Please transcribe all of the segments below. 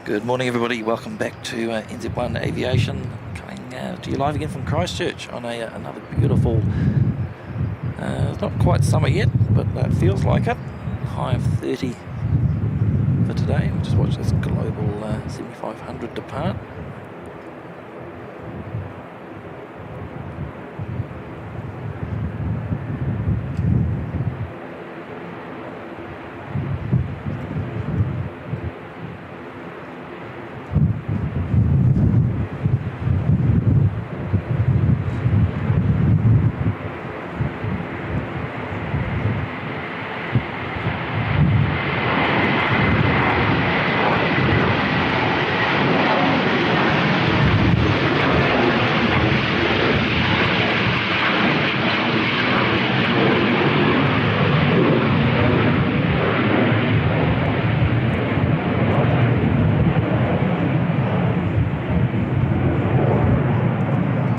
Good morning, everybody. Welcome back to NZ1 Aviation, coming to you live again from Christchurch on another beautiful, it's not quite summer yet, but it feels like it. High of 30 for today. We'll just watch this global 7500 depart.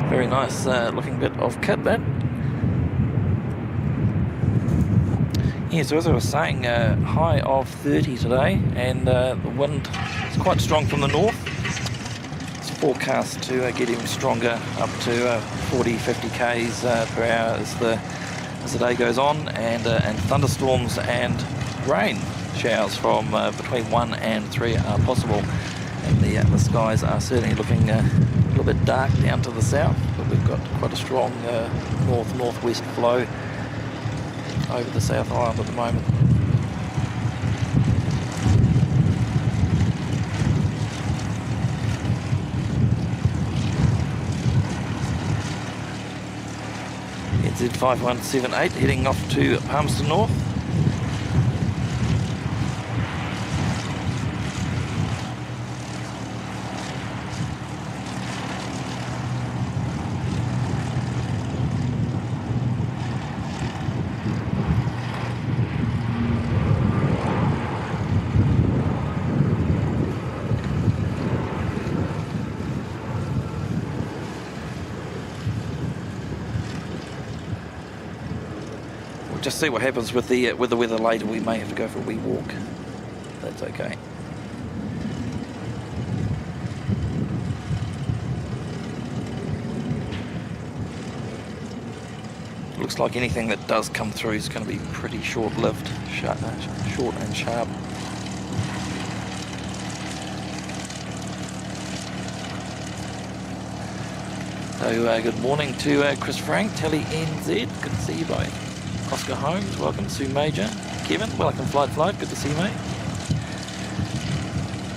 Very nice looking bit of kit that. Yeah, so as I was saying, high of 30 today, and the wind is quite strong from the north. It's forecast to get even stronger, up to 40, 50 k's per hour as the day goes on, and thunderstorms and rain showers from between 1 and 3 are possible. And the skies are certainly looking a little bit dark down to the south, but we've got quite a strong north-northwest flow over the South Island at the moment. NZ 5178 heading off to Palmerston North. Just see what happens with the weather later. We may have to go for a wee walk. That's okay. Looks like anything that does come through is going to be pretty short-lived, short and sharp. So good morning to Chris Frank, Telly NZ. Good to see you both. Oscar Holmes, welcome. Sue Major, Kevin, welcome. Flight, good to see you, mate.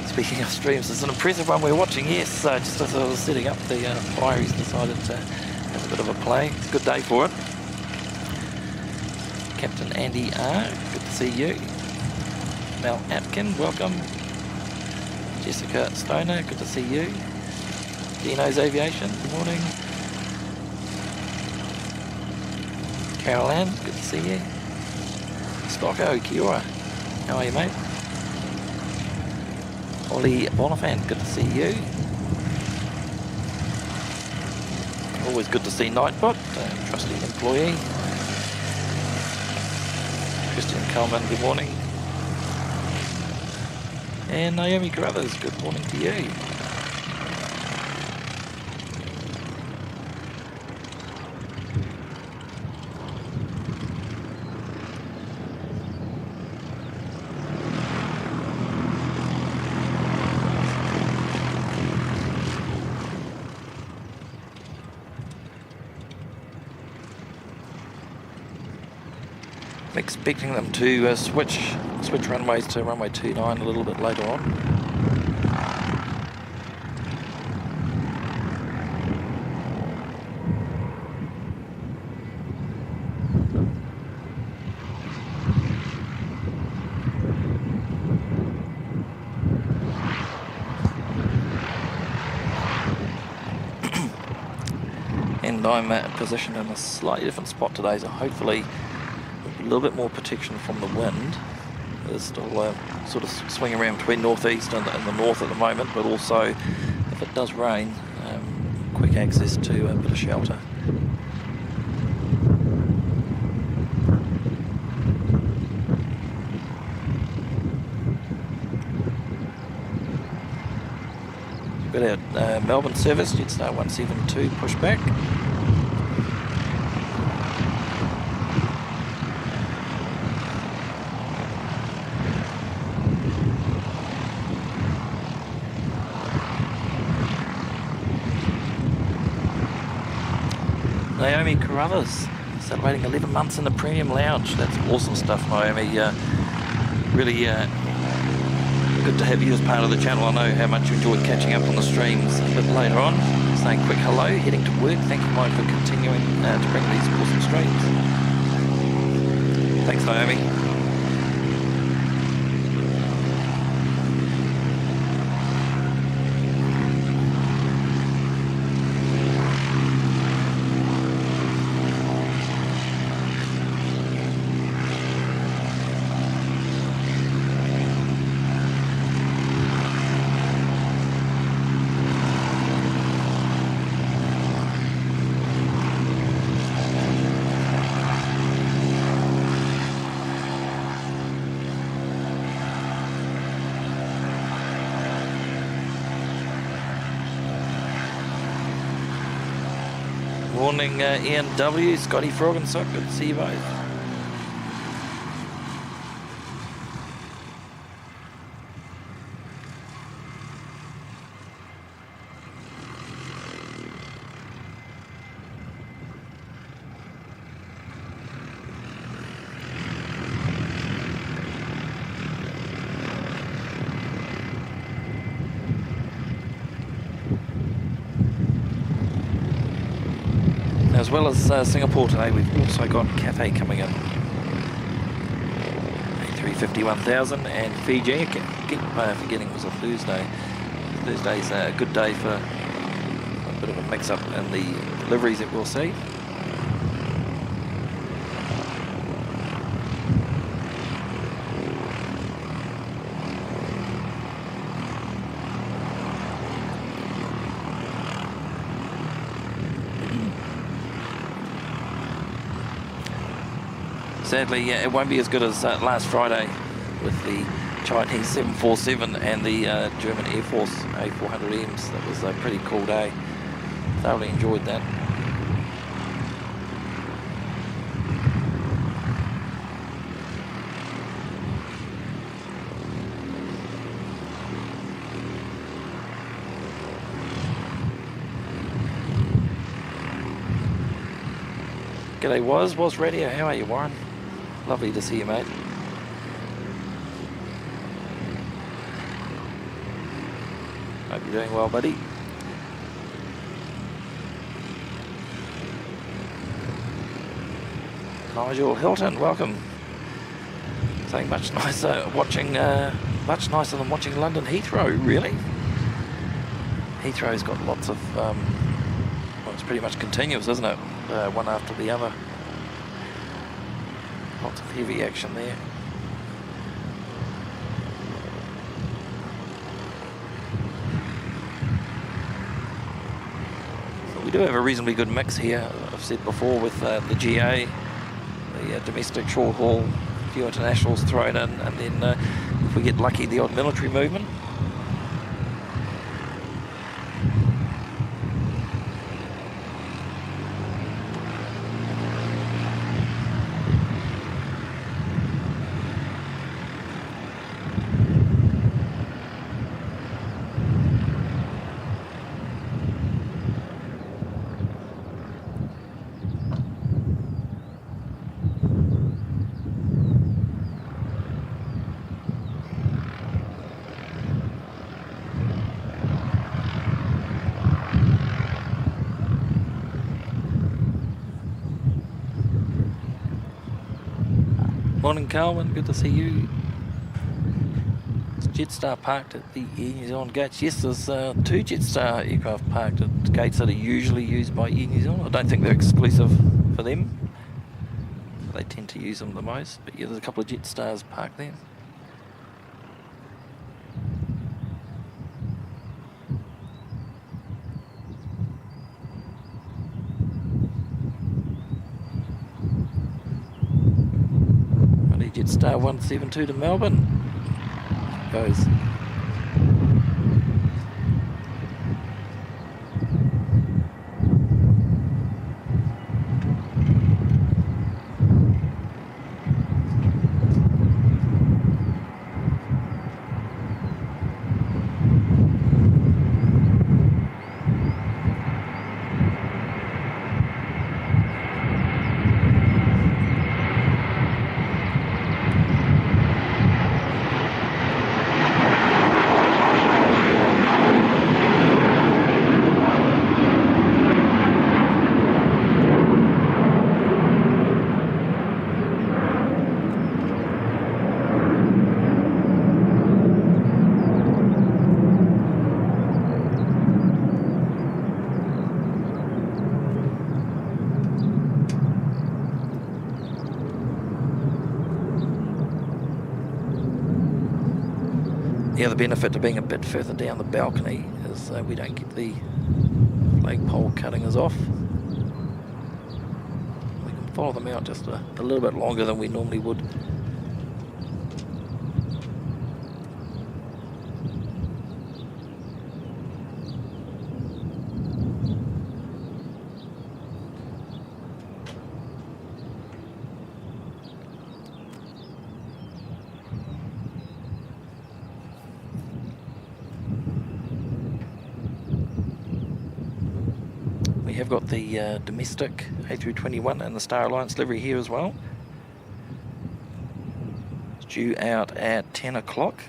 Speaking of streams, it's an impressive one we're watching. Yes, just as I was setting up the fire, he's decided to have a bit of a play. It's a good day for it. Captain Andy R, good to see you. Mel Atkin, welcome. Jessica Stoner, good to see you. Dino's Aviation, good morning. Carol Ann, good to see you. Stocko, kia ora. How are you, mate? Ollie Bonifant, good to see you. Always good to see Nightbot, trusty employee. Christian Coleman, good morning. And Naomi Carruthers, good morning to you. Expecting them to switch runways to runway 29 a little bit later on. And I'm positioned in a slightly different spot today, so hopefully a little bit more protection from the wind. There's still sort of swinging around between northeast and the north at the moment, but also if it does rain, quick access to a bit of shelter. We've got our Melbourne service, Jetstar 172 pushback. Naomi Carruthers, celebrating 11 months in the Premium Lounge. That's awesome stuff, Naomi. Really good to have you as part of the channel. I know how much you enjoyed catching up on the streams a bit later on. Saying quick hello, heading to work. Thank you, Mike, for continuing to bring these awesome streams. Thanks, Naomi. Morning, Ian W, Scotty Frog and Sock. Good to see you both. As well as Singapore today, we've also got Cathay coming in. A350-1000 and Fiji. I keep forgetting it was a Thursday. Thursday's a good day for a bit of a mix-up in the deliveries that we'll see. Sadly, it won't be as good as last Friday with the Chinese 747 and the German Air Force A400Ms. That was a pretty cool day. Thoroughly enjoyed that. G'day Was Radio, how are you, Warren? Lovely to see you, mate. Hope you're doing well, buddy. Nigel Hilton, welcome. Saying much nicer much nicer than watching London Heathrow, really. Heathrow's got lots of, well, it's pretty much continuous, isn't it? One after the other. Lots of heavy action there. So we do have a reasonably good mix here, I've said before, with the GA, the domestic short haul, a few internationals thrown in, and then if we get lucky, the odd military movement. Morning, Calvin. Good to see you. Is Jetstar parked at the Air New Zealand gates? Yes, there's two Jetstar aircraft parked at gates that are usually used by Air New Zealand. I don't think they're exclusive for them. They tend to use them the most. But yeah, there's a couple of Jetstars parked there. Jetstar 172 to Melbourne goes. The other benefit to being a bit further down the balcony is we don't get the flagpole cutting us off. We can follow them out just a little bit longer than we normally would. have got the domestic A321 and the Star Alliance livery here as well. It's due out at 10 o'clock,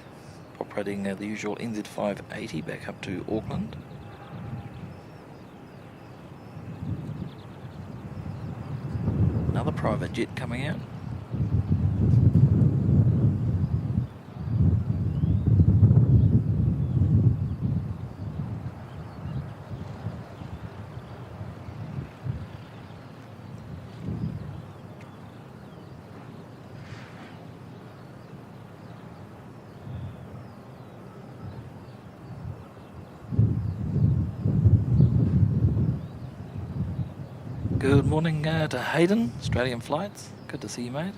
operating the usual NZ580 back up to Auckland. Another private jet coming out. Good morning to Hayden, Australian Flights. Good to see you, mate.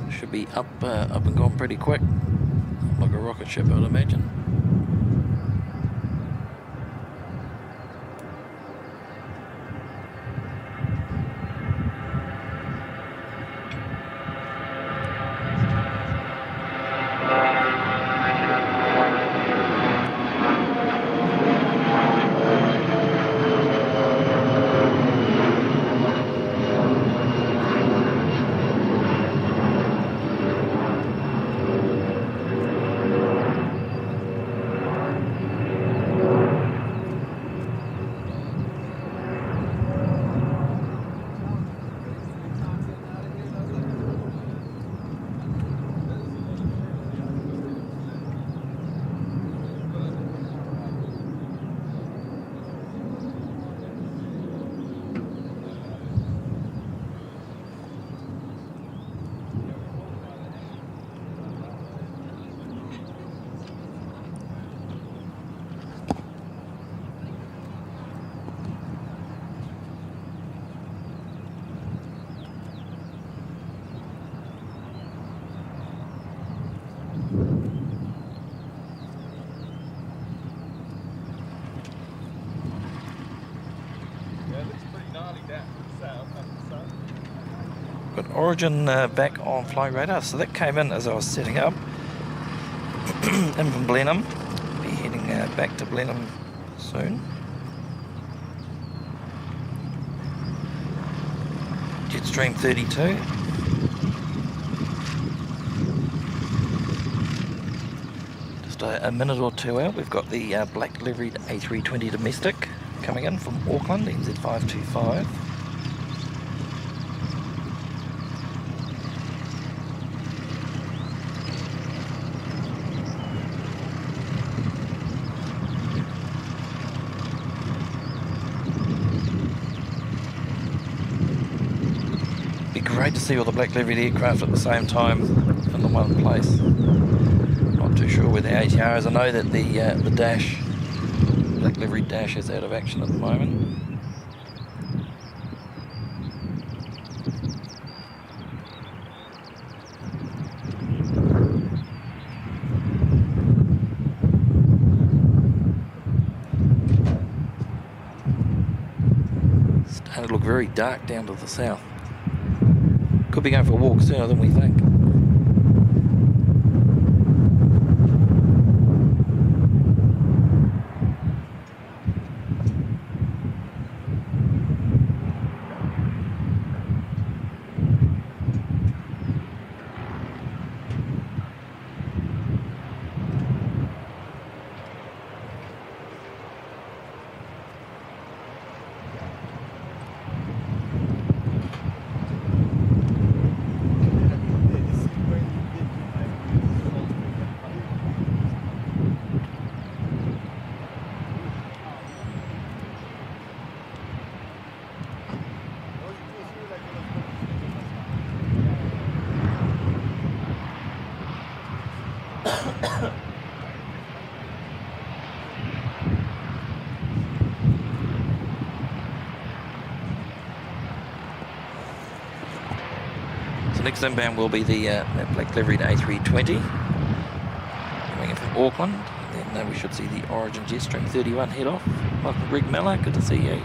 Should be up and gone pretty quick, like a rocket ship, I would imagine. Got Origin back on flight radar, so that came in as I was setting up in from Blenheim. Be heading back to Blenheim soon. Jetstream 32. Just a minute or two out, we've got the black liveried A320 domestic coming in from Auckland, NZ525. Great to see all the black liveried aircraft at the same time in the one place. Not too sure where the ATR is. I know that the dash, black liveried dash, is out of action at the moment. Starting to look very dark down to the south. Could be going for a walk sooner than we think. So next inbound will be the that black liveried A320 coming in from Auckland. And then we should see the Origin Jetstream 31 head off. Welcome, Greg Miller. Good to see you.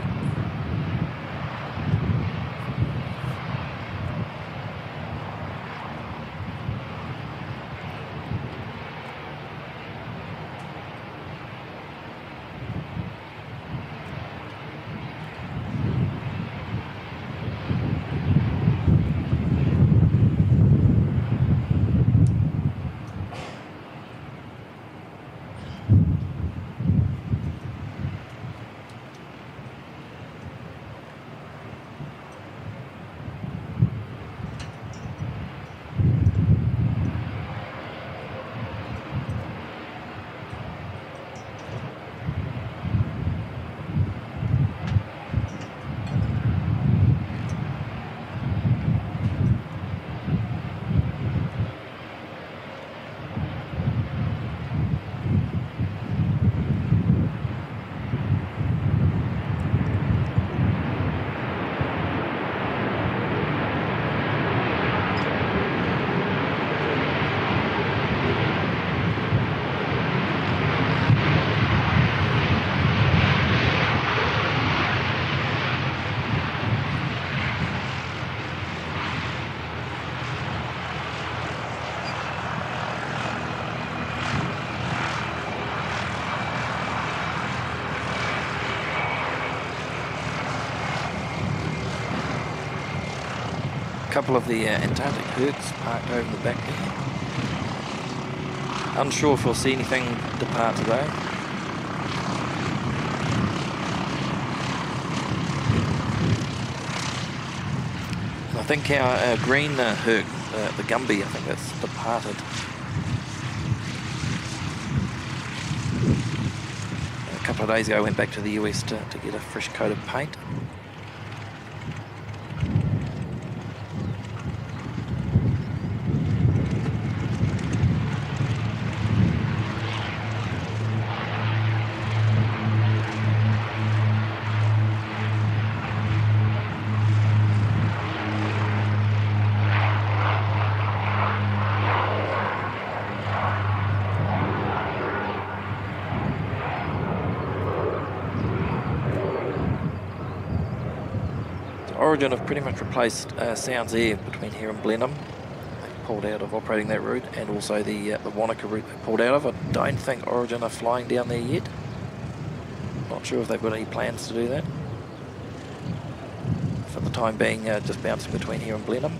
A couple of the Antarctic herds parked over the back there. Unsure if we'll see anything depart today. And I think our green herc, the Gumby, I think that's departed. A couple of days ago I went back to the US to get a fresh coat of paint. Origin have pretty much replaced Sounds Air between here and Blenheim. They pulled out of operating that route, and also the Wanaka route they pulled out of. I don't think Origin are flying down there yet. Not sure if they've got any plans to do that. For the time being, just bouncing between here and Blenheim.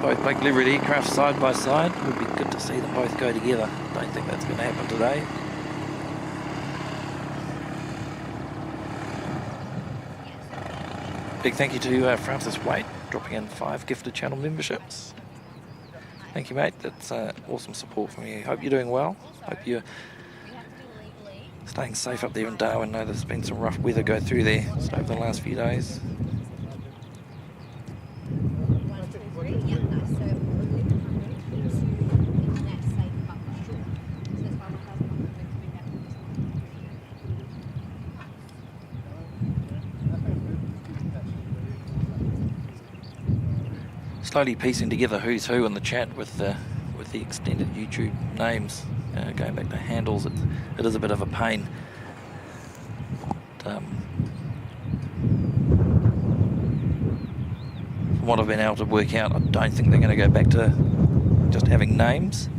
Both black liveried aircraft side by side. Would be good to see them both go together. Don't think that's going to happen today. Big thank you to Francis Wade, dropping in 5 gifted channel memberships. Thank you, mate. That's awesome support from you. Hope you're doing well. Hope you're staying safe up there in Darwin. I know there's been some rough weather go through there over the last few days. Slowly piecing together who's who in the chat with the extended YouTube names, going back to handles. It is a bit of a pain. But, from what I've been able to work out, I don't think they're going to go back to just having names.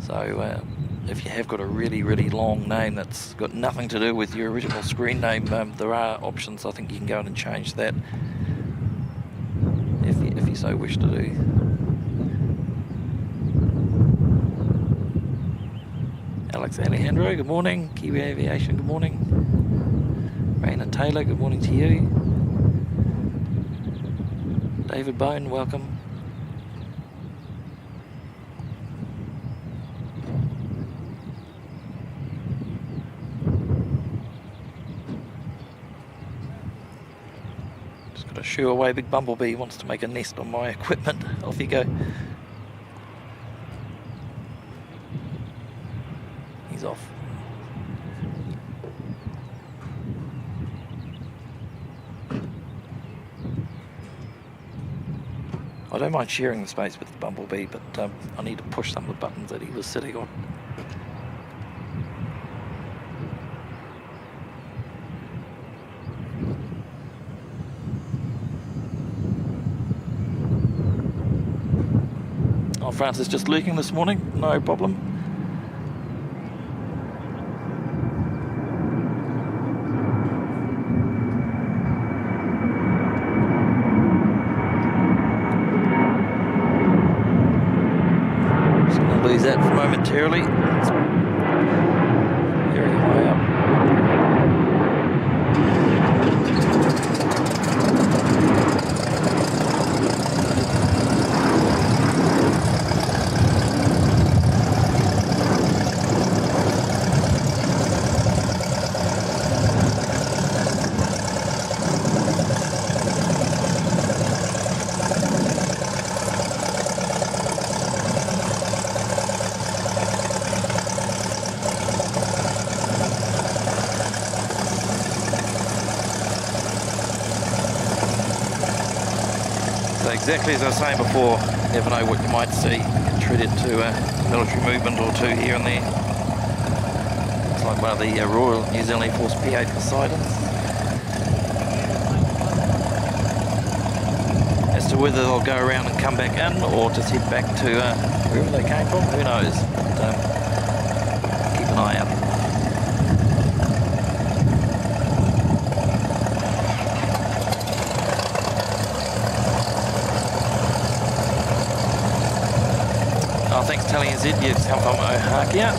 So if you have got a really, really long name that's got nothing to do with your original screen name, there are options. I think you can go in and change that if you so wish to do. Alex Alejandro, good morning. Kiwi Aviation, good morning. Raina Taylor, good morning to you. David Bone, welcome. Just got to shoo away. Big Bumblebee wants to make a nest on my equipment. Off you go. He's off. I don't mind sharing the space with the Bumblebee, but I need to push some of the buttons that he was sitting on. Oh, Francis just leaking this morning, no problem. Lose that momentarily. It's very high up. Exactly as I was saying before, you never know what you might see. Get treated to a military movement or two here and there. Looks like one of the Royal New Zealand Air Force P8 Poseidons. As to whether they'll go around and come back in or just head back to wherever they came from, who knows. But, keep an eye out. Oh, thanks Telly and Zed, you've come from Ohakia.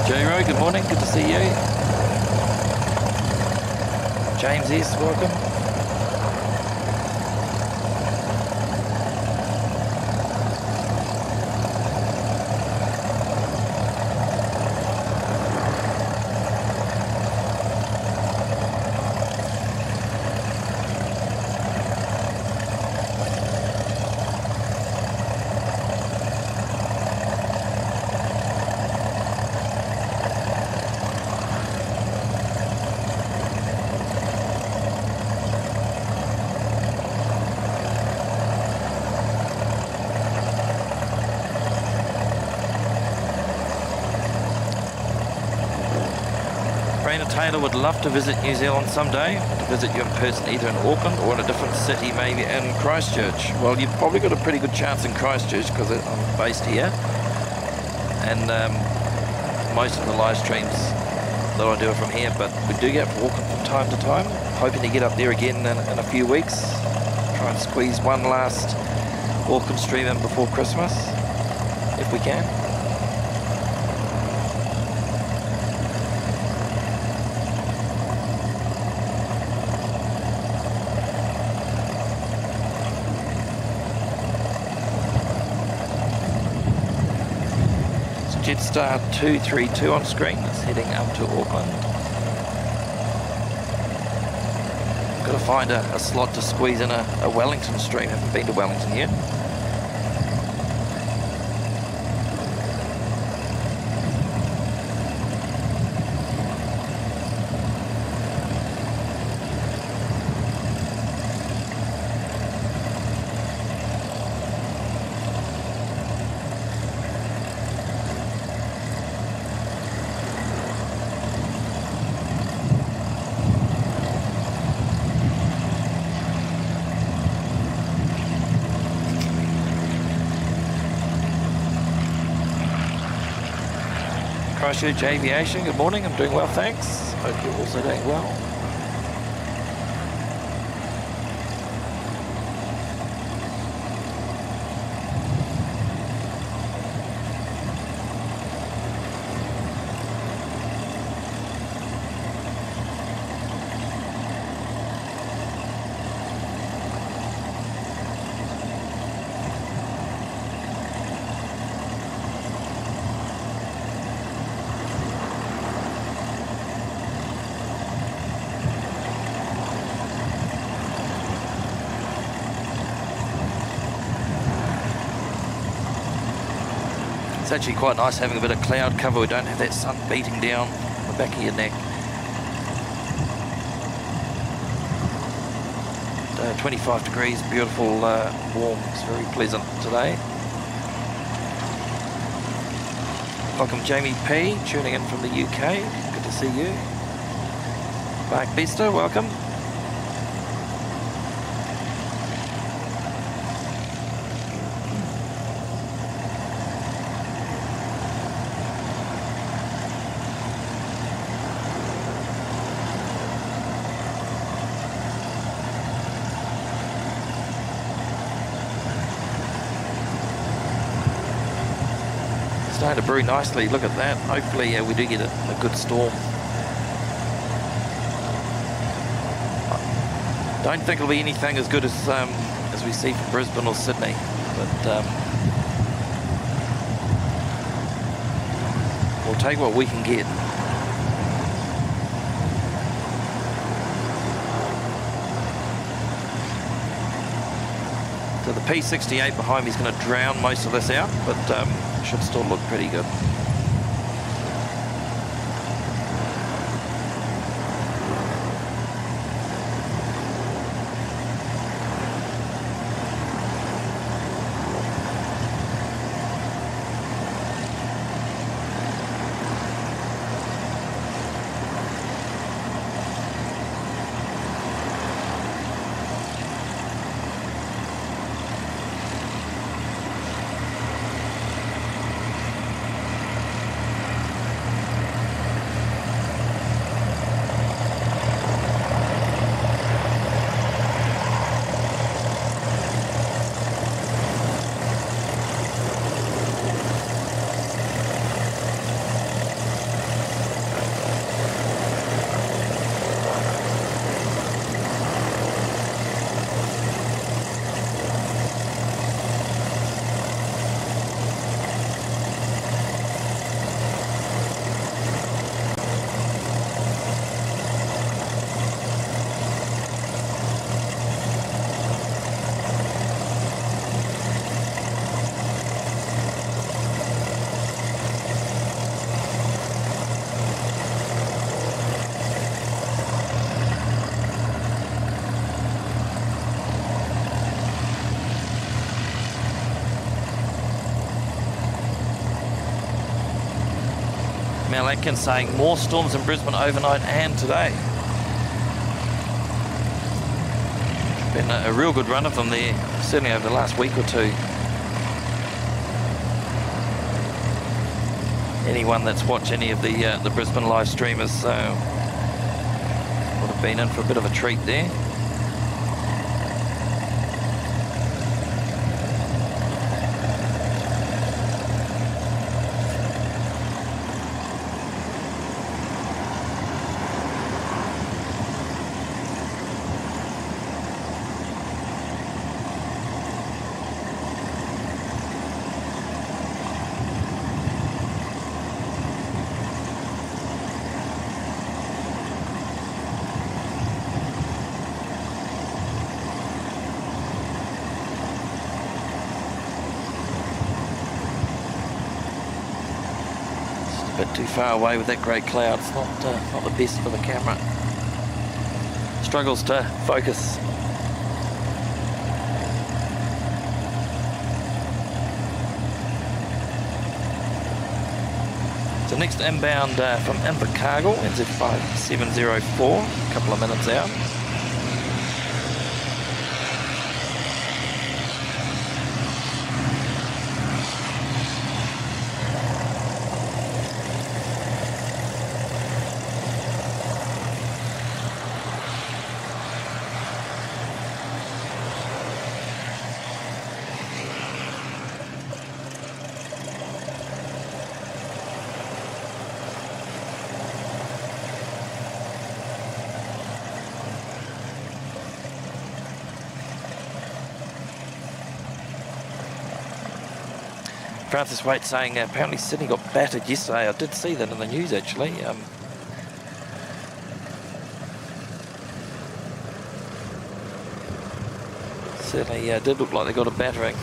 J-Ro, good morning, good to see you. James S, welcome. Taylor would love to visit New Zealand someday, to visit you in person either in Auckland or in a different city, maybe in Christchurch. Well, you've probably got a pretty good chance in Christchurch because I'm based here, and most of the live streams that I do are from here, but we do get to Auckland from time to time. Hoping to get up there again in a few weeks. Try and squeeze one last Auckland stream in before Christmas, if we can. Jetstar 232 on screen, it's heading up to Auckland. Got to find a slot to squeeze in a Wellington stream, haven't been to Wellington yet. Christchurch Aviation, good morning. I'm doing well, thanks. Hope you're also doing well. It's actually quite nice having a bit of cloud cover. We don't have that sun beating down the back of your neck. 25 degrees, beautiful, warm. It's very pleasant today. Welcome Jamie P, tuning in from the UK. Good to see you. Mark Bester, welcome. Starting to brew nicely, look at that. Hopefully we do get a good storm. Don't think it'll be anything as good as we see from Brisbane or Sydney, but we'll take what we can get. So the P68 behind me is going to drown most of this out, but should still look pretty good. Mel Atkins saying more storms in Brisbane overnight and today. Been a real good run of them there, certainly over the last week or two. Anyone that's watched any of the Brisbane live streamers would have been in for a bit of a treat there. A bit too far away with that grey cloud. It's not the best for the camera. Struggles to focus. So next inbound from Invercargill, NZ5704, a couple of minutes out. Francis Waite saying apparently Sydney got battered yesterday. I did see that in the news actually. Certainly did look like they got a battering.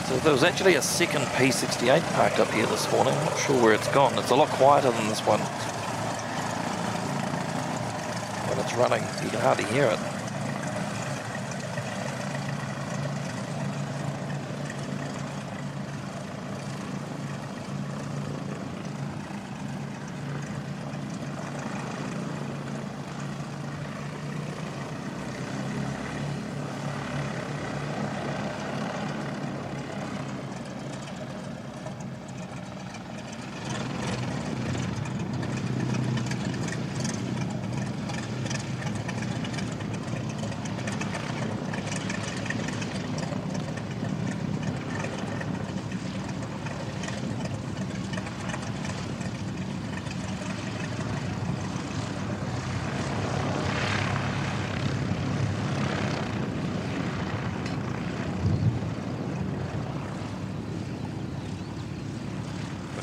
So there was actually a second P68 parked up here this morning. I'm not sure where it's gone. It's a lot quieter than this one. When it's running, you can hardly hear it.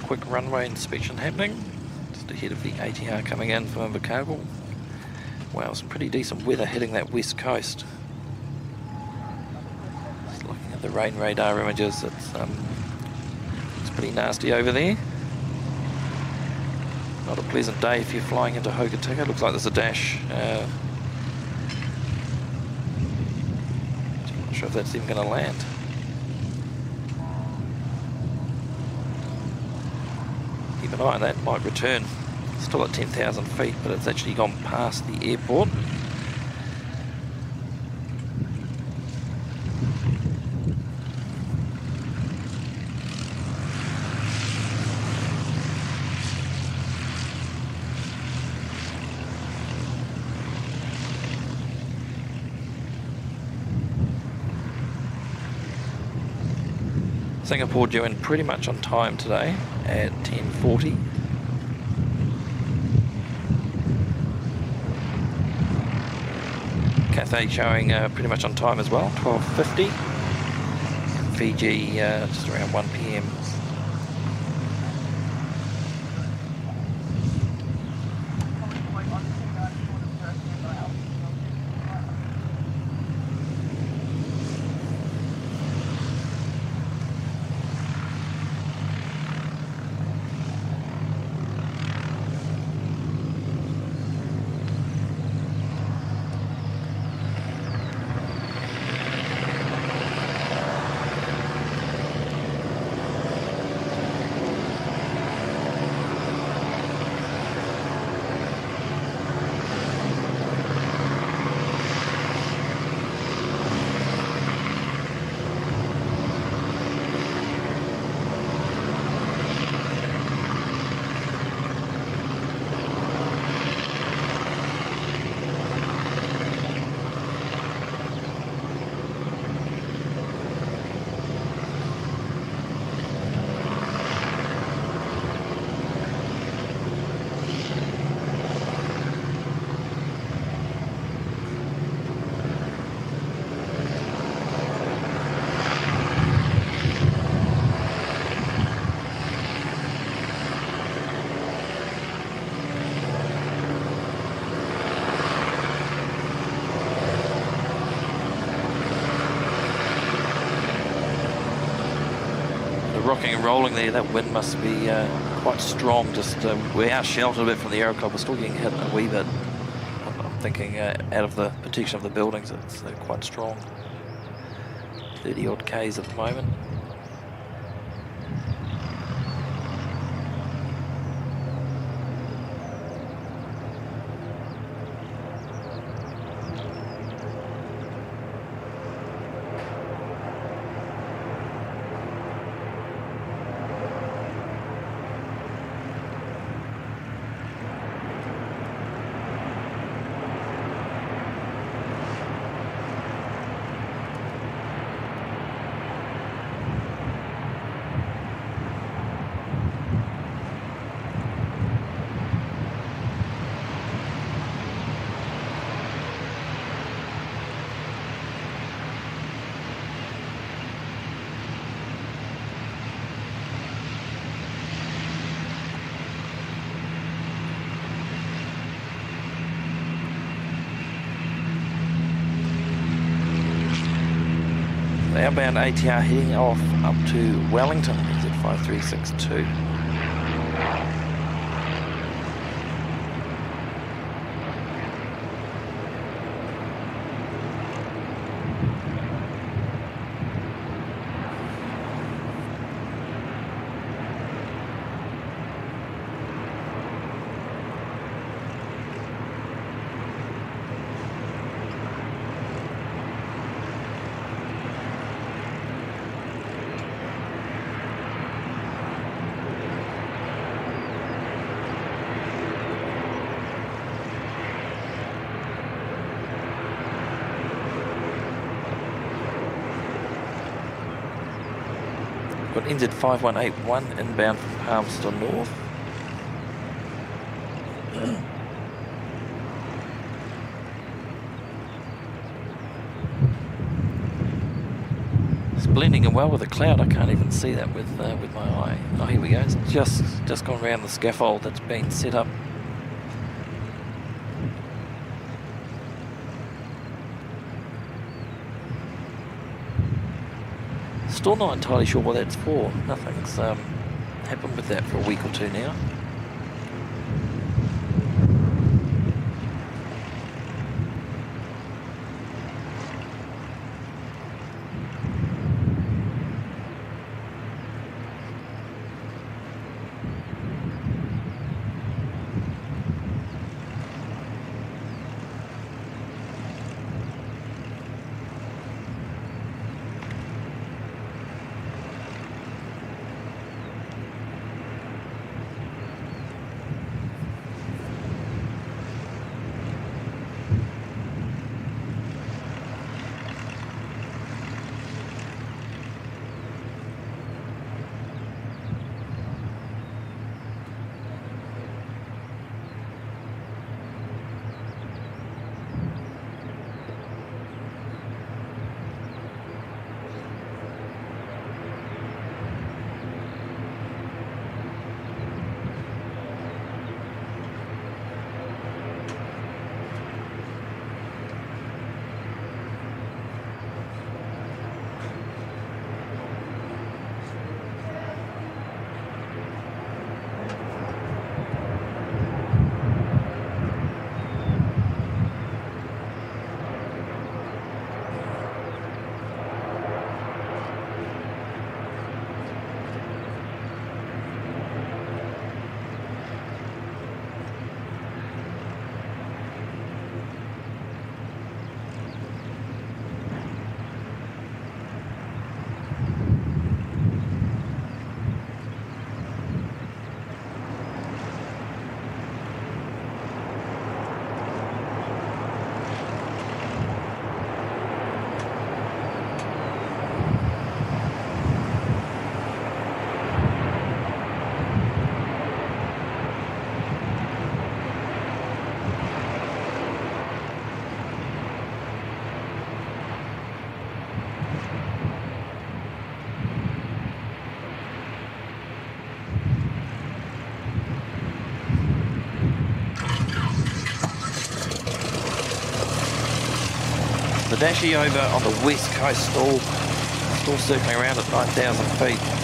Quick runway inspection happening just ahead of the ATR coming in from Invercargill. Wow, some pretty decent weather hitting that west coast. Just looking at the rain radar images, it's pretty nasty over there. Not a pleasant day if you're flying into Hokitika. Looks like there's a dash. Not sure if that's even going to land. Keep an eye on that, might return. Still at 10,000 feet, but it's actually gone past the airport. Singapore due in pretty much on time today at 10:40. Cathay showing pretty much on time as well, 12:50. Fiji just around 1 p.m. Rocking and rolling there, that wind must be quite strong. Just we are sheltered a bit from the aeroclub, we're still getting hit a wee bit. I'm thinking out of the protection of the buildings, it's quite strong. 30 odd Ks at the moment. outbound ATR heading off up to Wellington, NZ5362. Got NZ5181 inbound from Palmerston North. It's blending in well with the cloud. I can't even see that with my eye. Oh, here we go. It's just gone around the scaffold that's been set up. Still not entirely sure what that's for. Nothing's happened with that for a week or two now. The Dashi over on the west coast still circling around at 9,000 feet.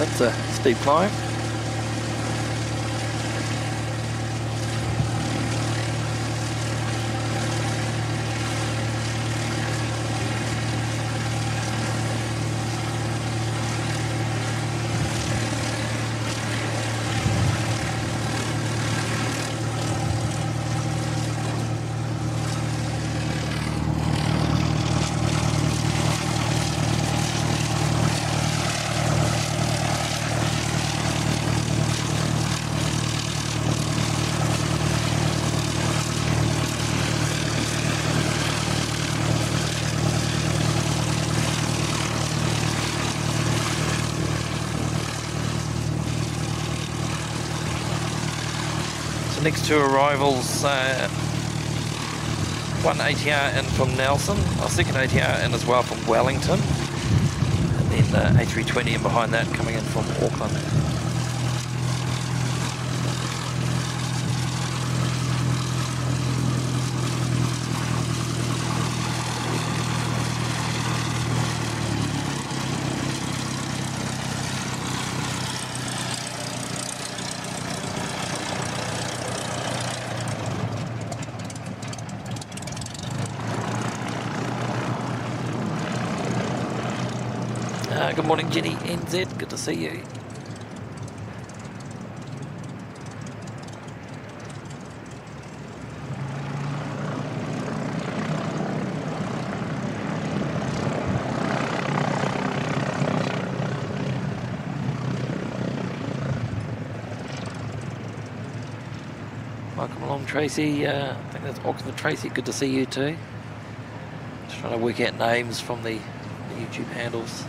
That's a steep climb. Next two arrivals, one ATR in from Nelson, a second ATR in as well from Wellington, and then A320 in behind that coming in from Auckland. Good morning, Jenny NZ. Good to see you. Welcome along, Tracy. I think that's Oxford Tracy. Good to see you too. Just trying to work out names from the YouTube handles.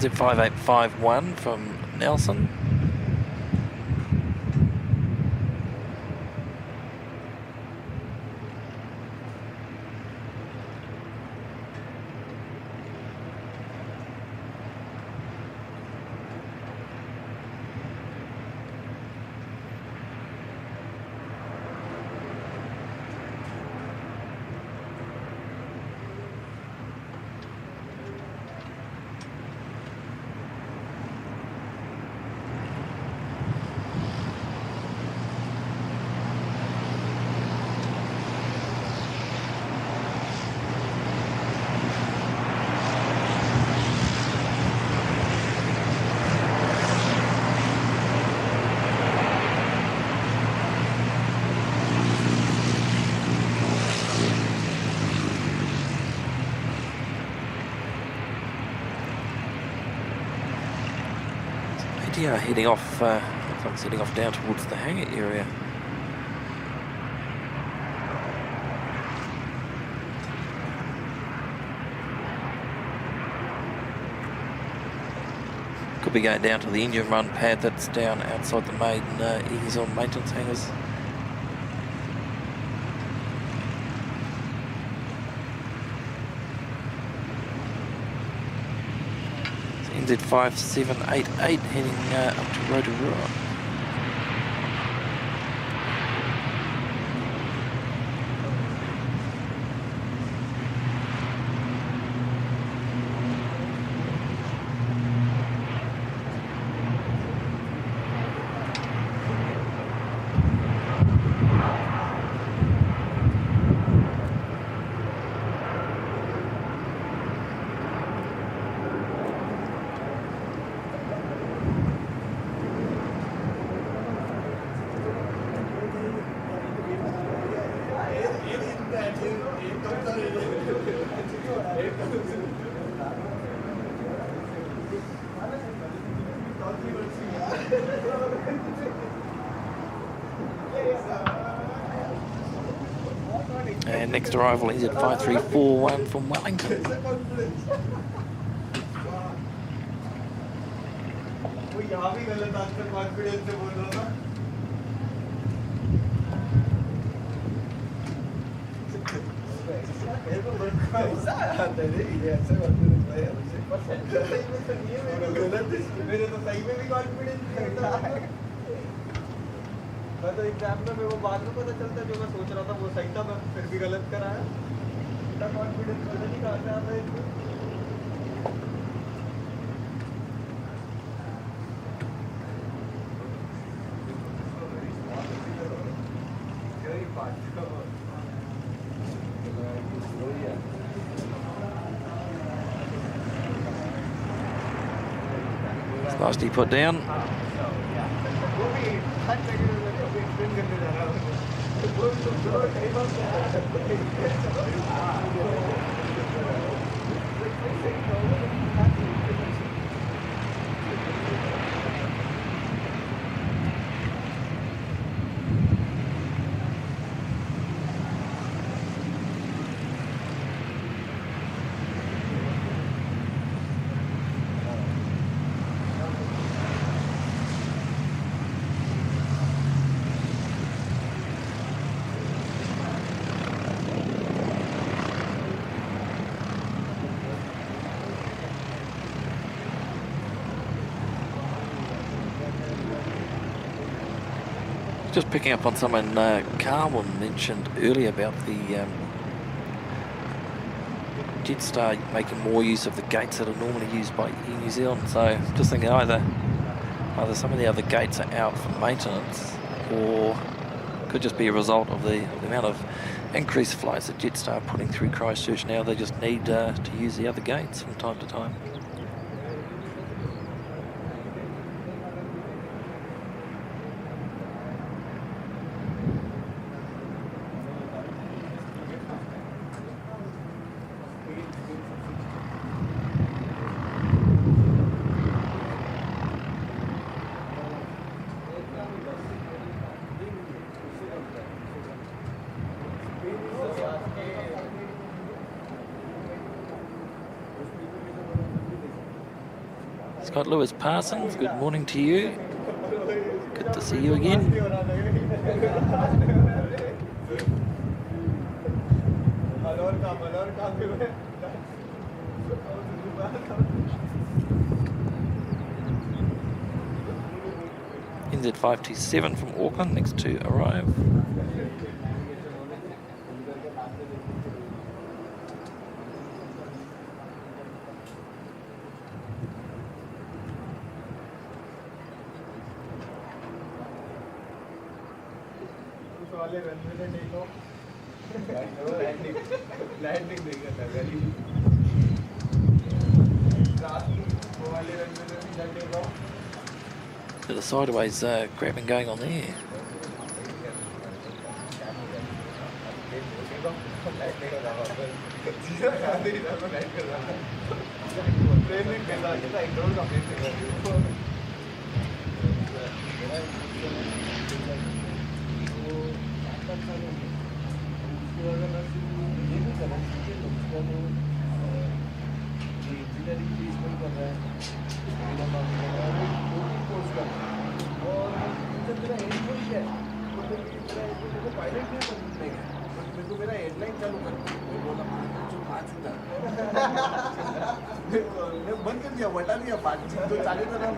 Zip 5851 from Nelson. Yeah, heading off, looks like it's heading off down towards the hangar area. Could be going down to the engine run pad that's down outside the main ease on maintenance hangars. NZ5788 heading up to Rotorua. And next arrival is at 5341 from Wellington. मैं तो exam में वो बाद में पता चलता जो मैं सोच रहा था वो सही था, मैं फिर भी गलत कराया। इतना कॉन्फिडेंस पता नहीं कहाँ से आता है इसमें। It's nicely put down. Just picking up on something Carwin mentioned earlier about the Jetstar making more use of the gates that are normally used by Air New Zealand. So just thinking either some of the other gates are out for maintenance, or could just be a result of the amount of increased flights that Jetstar are putting through Christchurch now. They just need to use the other gates from time to time. Scott Lewis Parsons, good morning to you. Good to see you again. NZ527 from Auckland, next to arrive. Bit of sideways grabbing going on there. बंद कर दिया, बटा दिया, बात तो चालू था ना,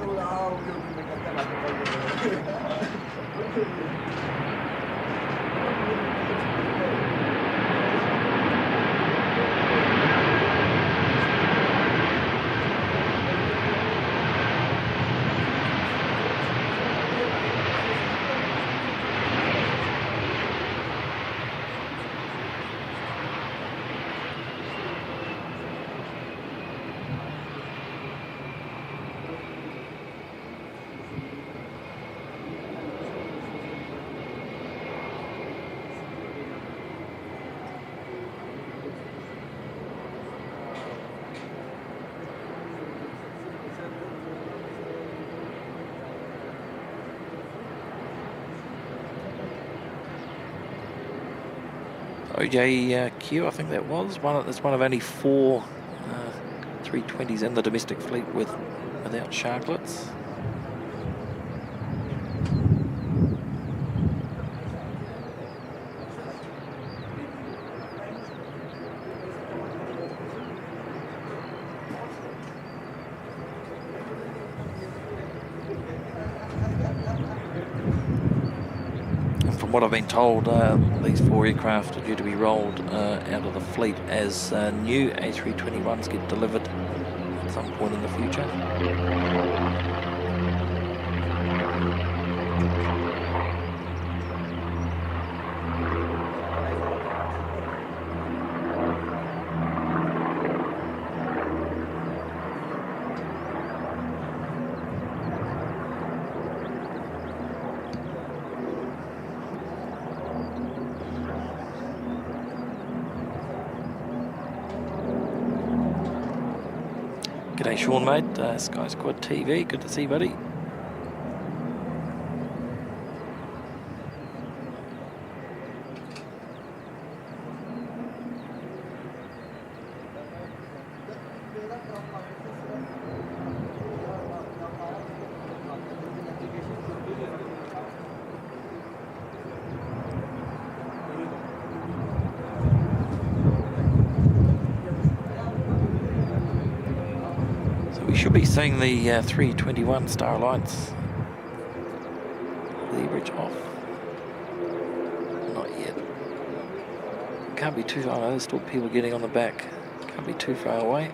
OJQ, I think that was that's one of only 4 320s in the domestic fleet without sharklets. what I've been told, these 4 aircraft are due to be rolled out of the fleet as new A321s get delivered at some point in the future. G'day Sean mate, Sky Squad TV, good to see you buddy. Should be seeing the 321 Star Alliance leverage off. Not yet. Can't be too far. There's still people getting on the back. Can't be too far away.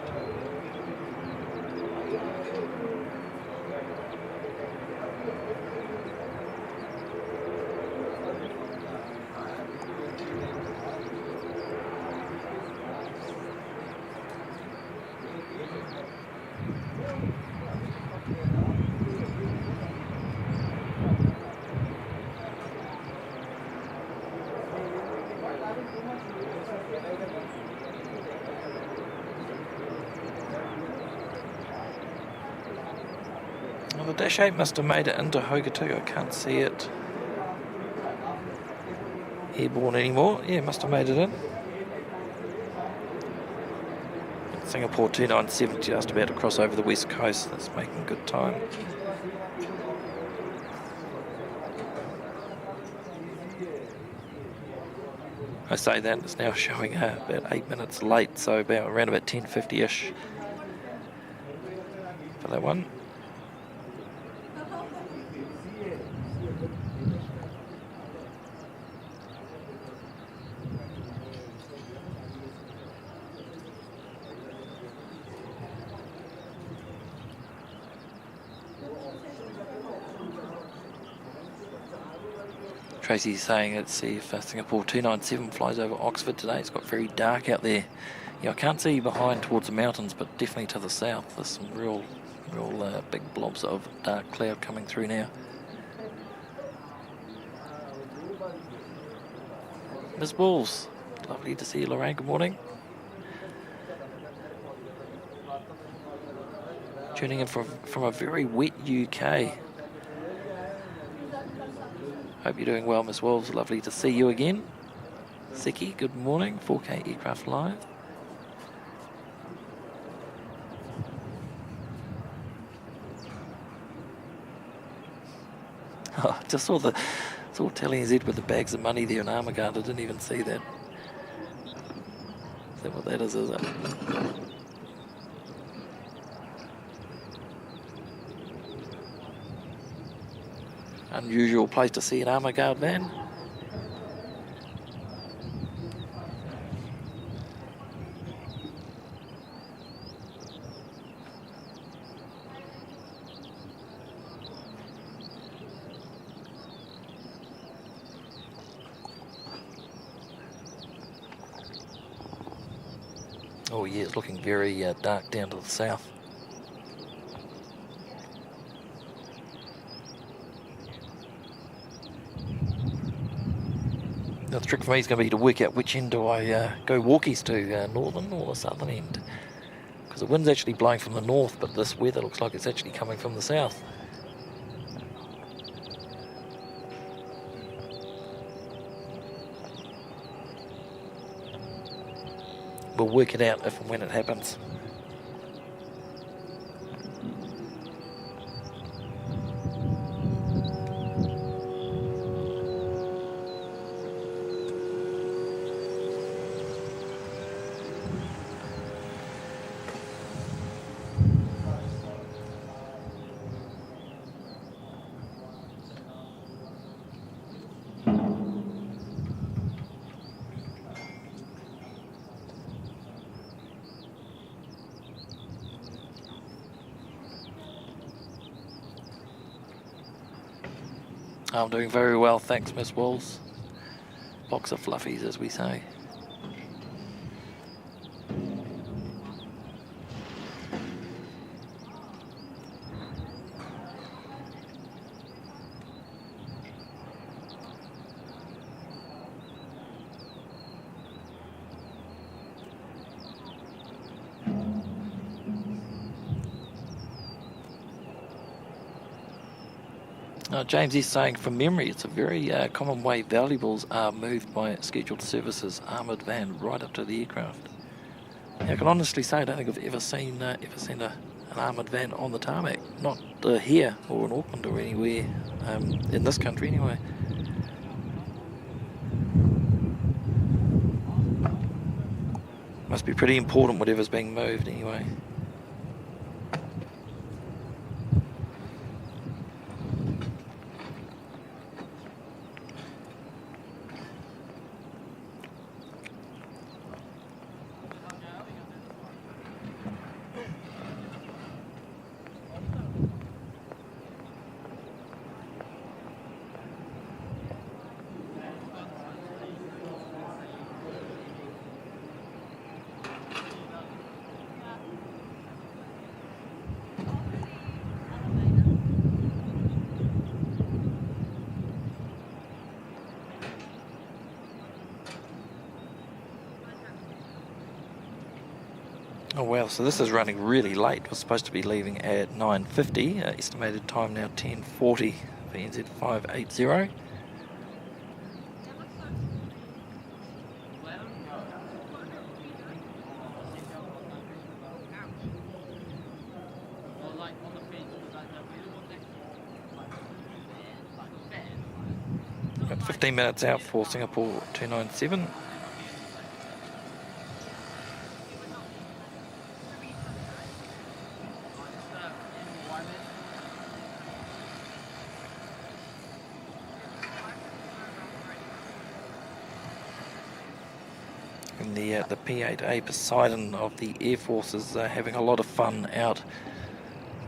Well, the Dash 8 must have made it into Hogatuga. I can't see it airborne anymore. Yeah, must have made it in. Singapore 297 just about to cross over the west coast. That's making good time. I say that it's now showing about 8 minutes late, so around about 10:50ish for that one. Tracy's saying, let's see if Singapore 297 flies over Oxford today. It's got very dark out there. Yeah, I can't see behind towards the mountains, but definitely to the south. There's some real big blobs of dark cloud coming through now. Miss Bulls, lovely to see you, Lorraine. Good morning. Tuning in from a very wet UK. Hope you're doing well, Miss Wolves. Lovely to see you again. Seki, good morning. 4K Aircraft Live. Oh, just saw Telly Z with the bags of money there in Armaguard. I didn't even see that. Is that what that is it? Unusual place to see an Armaguard van. Oh yeah, it's looking very dark down to the south. Now the trick for me is going to be to work out which end do I go walkies to, northern or the southern end. Because the wind's actually blowing from the north, but this weather looks like it's actually coming from the south. We'll work it out if and when it happens. I'm doing very well, thanks, Miss Walls. Box of fluffies, as we say. James is saying, from memory, it's a very common way valuables are moved by scheduled services, armoured van, right up to the aircraft. Yeah, I can honestly say I don't think I've ever seen an armoured van on the tarmac. Not here or in Auckland or anywhere in this country anyway. Must be pretty important whatever's being moved anyway. Oh wow, so this is running really late. We're supposed to be leaving at 9:50. Estimated time now 10:40 for NZ 580. About 15 minutes out for Singapore 297. And the P-8A Poseidon of the Air Force is having a lot of fun out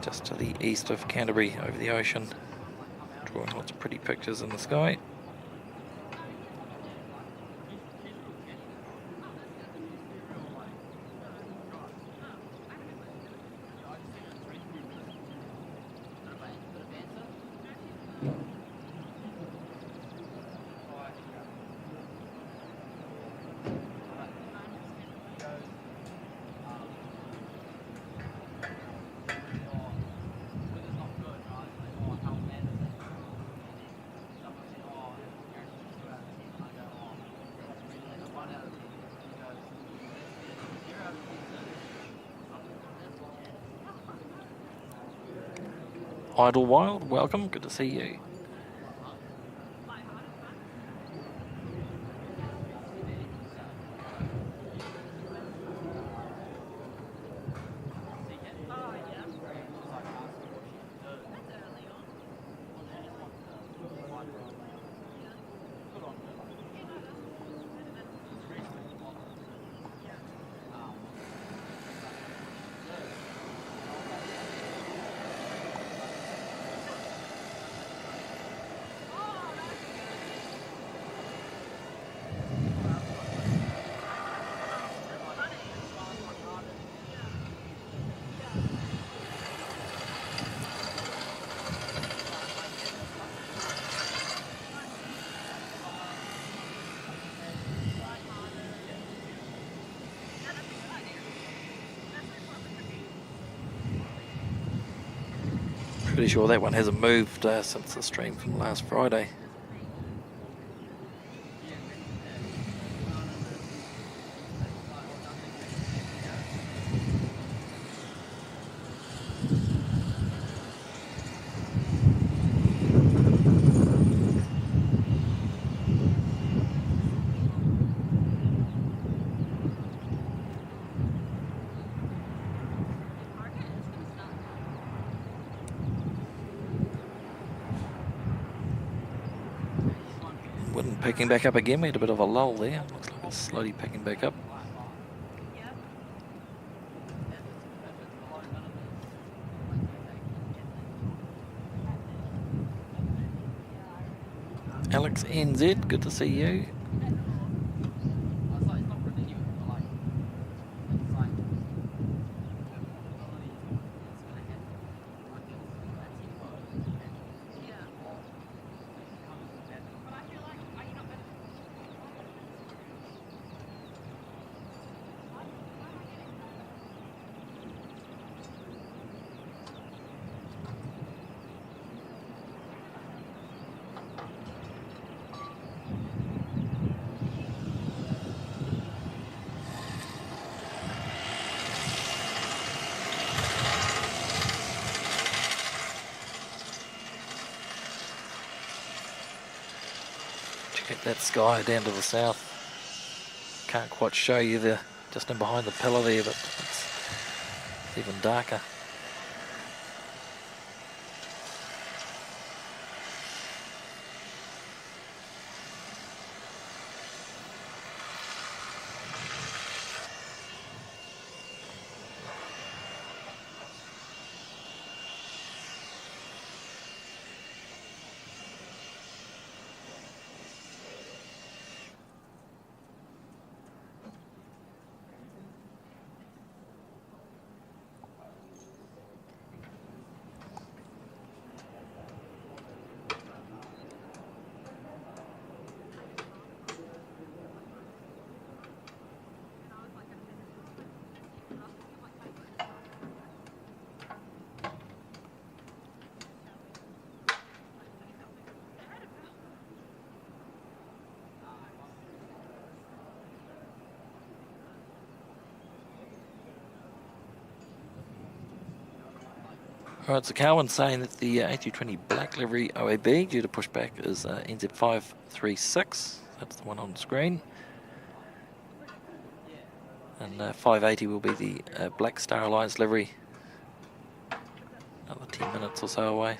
just to the east of Canterbury over the ocean, drawing lots of pretty pictures in the sky. Idlewild, welcome, good to see you. Pretty sure that one hasn't moved since the stream from last Friday. Wind picking back up again. We had a bit of a lull there. Looks like it's slowly picking back up. Alex NZ, good to see you. Check that sky down to the south. Can't quite show you the just in behind the pillar there, but it's even darker. Alright, so Carwin's saying that the A320 black livery OAB due to pushback is NZ536. That's the one on screen. And 580 will be the Black Star Alliance livery. Another 10 minutes or so away.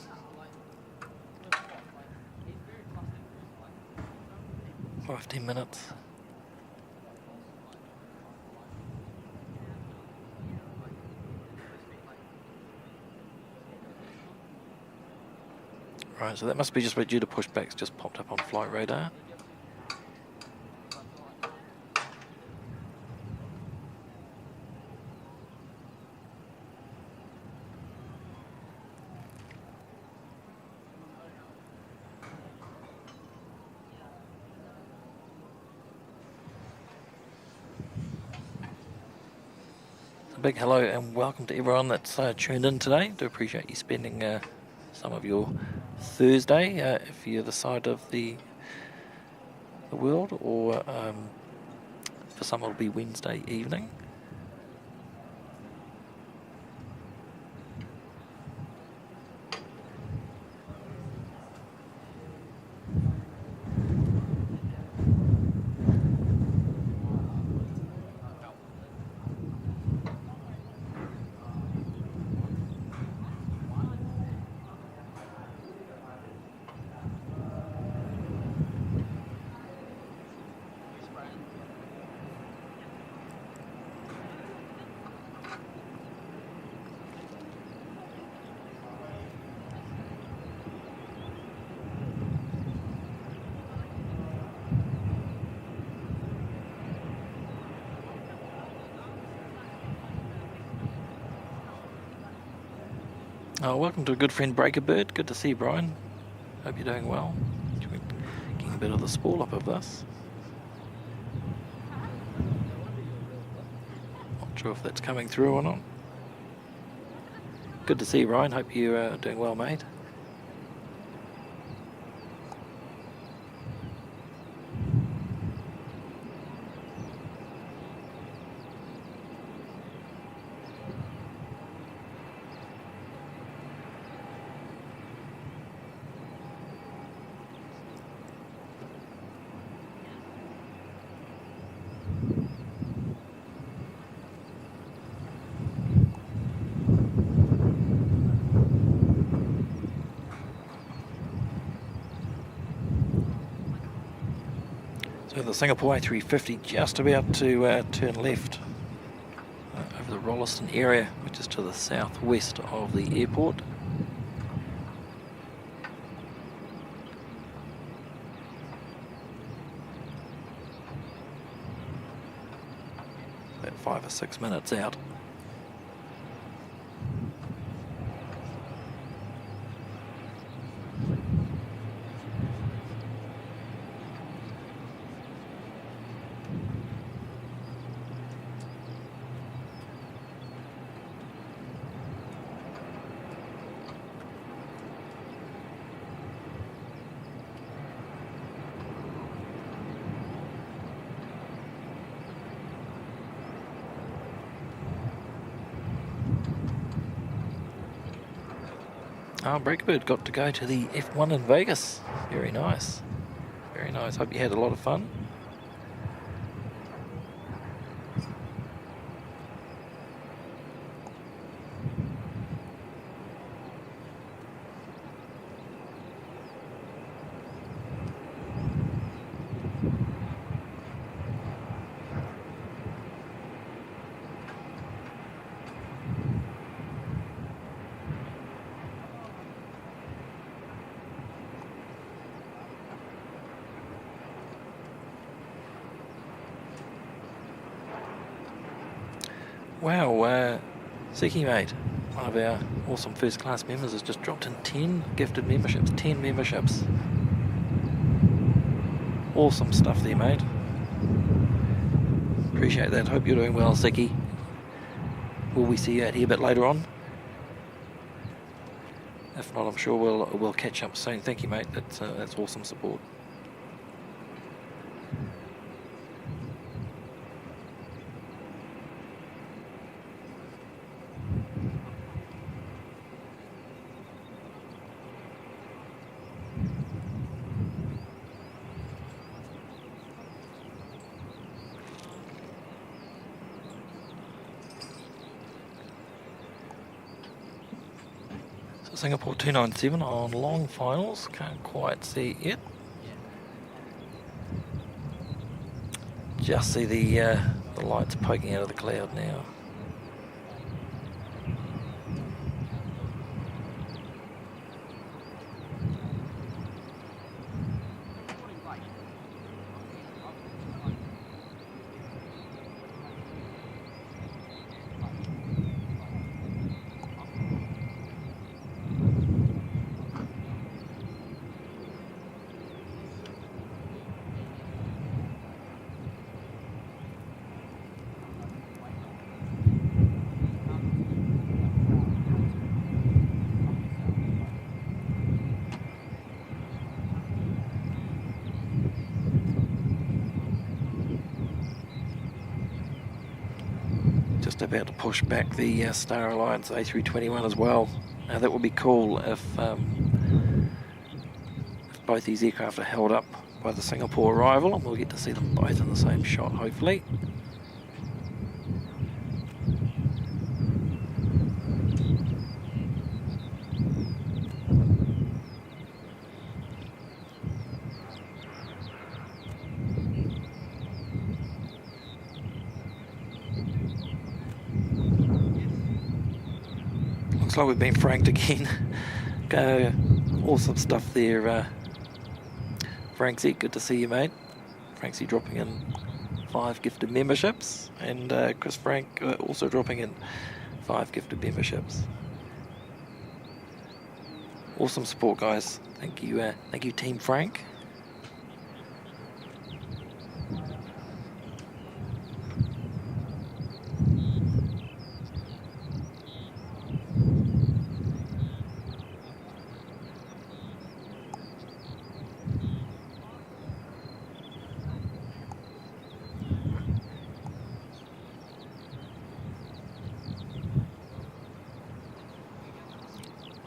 Or 15 minutes. Right, so that must be just due to pushbacks, just popped up on flight radar. A big hello and welcome to everyone that's tuned in today. Do appreciate you spending some of your Thursday, if you're the side of the world, or for some it'll be Wednesday evening. Welcome to a good friend Breakerbird. Good to see you, Brian. Hope you're doing well. Getting a bit of the spool up of this. Not sure if that's coming through or not. Good to see you, Brian. Hope you're doing well, mate. So the Singapore A350 just about to turn left over the Rolleston area, which is to the southwest of the airport. about 5 or 6 minutes out. Breakbird got to go to the F1 in Vegas. Very nice. Very nice. Hope you had a lot of fun. Wow, Siki mate, one of our awesome first class members, has just dropped in 10 gifted memberships. 10 memberships. Awesome stuff there, mate. Appreciate that. Hope you're doing well, Siki. Will we see you out here a bit later on? If not, I'm sure we'll catch up soon. Thank you, mate. That's awesome support. Singapore 297 on long finals, can't quite see it yet. Just see the lights poking out of the cloud now. Just about to push back the Star Alliance A321 as well. Now that would be cool if both these aircraft are held up by the Singapore arrival, and we'll get to see them both in the same shot, hopefully. Looks like we've been franked again. Awesome stuff there, Franksy. Good to see you, mate. Franksy dropping in 5 gifted memberships, and Chris Frank also dropping in 5 gifted memberships. Awesome support, guys. Thank you, Team Frank.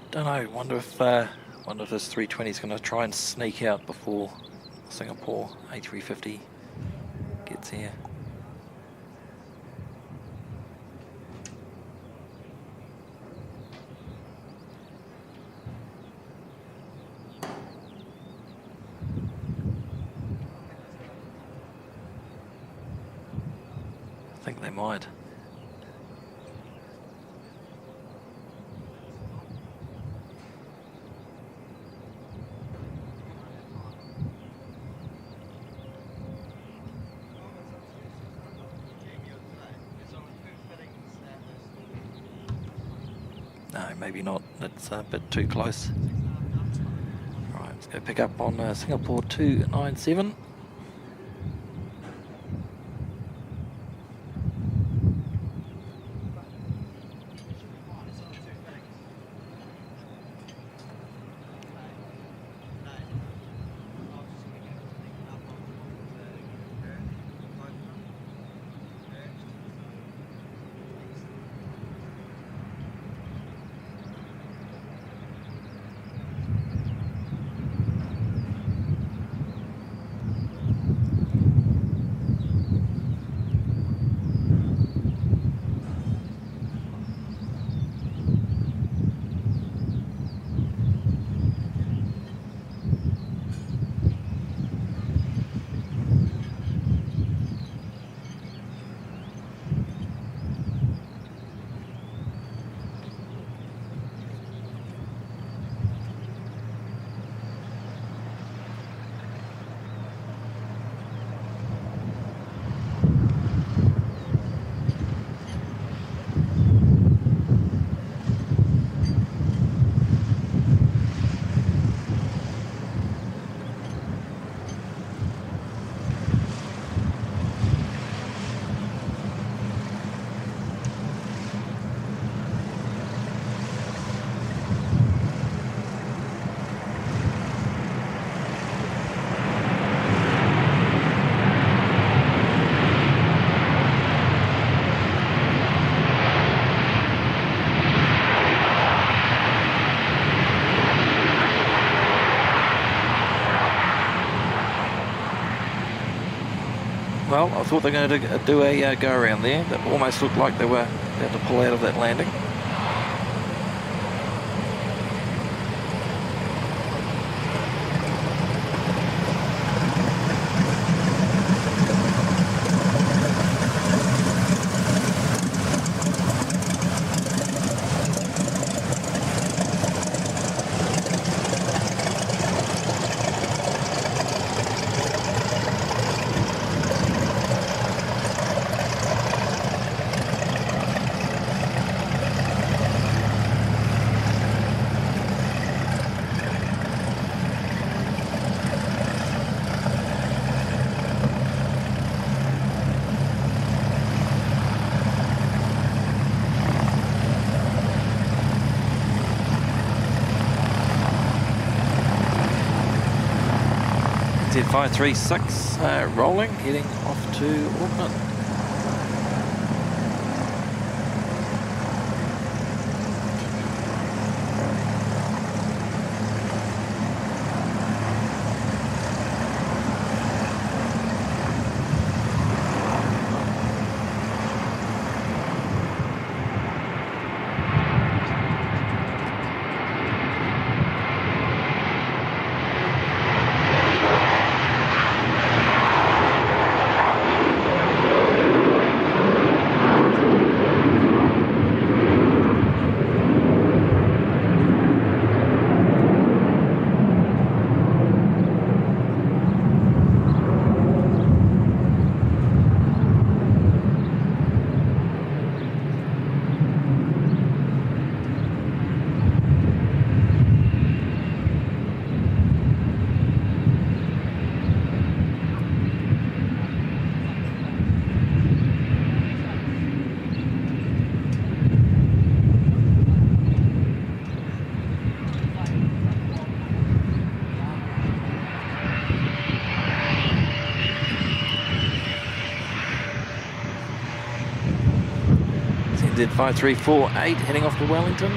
Don't know. Wonder if this 320 is going to try and sneak out before Singapore A350 gets here. I think they might. No, maybe not. That's a bit too close. Right, let's go pick up on Singapore 297. Well, I thought they were going to do a go around there. That almost looked like they were about to pull out of that landing. Z536 rolling, heading off to Auckland. Did 5348 heading off to Wellington.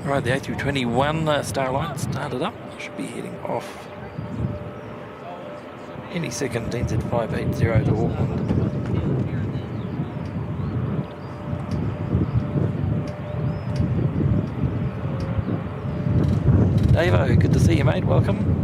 Right, the A321 Star Alliance started up. Should be heading off any second, NZ580 to Auckland. Davo, good to see you, mate. Welcome.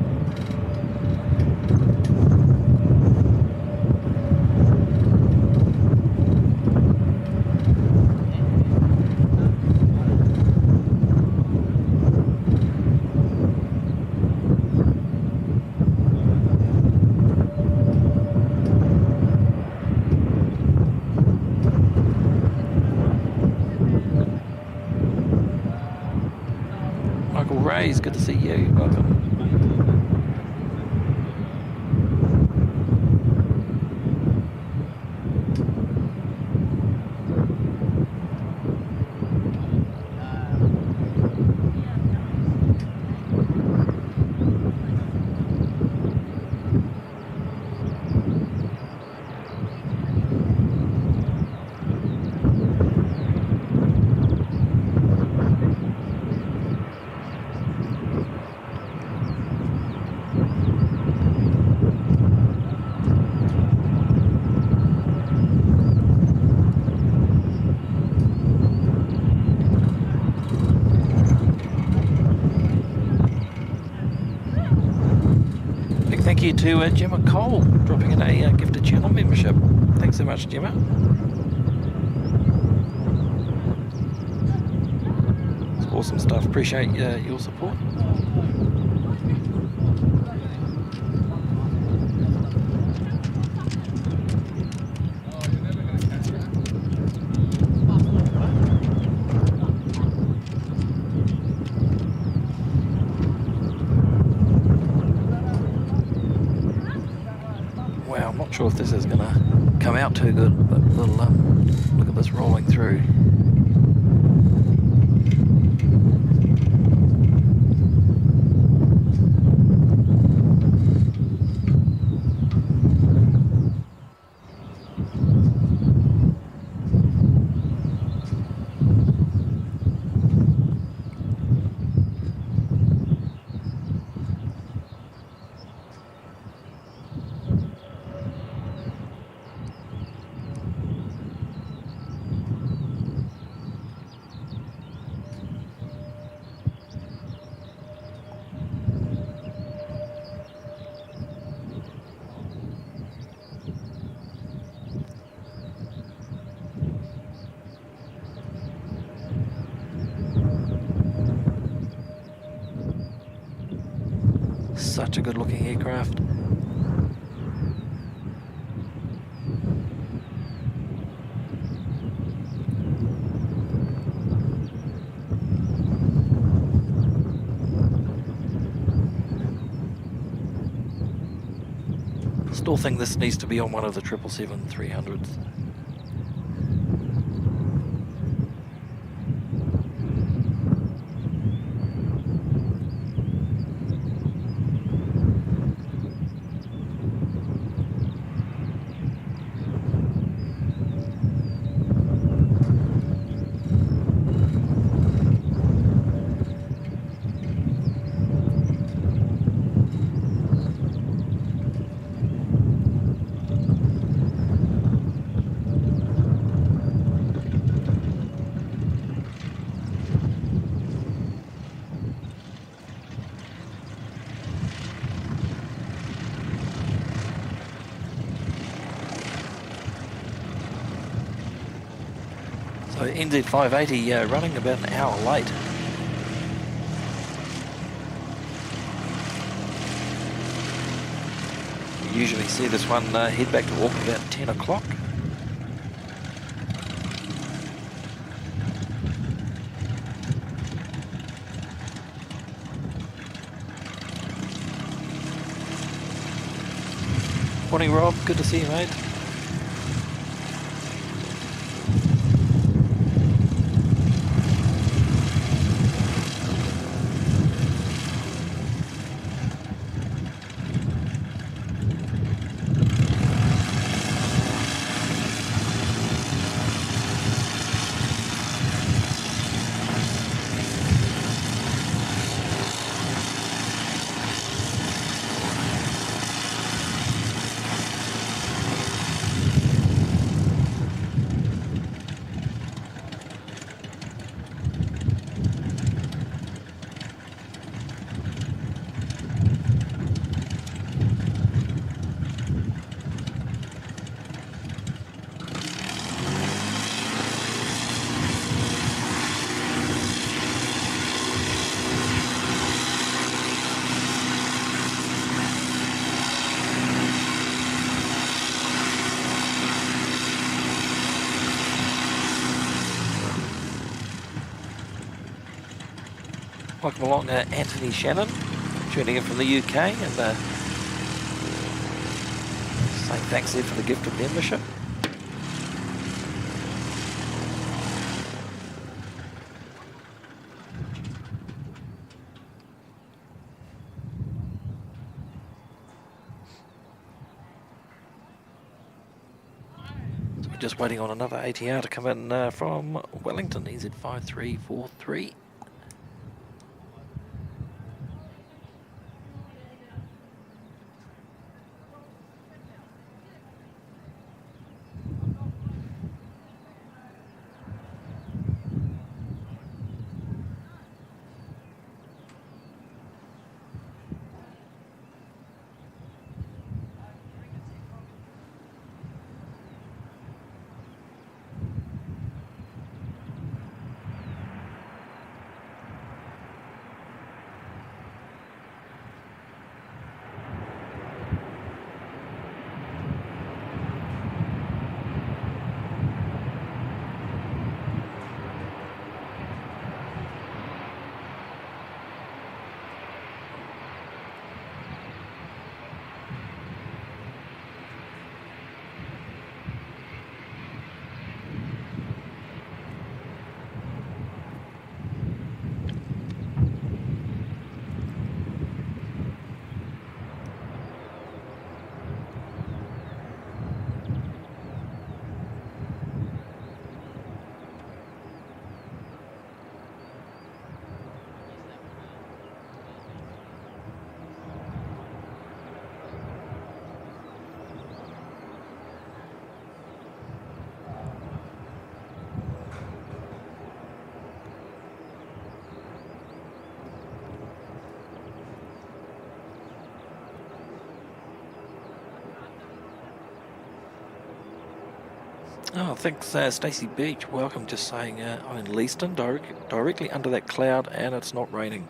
Good to see you. Welcome. Thank you to Gemma Cole, dropping in a gifted channel membership. Thanks so much, Gemma. It's awesome stuff. Appreciate your support. Not sure if this is going to come out too good, but we'll look at this rolling through. Such a good looking aircraft. Still think this needs to be on one of the 777-300s. So NZ580 running about an hour late. We usually see this one head back to Auckland about 10 o'clock. Morning, Rob. Good to see you, mate. Welcome along, Anthony Shannon, tuning in from the UK, and saying thanks there for the gift of membership. So we're just waiting on another ATR to come in from Wellington, EZ5343. Oh, thanks, Stacey Beach. Welcome. Just saying, I'm in Leaston, directly under that cloud, and it's not raining.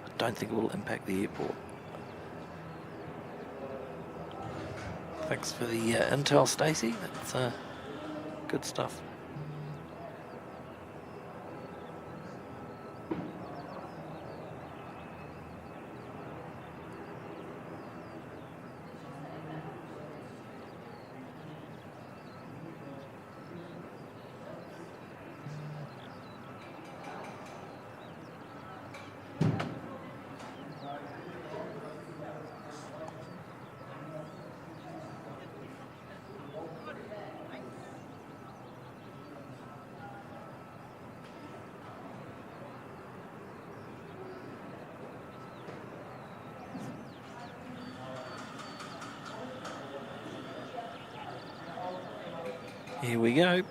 I don't think it will impact the airport. Thanks for the intel, Stacey. That's good stuff. Here we go.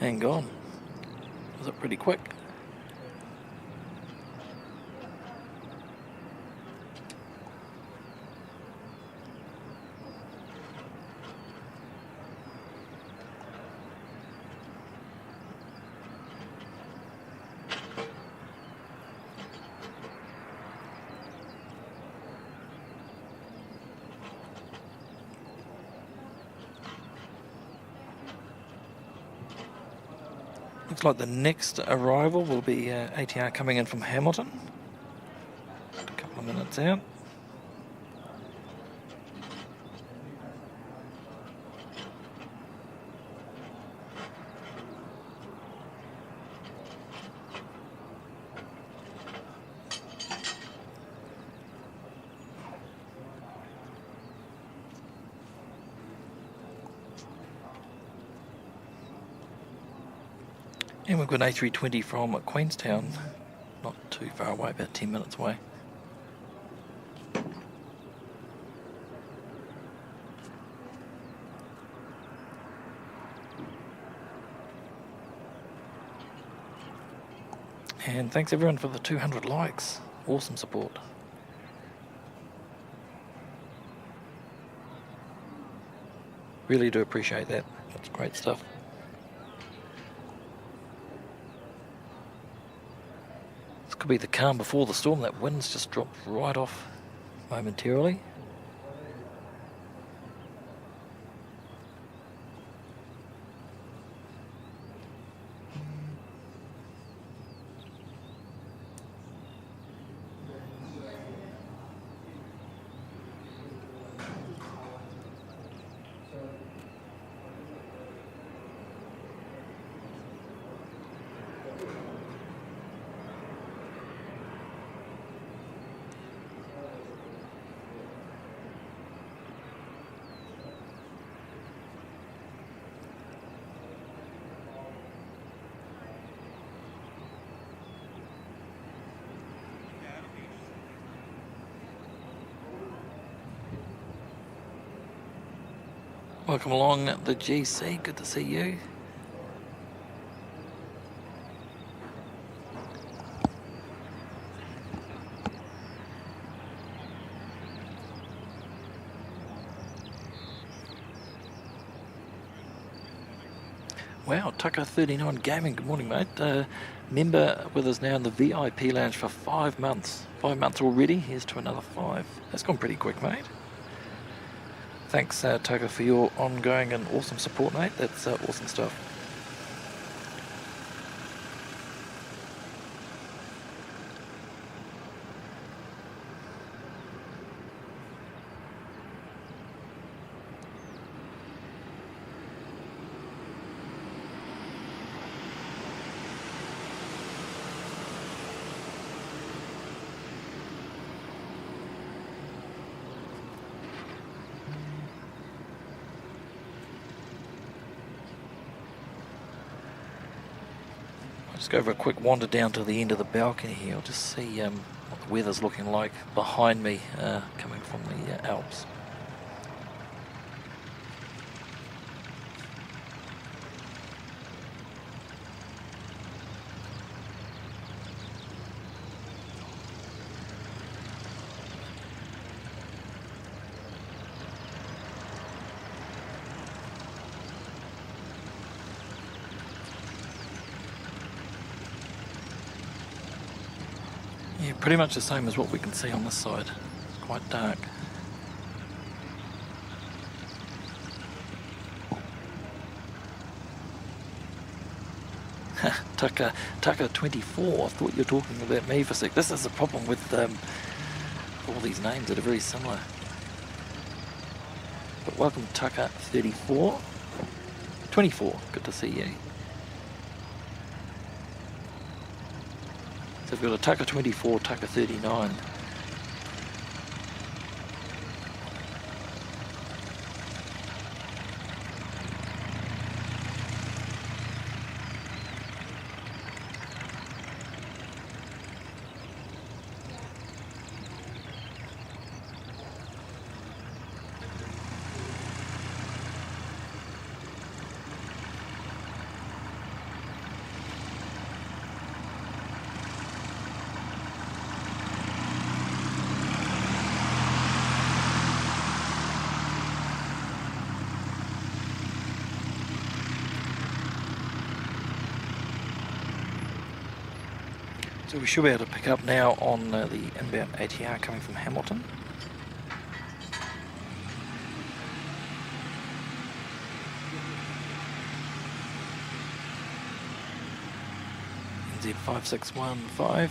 And gone. Was it pretty quick? Looks like the next arrival will be ATR coming in from Hamilton. A couple of minutes out. And we've got an A320 from Queenstown, not too far away, about 10 minutes away. And thanks everyone for the 200 likes. Awesome support. Really do appreciate that. That's great stuff. Could be the calm before the storm. That wind's just dropped right off momentarily. Welcome along the GC, good to see you. Wow, Tucker39 Gaming, good morning mate. Member with us now in the VIP lounge for 5 months. 5 months already, here's to another 5. That's gone pretty quick mate. Thanks, Tucker, for your ongoing and awesome support, mate. That's awesome stuff. Just go for a quick wander down to the end of the balcony here. I'll just see what the weather's looking like behind me coming from the Alps. Yeah, pretty much the same as what we can see on this side. It's quite dark. Tucker 24, I thought you were talking about me for a sec. This is the problem with all these names that are very similar. But welcome Tucker 34. 24, good to see you. So we've got a Tucker 24, Tucker 39. So we should be able to pick up now on the inbound ATR coming from Hamilton. NZ5615.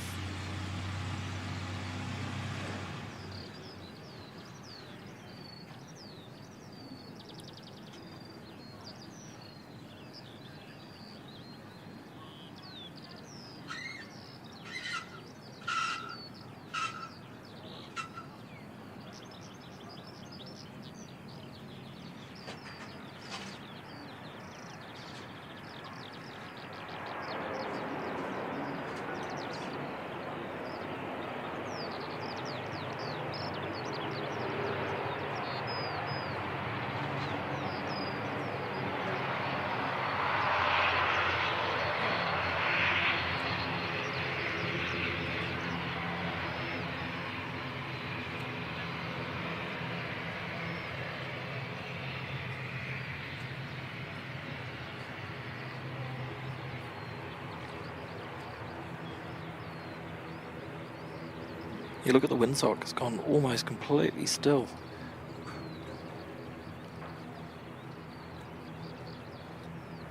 You look at the windsock, it's gone almost completely still.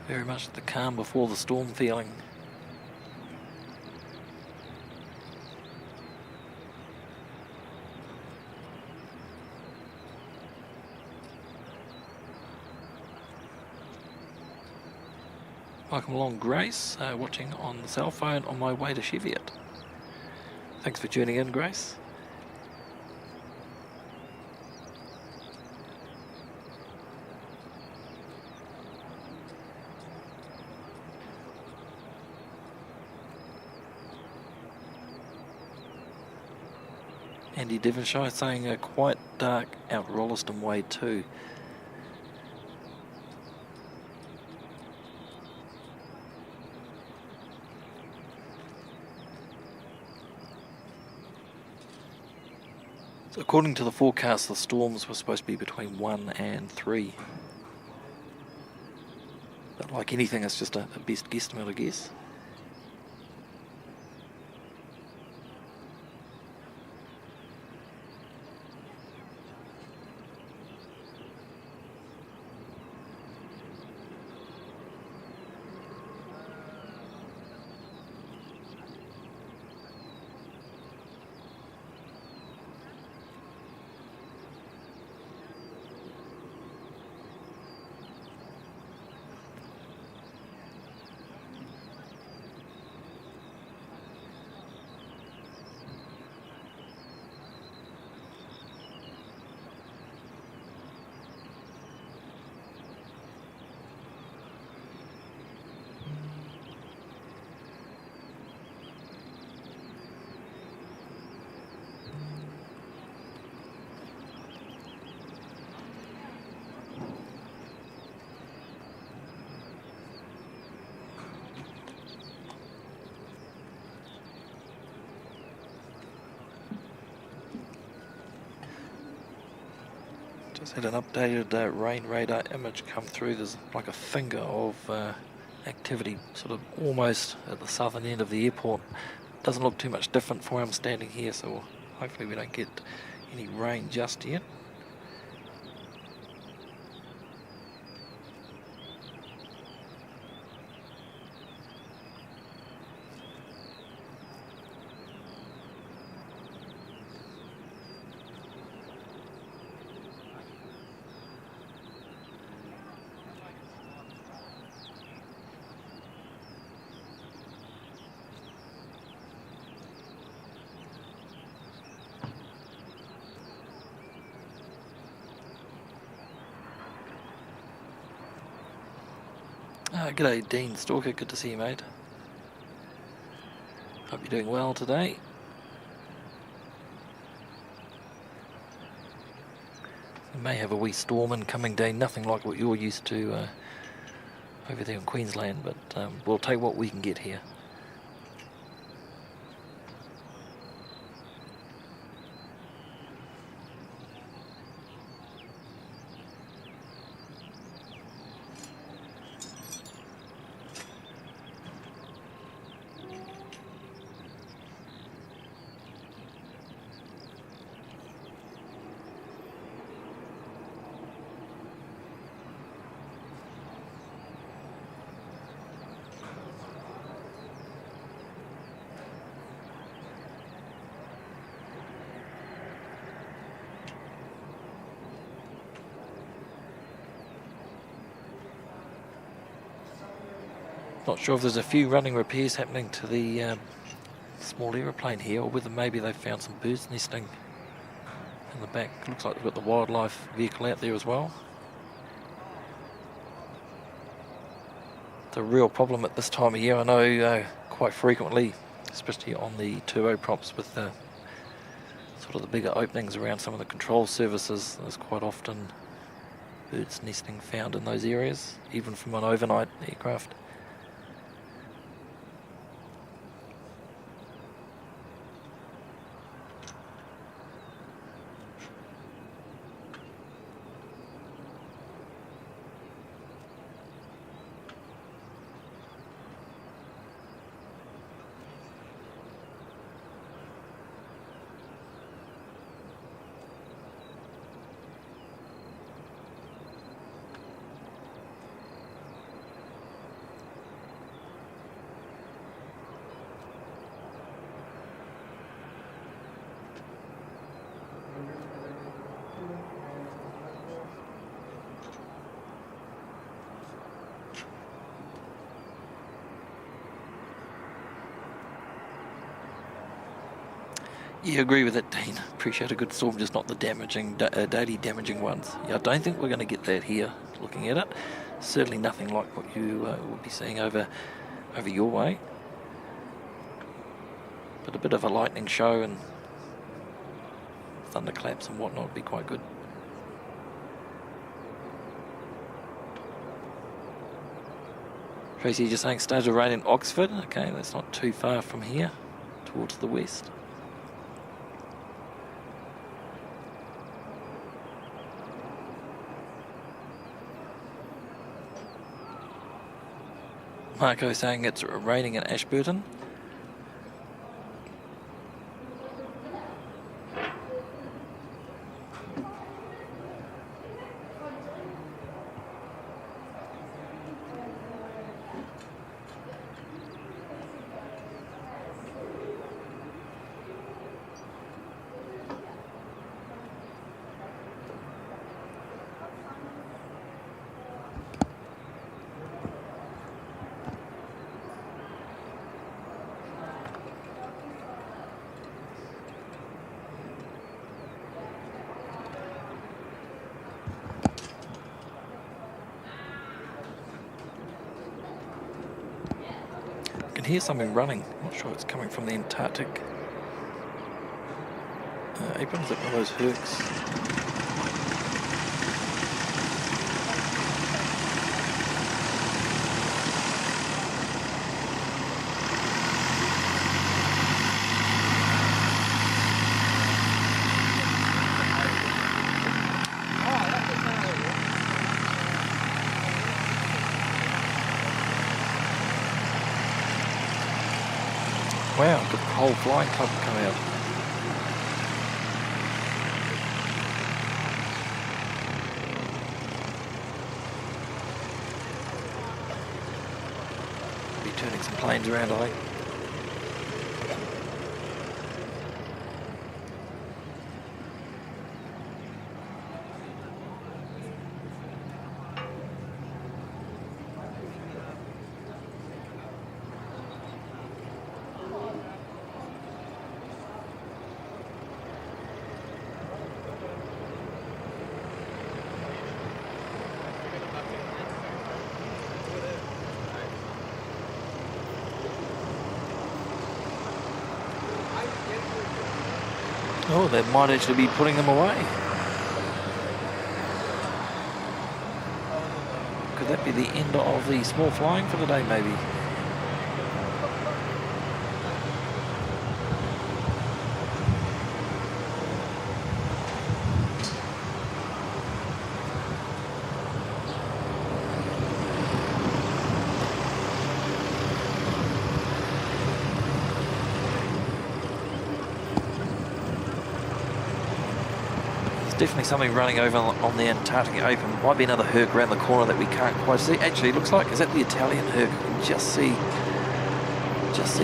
Very much the calm before the storm feeling. Welcome along, Grace, watching on the cell phone on my way to Cheviot. Thanks for tuning in, Grace. Andy Devonshire saying quite dark out Rolleston Way too. So according to the forecast, the storms were supposed to be between 1 and 3. But like anything, it's just a best guesstimate, I guess. Just had an updated rain radar image come through. There's like a finger of activity sort of almost at the southern end of the airport. Doesn't look too much different from where I'm standing here, so hopefully we don't get any rain just yet. G'day Dean Stalker, good to see you, mate. Hope you're doing well today. We may have a wee storm incoming, Dean, nothing like what you're used to over there in Queensland, but we'll take what we can get here. Not sure if there's a few running repairs happening to the small aeroplane here, or whether maybe they've found some birds nesting in the back. Looks like they've got the wildlife vehicle out there as well. It's a real problem at this time of year. I know quite frequently, especially on the turboprops with the sort of the bigger openings around some of the control surfaces, there's quite often birds nesting found in those areas, even from an overnight aircraft. Yeah, agree with it, Dean. Appreciate a good storm, just not the damaging, daily damaging ones. Yeah, I don't think we're going to get that here, looking at it. Certainly nothing like what you will be seeing over your way. But a bit of a lightning show and thunderclaps and whatnot would be quite good. Tracy, just saying started to rain in Oxford. Okay, that's not too far from here, towards the west. Marco saying it's raining in Ashburton. Hear something running. Not sure it's coming from the Antarctic apron. Is it one of those hercs? Wow, the whole flying club come out. Be turning some planes around, I think. Oh, they might actually be putting them away. Could that be the end of the small flying for the day, maybe? Definitely something running over on the Antarctic Open. Might be another herc around the corner that we can't quite see. Actually, it looks like, is that the Italian herc? You can just see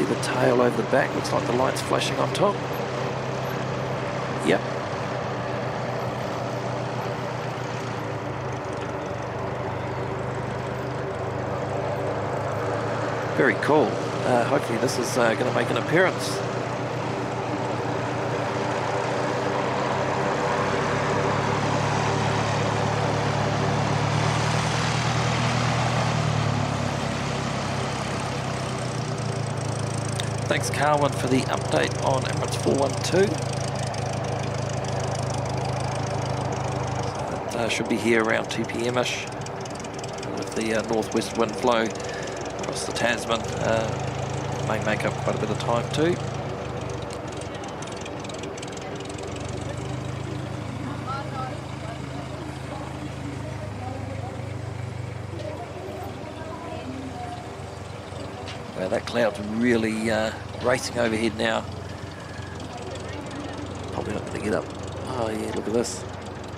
the tail over the back. Looks like the light's flashing on top. Yep. Very cool. Hopefully this is going to make an appearance. Thanks, Carwin, for the update on Emirates 412. So that should be here around 2 p.m-ish with the northwest wind flow across the Tasman. May make up quite a bit of time too. Wow, that cloud's really racing overhead now. Probably not going to get up. Oh yeah, look at this.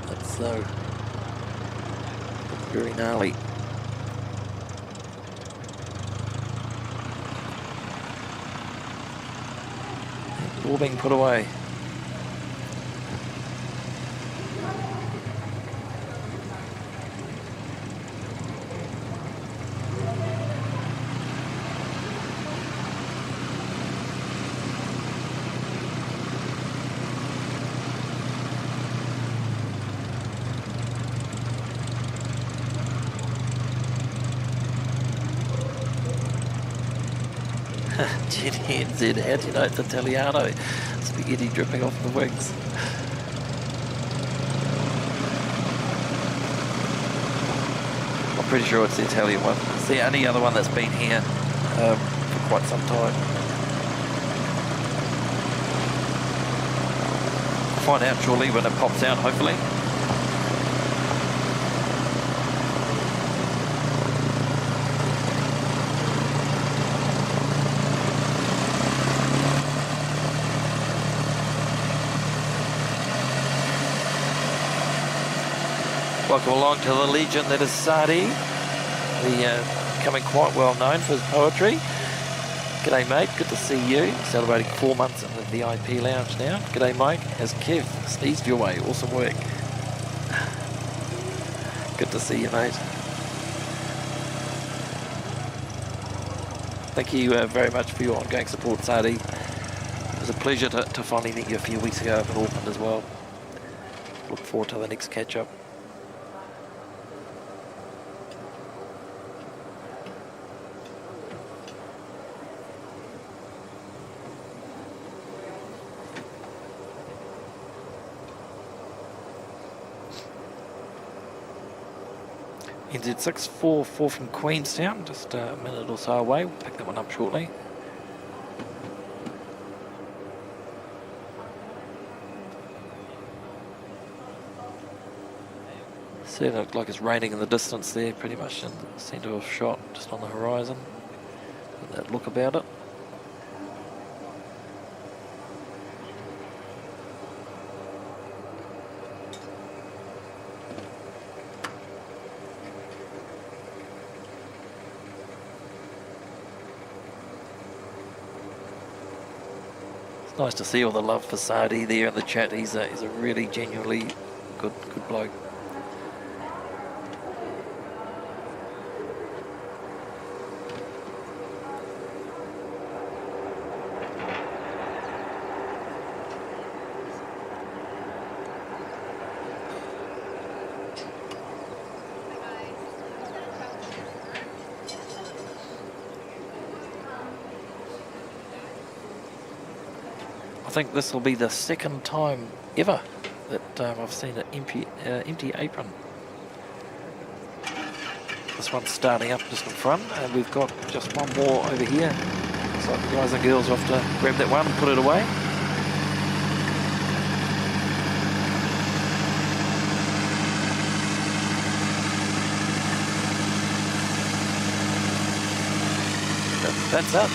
That's so very gnarly. All being put away. GNZ, how do you know it's Italiano? Spaghetti dripping off the wings. I'm pretty sure it's the Italian one. It's the only other one that's been here for quite some time. I'll find out shortly when it pops out, hopefully. Welcome along to the Legion that is Sadi, becoming quite well known for his poetry. G'day mate, good to see you. Celebrating 4 months in the VIP lounge now. G'day Mike, has Kev sneezed your way? Awesome work. Good to see you mate. Thank you very much for your ongoing support, Sadi. It was a pleasure to finally meet you a few weeks ago up in Auckland as well. Look forward to the next catch up. NZ644 from Queenstown, just a minute or so away. We'll pick that one up shortly. See, it looks like it's raining in the distance there, pretty much in the centre of shot, just on the horizon. Got that look about it. Nice to see all the love for Sadi there in the chat. He's a really genuinely good bloke. I think this will be the second time ever that I've seen an empty apron. This one's starting up just in front, and we've got just one more over here. So the guys and girls have to grab that one and put it away. That's it.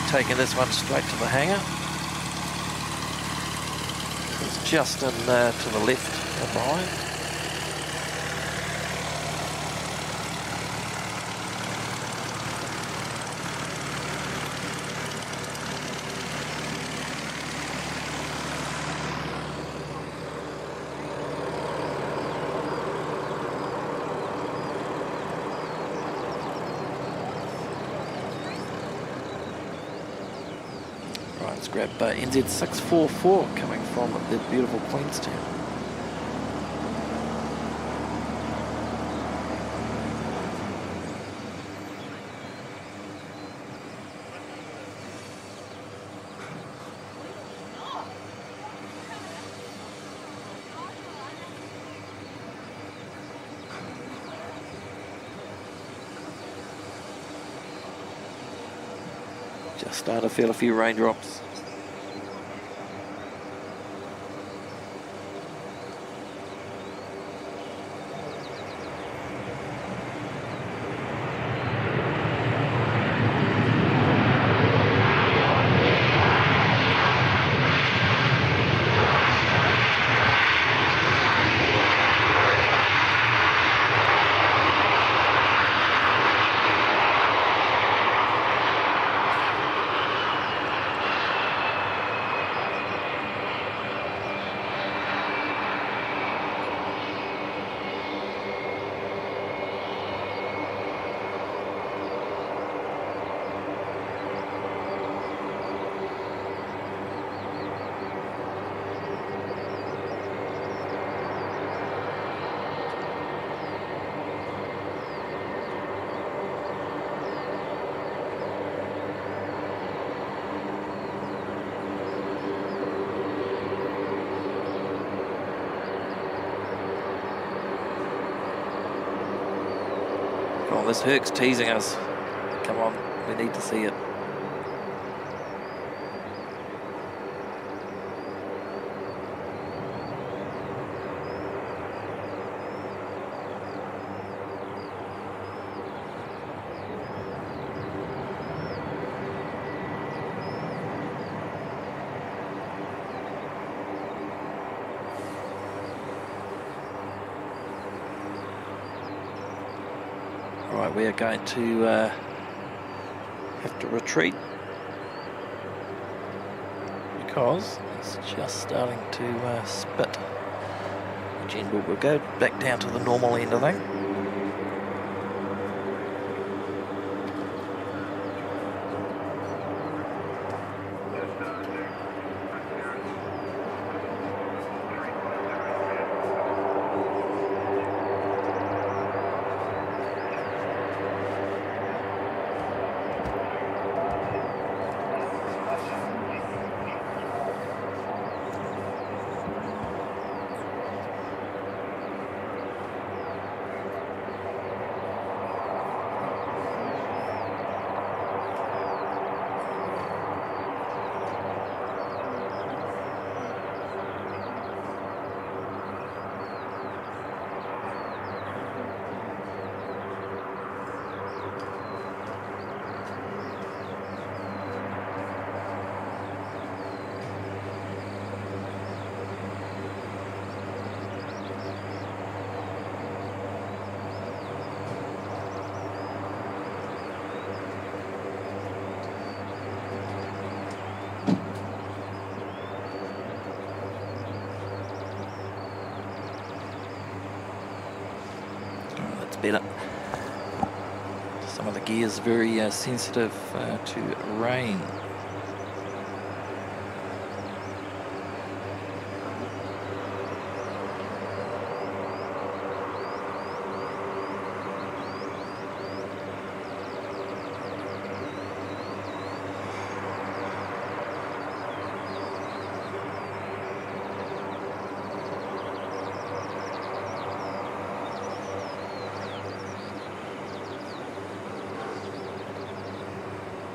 taking this one straight to the hangar. It's just in to the left behind. Right, let's grab NZ644 coming from the beautiful Queenstown. Just started to feel a few raindrops. Oh, this Herc's teasing us. Come on, we need to see it. Right, we are going to have to retreat because it's just starting to spit. Again, we'll go back down to the normal end, I think. Better. Some of the gears very sensitive to rain.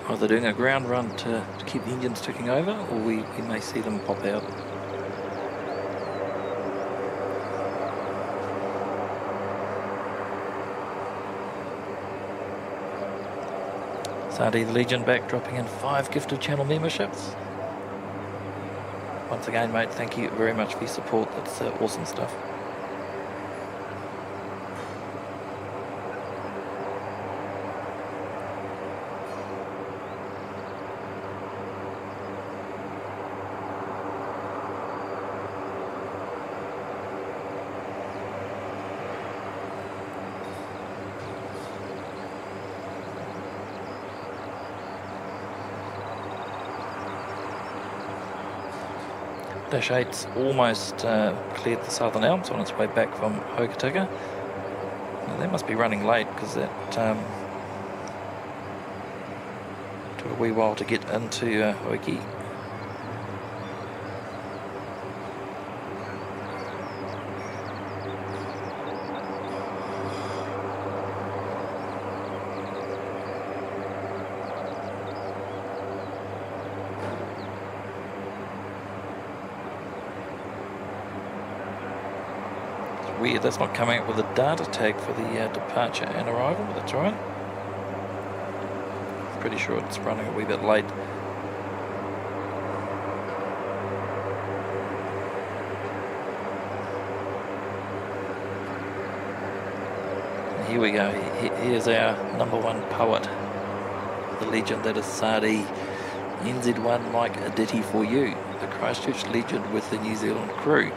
Either doing a ground run to keep the engines ticking over, or we may see them pop out. Sadi the Legion back, dropping in 5 gifted channel memberships. Once again, mate, thank you very much for your support. That's awesome stuff. Dash 8's almost cleared the Southern Alps on its way back from Hokitika. Now, that must be running late because that took a wee while to get into Hoki. Weird, that's not coming up with a data tag for the departure and arrival, but that's alright. Pretty sure it's running a wee bit late. Here we go, here's our #1 poet, the legend that is Sadi. NZ1 like a ditty for you, the Christchurch legend with the New Zealand crew.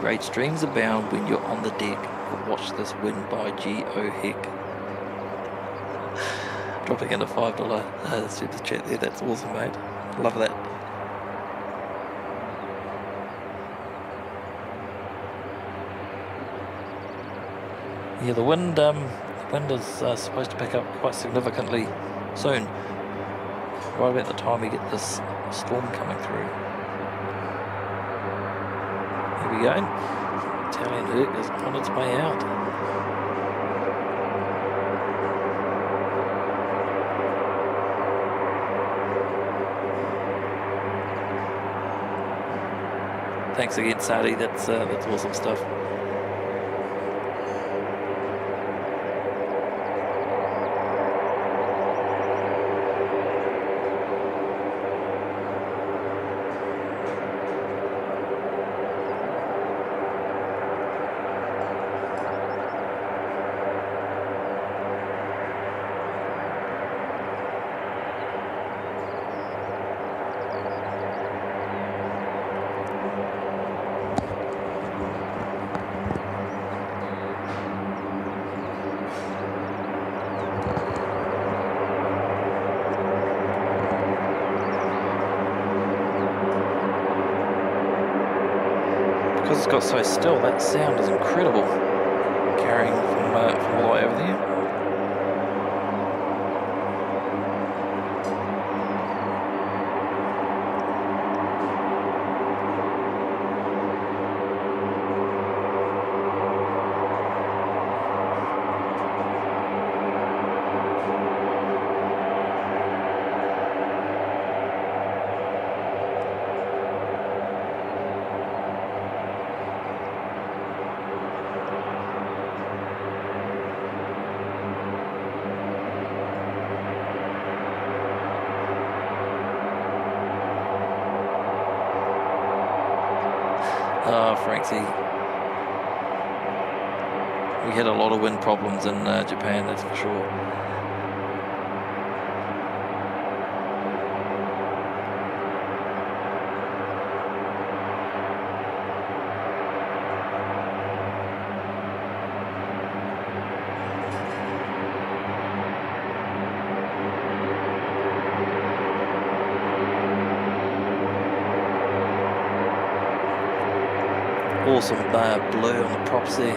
Great streams abound when you're on the deck. Watch this win by G.O. Heck. Dropping in a $5 super chat there. That's awesome, mate. Love that. Yeah, the wind is supposed to pick up quite significantly soon. Right about the time we get this storm coming through. Here we go. Italian Herc is on its way out. Thanks again, Sadi. That's awesome stuff. Because it's got so still, that sound is incredible, carrying from all the way over there. Frankie, we had a lot of wind problems in Japan, that's for sure. Awesome blue on the props there.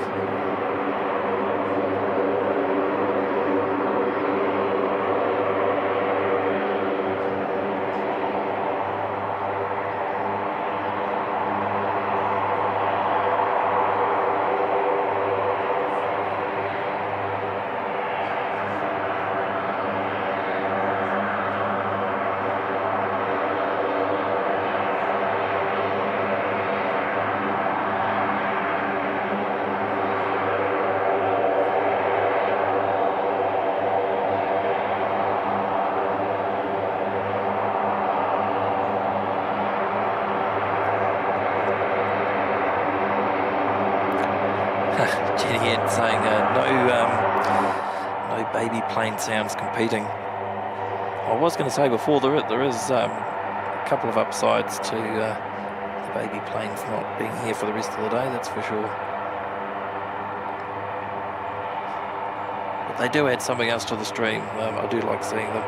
Jenny Ed saying no baby plane sounds competing. I was going to say before, there is a couple of upsides to the baby planes not being here for the rest of the day, that's for sure. But they do add something else to the stream. I do like seeing them.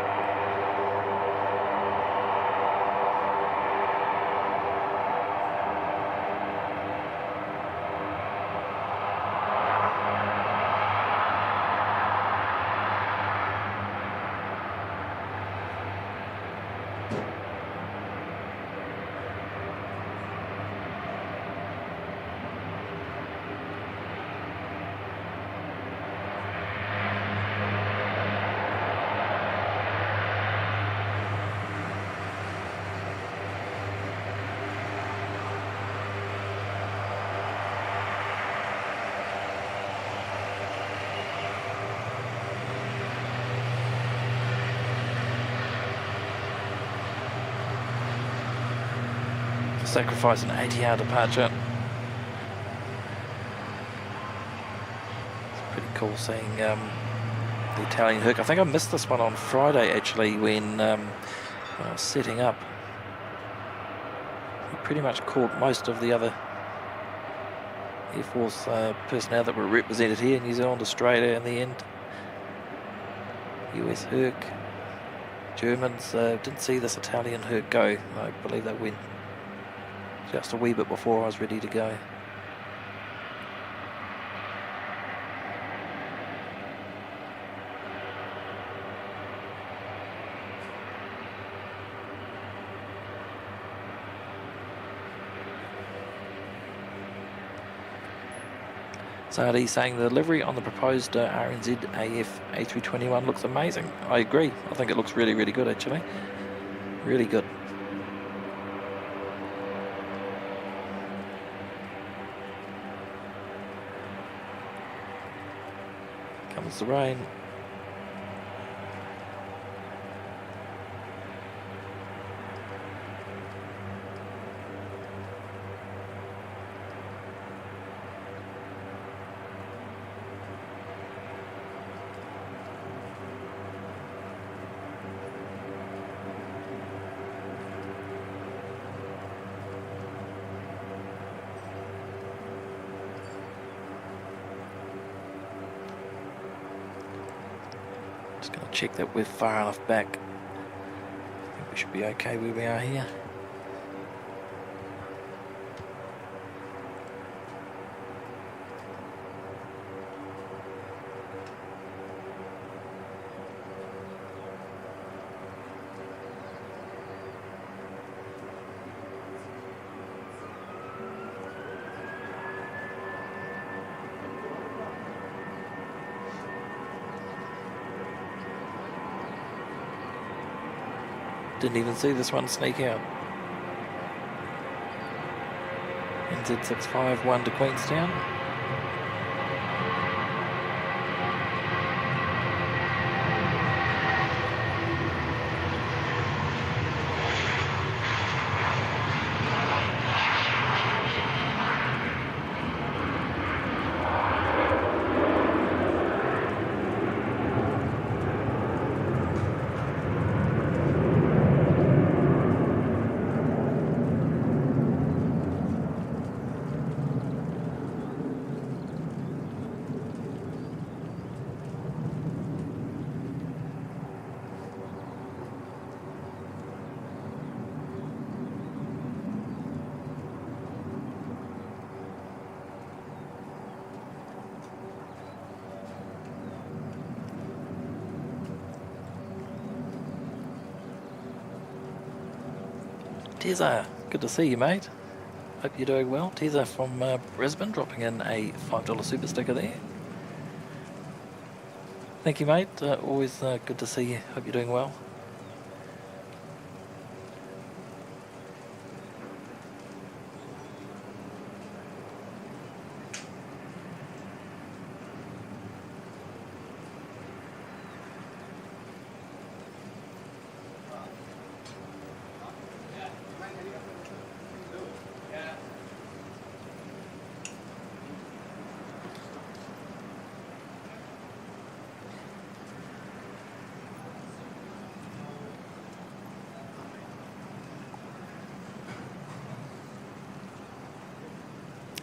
Sacrifice an 80-hour departure. It's pretty cool seeing the Italian hook. I think I missed this one on Friday actually when I was setting up. We pretty much caught most of the other Air Force personnel that were represented here. New Zealand, Australia in the end. US Herc. Germans didn't see this Italian Herc go. I believe they went just a wee bit before I was ready to go. Sardi saying the livery on the proposed RNZ AF A321 looks amazing. I agree. I think it looks really, really good actually. Really good. Comes the rain. Just going to check that we're far enough back. I think we should be okay where we are here. Didn't even see this one sneak out. NZ651 to Queenstown. Teza, good to see you, mate. Hope you're doing well. Teza from Brisbane, dropping in a $5 super sticker there. Thank you, mate. Always good to see you. Hope you're doing well.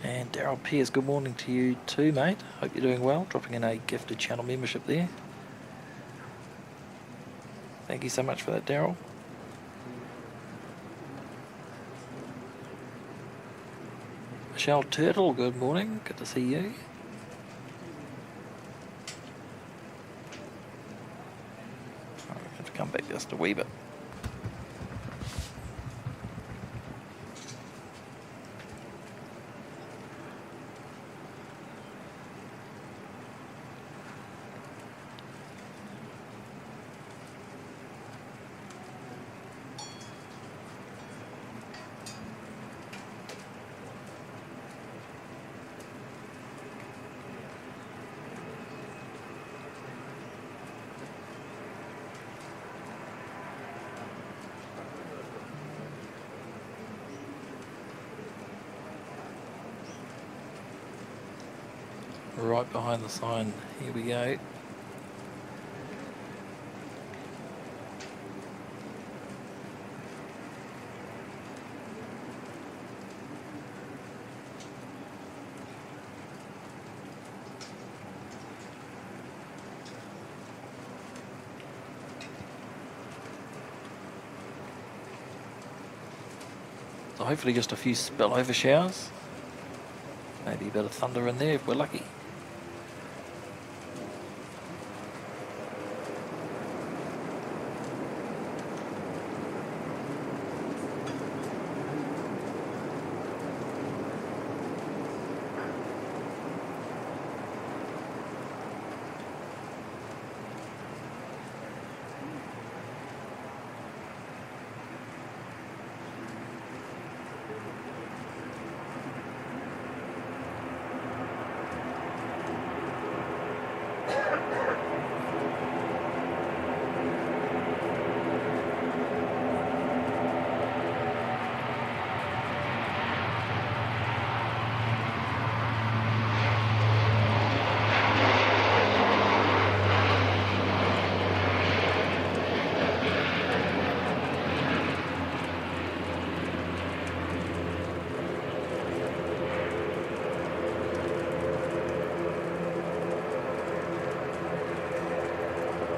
And Daryl Pierce, good morning to you too, mate. Hope you're doing well. Dropping in a gifted channel membership there. Thank you so much for that, Daryl. Michelle Turtle, good morning. Good to see you. I have to come back just a wee bit. Right behind the sign, here we go. So hopefully just a few spillover showers. Maybe a bit of thunder in there if we're lucky.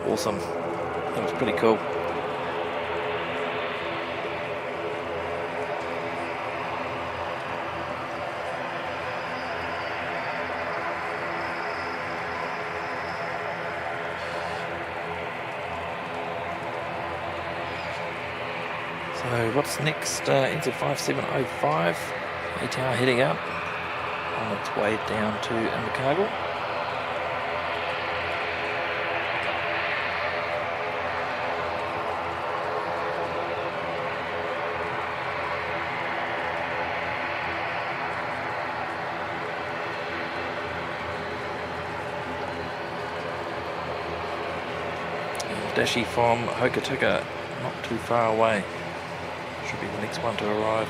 Awesome. That was pretty cool. So what's next? NZ5705 ATR heading out on its way down to Invercargill. Dashi from Hokitika, not too far away. Should be the next one to arrive.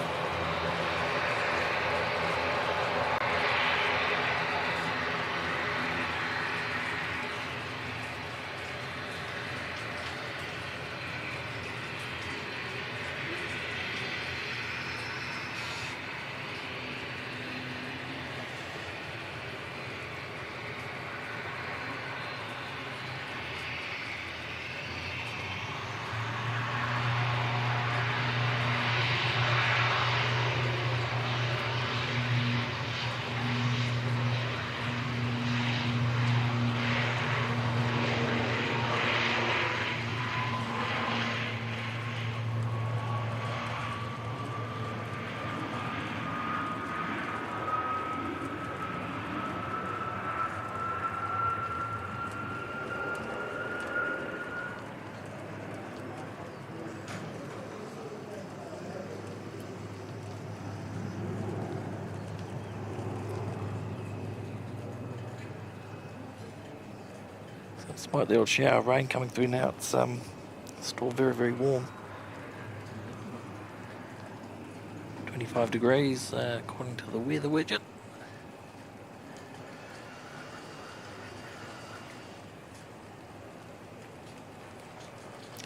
Despite the old shower of rain coming through now, it's still very, very warm. 25 degrees according to the weather widget.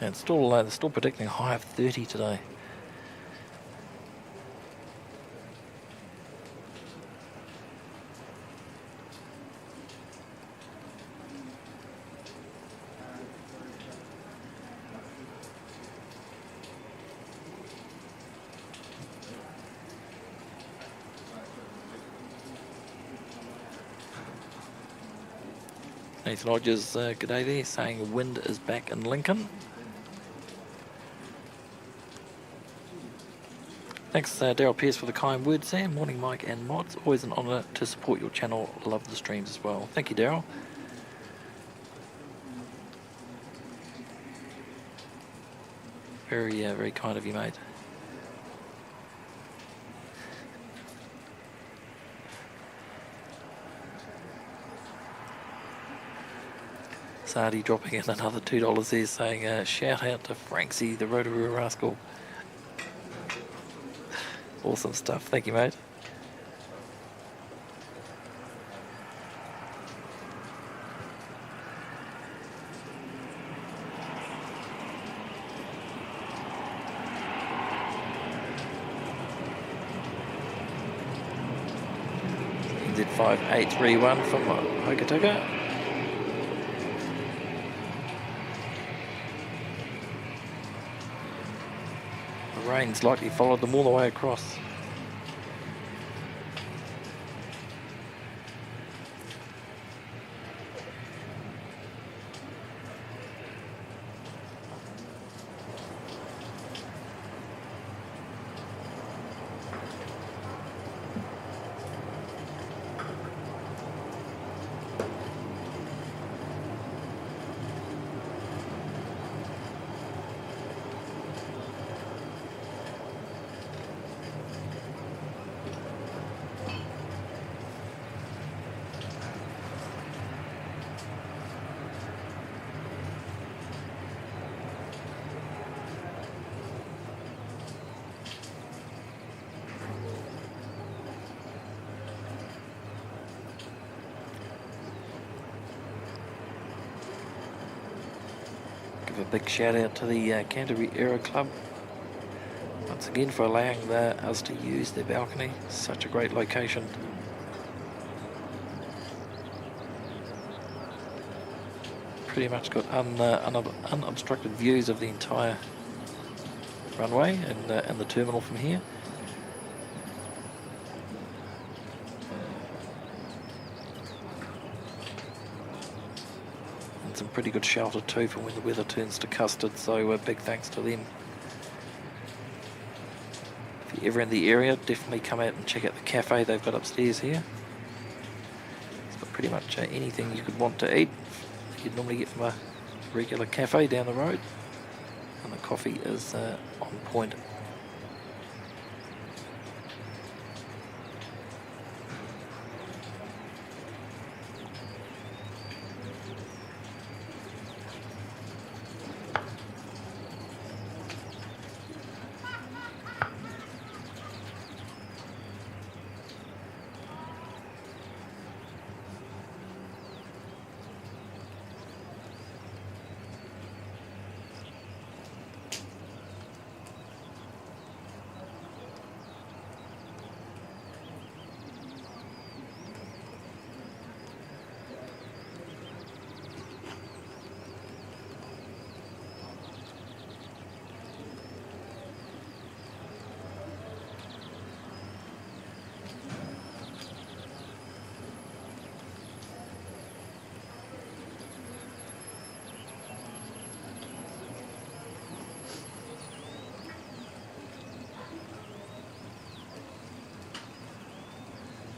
And it's still, they're still predicting a high of 30 today. Nathan Rogers, g'day there, saying wind is back in Lincoln. Thanks Daryl Pierce for the kind words there. Morning Mike and mods, always an honour to support your channel, love the streams as well. Thank you Daryl. Very kind of you mate. Sardi dropping in another $2 there, saying shout out to Franksy, the Rotorua rascal. Awesome stuff, thank you mate. NZ5831 from Hokitika. The rain's likely followed them all the way across. Give a big shout out to the Canterbury Aero Club once again for allowing us to use their balcony. Such a great location. Pretty much got unobstructed views of the entire runway and the terminal from here. Some pretty good shelter too for when the weather turns to custard, so big thanks to them. If you're ever in the area, definitely come out and check out the cafe they've got upstairs here. It's got pretty much anything you could want to eat you'd normally get from a regular cafe down the road, and the coffee is on point.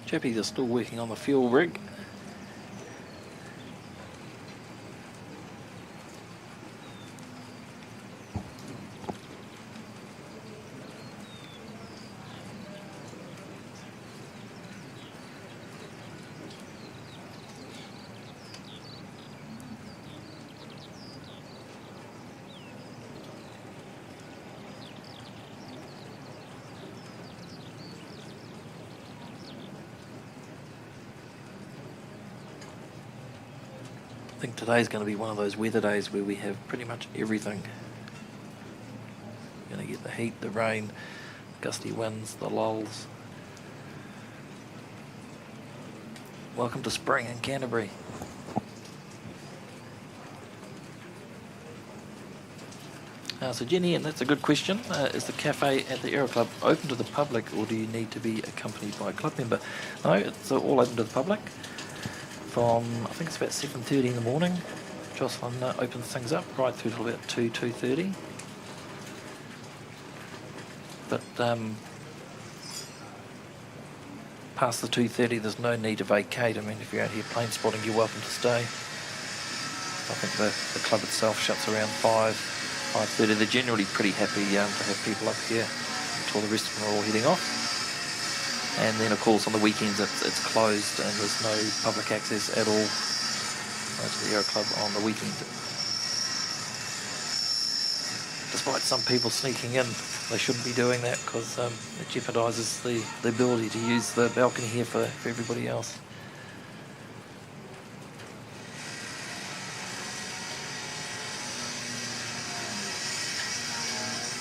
Chappies are still working on the fuel rig. I think today's going to be one of those weather days where we have pretty much everything. You're going to get the heat, the rain, gusty winds, the lulls. Welcome to spring in Canterbury. So Jenny, and that's a good question. Is the cafe at the Aero Club open to the public, or do you need to be accompanied by a club member? No, it's all open to the public. from, I think it's about 7:30 in the morning. Jocelyn opens things up right through to about 2:30. But past the 2:30, there's no need to vacate. I mean, if you're out here plane spotting, you're welcome to stay. I think the club itself shuts around 5:30. They're generally pretty happy to have people up here until the rest of them are all heading off. And then, of course, on the weekends it's closed and there's no public access at all to the Aero Club on the weekend. Despite some people sneaking in, they shouldn't be doing that because it jeopardises the ability to use the balcony here for everybody else.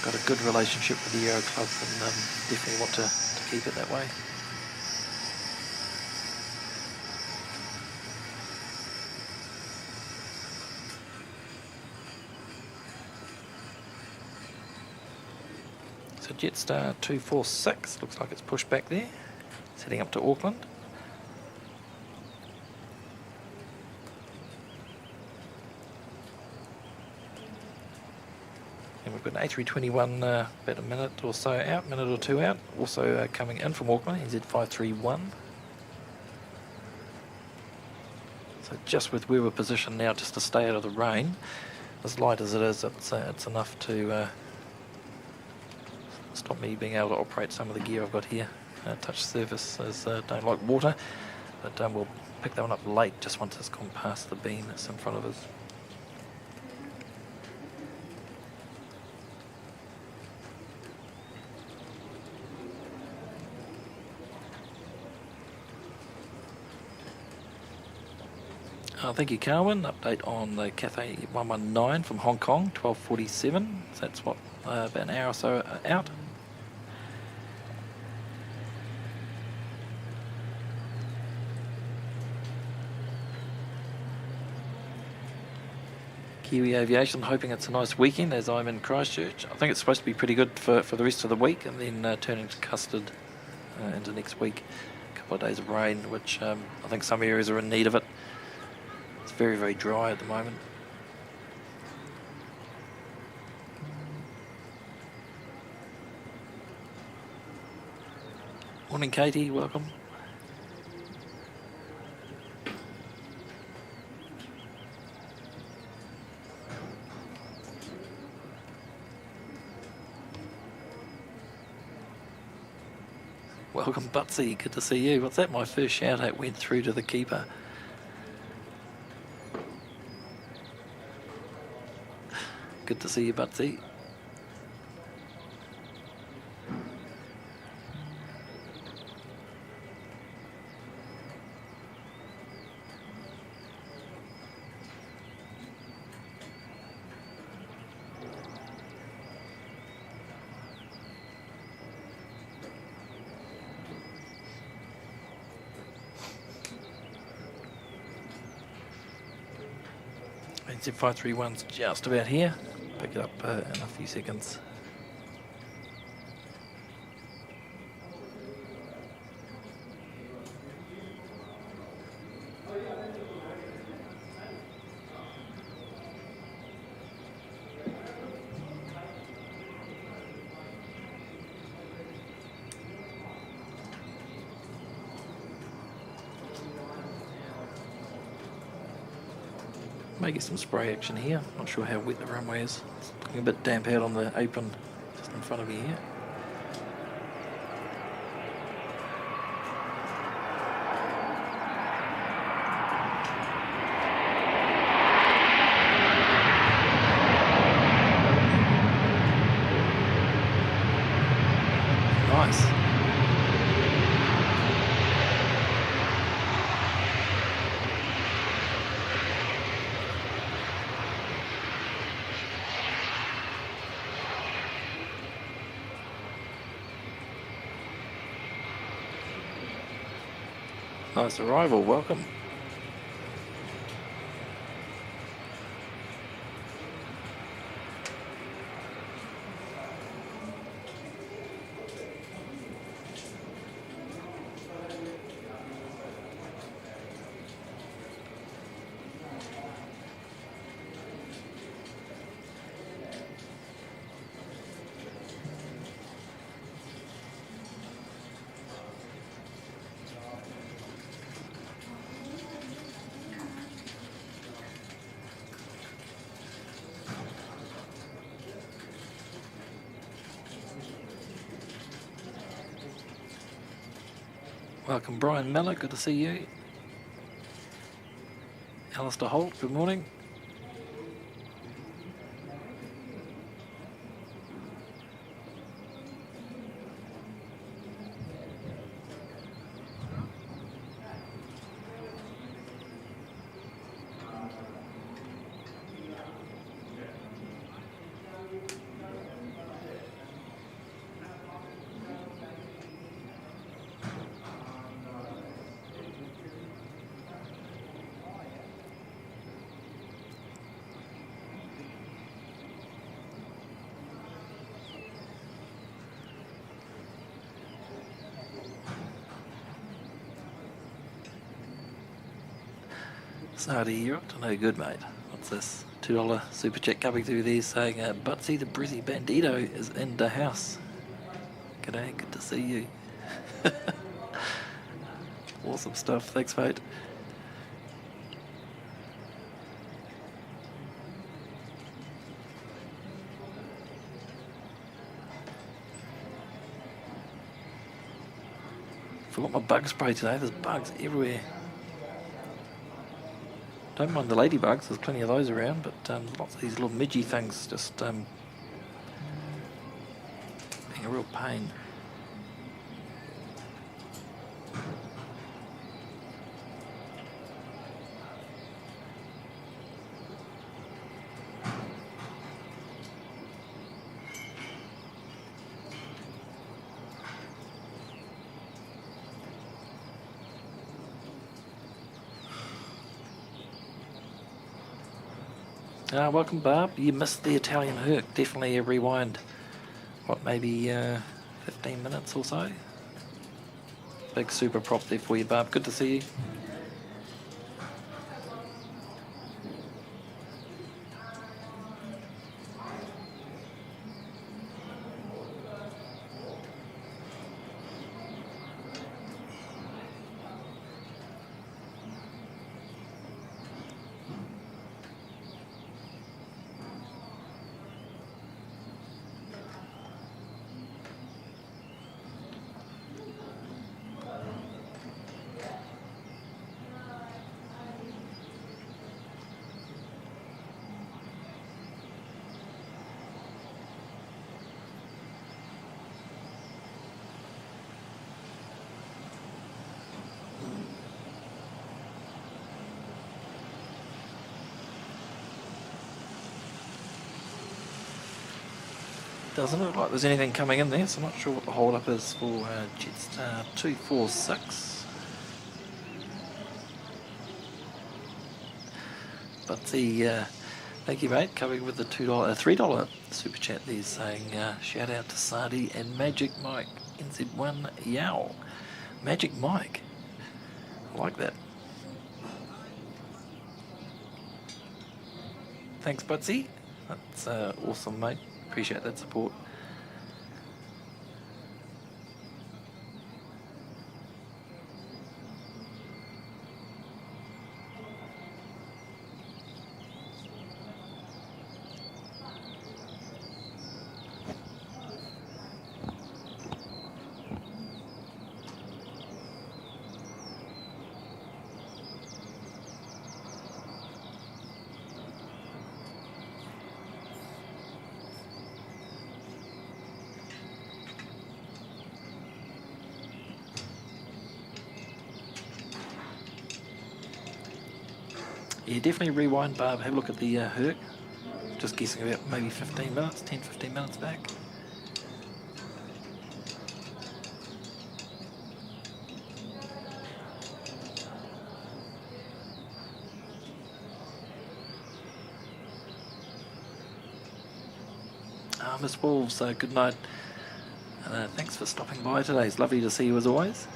Got a good relationship with the Aero Club and definitely want to keep it that way. So Jetstar 246, looks like it's pushed back there. It's heading up to Auckland. And we've got an A321 about a minute or so out, minute or two out. Also coming in from Auckland, NZ531. So just with where we're positioned now, just to stay out of the rain. As light as it is, it's enough to stop me being able to operate some of the gear I've got here. Touch surfaces don't like water, but we'll pick that one up late just once it's gone past the beam that's in front of us. Thank you, Carwin. Update on the Cathay 119 from Hong Kong, 12:47. So that's what, about an hour or so out. Kiwi Aviation hoping it's a nice weekend as I'm in Christchurch. I think it's supposed to be pretty good for the rest of the week and then turning to custard into next week. A couple of days of rain, which I think some areas are in need of it. It's very, very dry at the moment. Morning, Katie, welcome. Welcome, Butsy, good to see you. What's that? My first shout out went through to the keeper. Good to see you, Butsy. NZ531's just about here. Pick it up in a few seconds. May get some spray action here. Not sure how wet the runway is. It's looking a bit damp out on the apron just in front of me here. Nice. Nice arrival, welcome. Welcome, Brian Miller. Good to see you. Alistair Holt, good morning. Sardi, you're up to no good, mate. What's this? $2 super chat coming through there saying, Butsy the Brizzy Bandito is in the house. G'day, good to see you. Awesome stuff, thanks, mate. Forgot my bug spray today, there's bugs everywhere. Don't mind the ladybugs, there's plenty of those around, but lots of these little midgy things just being a real pain. Welcome, Barb. You missed the Italian Herc. Definitely a rewind. What, maybe 15 minutes or so? Big super prop there for you, Barb. Good to see you. Doesn't look like there's anything coming in there, so I'm not sure what the hold up is for Jetstar 246. But thank you, mate, coming with the $3 super chat there saying shout out to Sardi and Magic Mike NZ1 Yow. Magic Mike, I like that. Thanks, Butsy. That's awesome, mate. Appreciate that support. Yeah, definitely rewind, Barb. Have a look at the Herc. Just guessing about maybe 15 minutes, 10-15 minutes back. Miss Wolves, good night. Thanks for stopping by today. It's lovely to see you as always.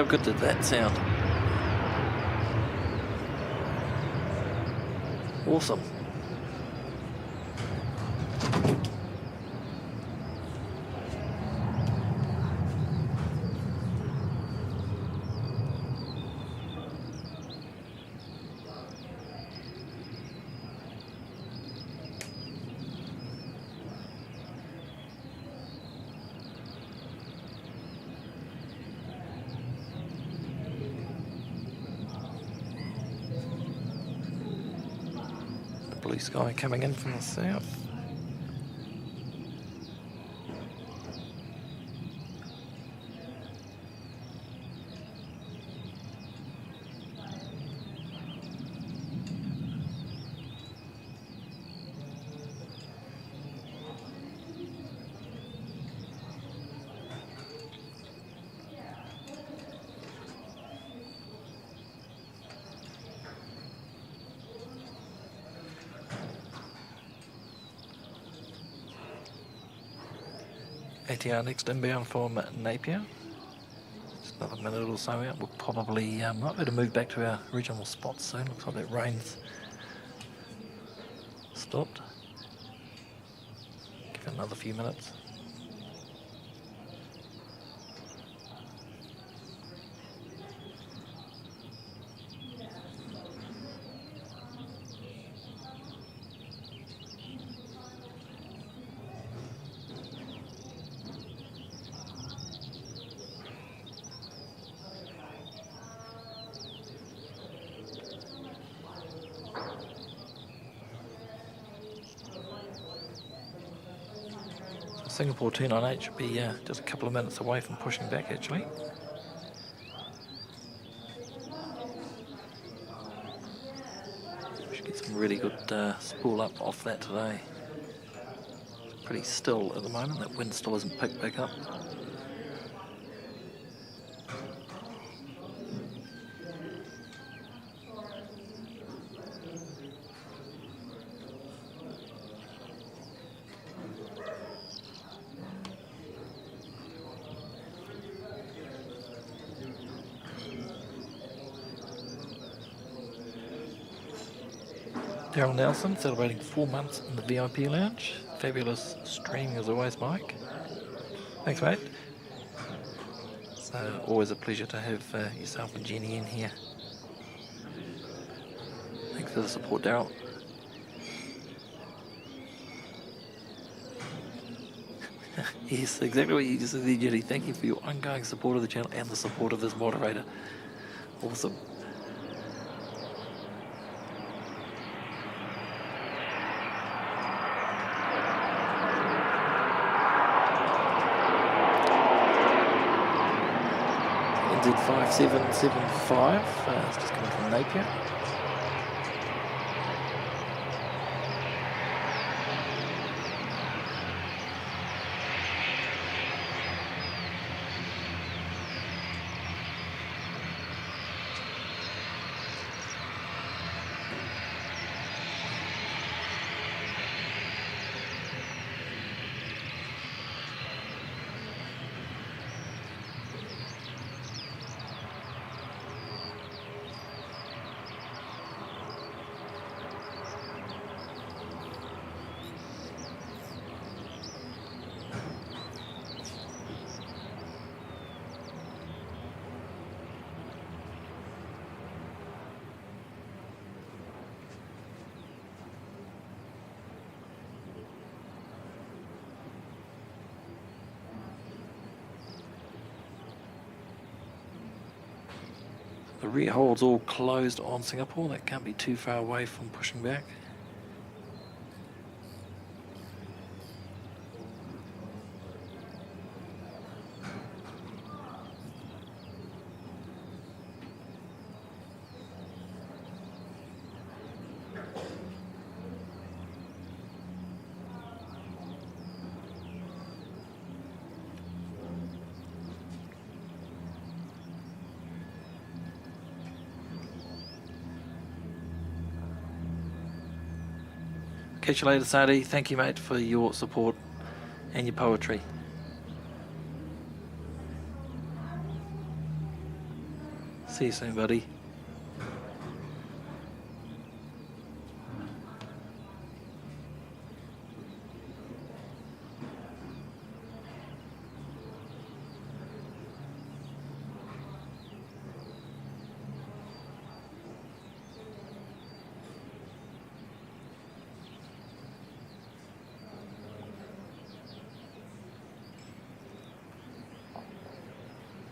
good did that sound? Awesome. Blue sky coming in from the south. ATR next inbound from Napier. Just another minute or so out. We'll probably might be able to move back to our original spot soon. Looks like that rain's stopped. Give it another few minutes. Singapore 298 should be just a couple of minutes away from pushing back, actually. We should get some really good spool up off that today. It's pretty still at the moment. That wind still isn't picked back up. Daryl Nelson celebrating 4 months in the VIP lounge. Fabulous streaming as always, Mike. Thanks, mate. So always a pleasure to have yourself and Jenny in here. Thanks for the support, Daryl. Yes, exactly what you just said there, Jenny. Thank you for your ongoing support of the channel and the support of this moderator. Awesome. NZ5775, it's just coming from Napier. The rear hold's all closed on Singapore. That can't be too far away from pushing back. Catch you later, Sadi. Thank you, mate, for your support and your poetry. See you soon, buddy.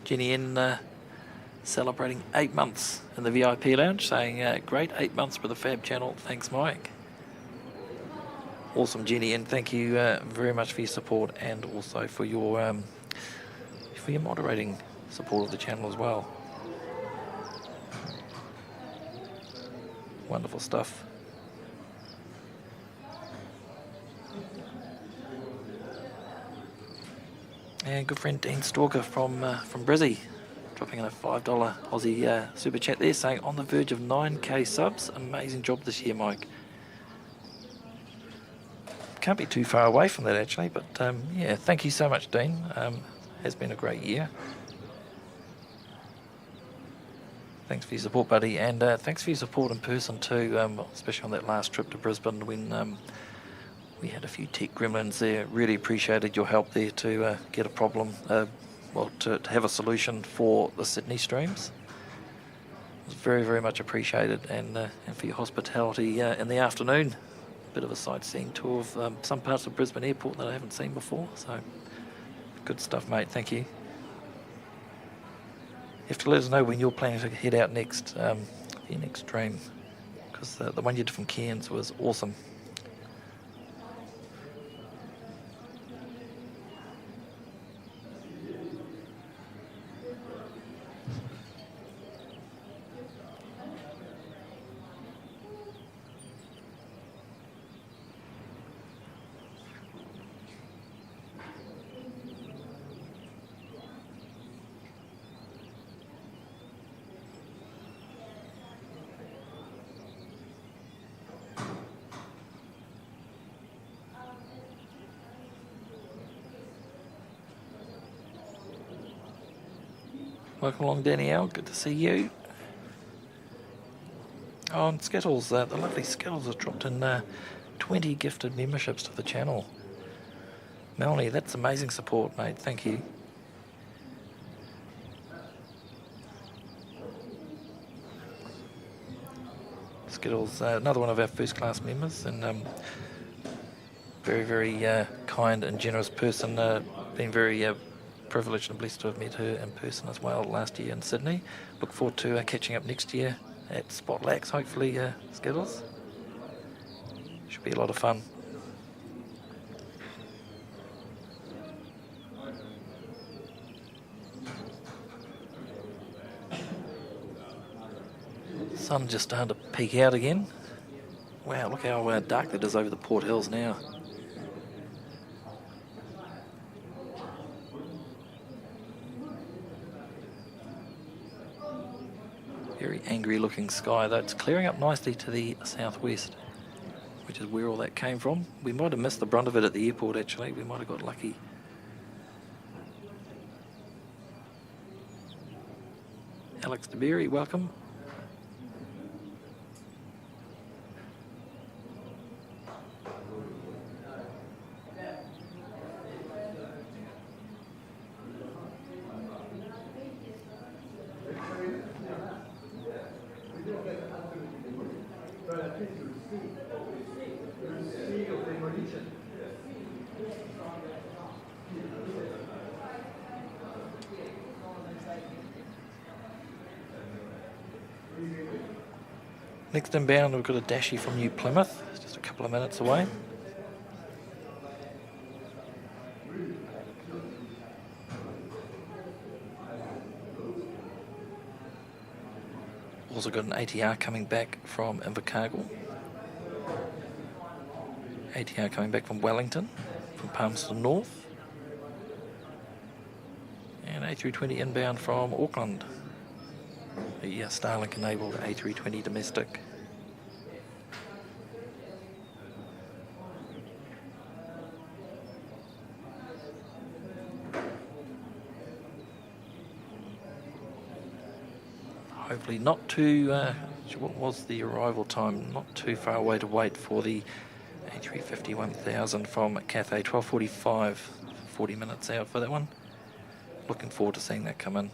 Jenny in celebrating 8 months in the VIP lounge, saying great 8 months for the Fab channel. Thanks, Mike. Awesome, Jenny, and thank you very much for your support and also for your moderating support of the channel as well. Wonderful stuff. And good friend Dean Stalker from Brizzy, dropping in a $5 Aussie super chat there, saying on the verge of 9k subs. Amazing job this year, Mike. Can't be too far away from that actually, but yeah, thank you so much, Dean. Has been a great year. Thanks for your support, buddy, and thanks for your support in person too, especially on that last trip to Brisbane when we had a few tech gremlins there. Really appreciated your help there to get a problem, well, to have a solution for the Sydney streams. It was very, very much appreciated, and for your hospitality in the afternoon. Bit of a sightseeing tour of some parts of Brisbane Airport that I haven't seen before, so good stuff, mate. Thank you. You have to let us know when you're planning to head out next, for your next stream, because the one you did from Cairns was awesome. Welcome along, Danielle. Good to see you. Oh, and Skittles, the lovely Skittles has dropped in 20 gifted memberships to the channel. Melanie, that's amazing support, mate. Thank you. Skittles, another one of our first class members, and very, very kind and generous person. Been very privileged and blessed to have met her in person as well last year in Sydney. Look forward to catching up next year at Spotlax, hopefully, Skittles. Should be a lot of fun. Sun just starting to peek out again. Wow, look how dark that is over the Port Hills now. Very angry looking sky, though it's clearing up nicely to the southwest, which is where all that came from. We might have missed the brunt of it at the airport actually, we might have got lucky. Alex DeBerry, welcome. Next inbound, we've got a Dashi from New Plymouth, just a couple of minutes away. Also got an ATR coming back from Invercargill. ATR coming back from Wellington, from Palmerston North. And A320 inbound from Auckland. The Starlink enabled A320 domestic. hopefully not too, what was the arrival time? Not too far away to wait for the A350-1000 from Cathay, 12:45, 40 minutes out for that one. Looking forward to seeing that come in.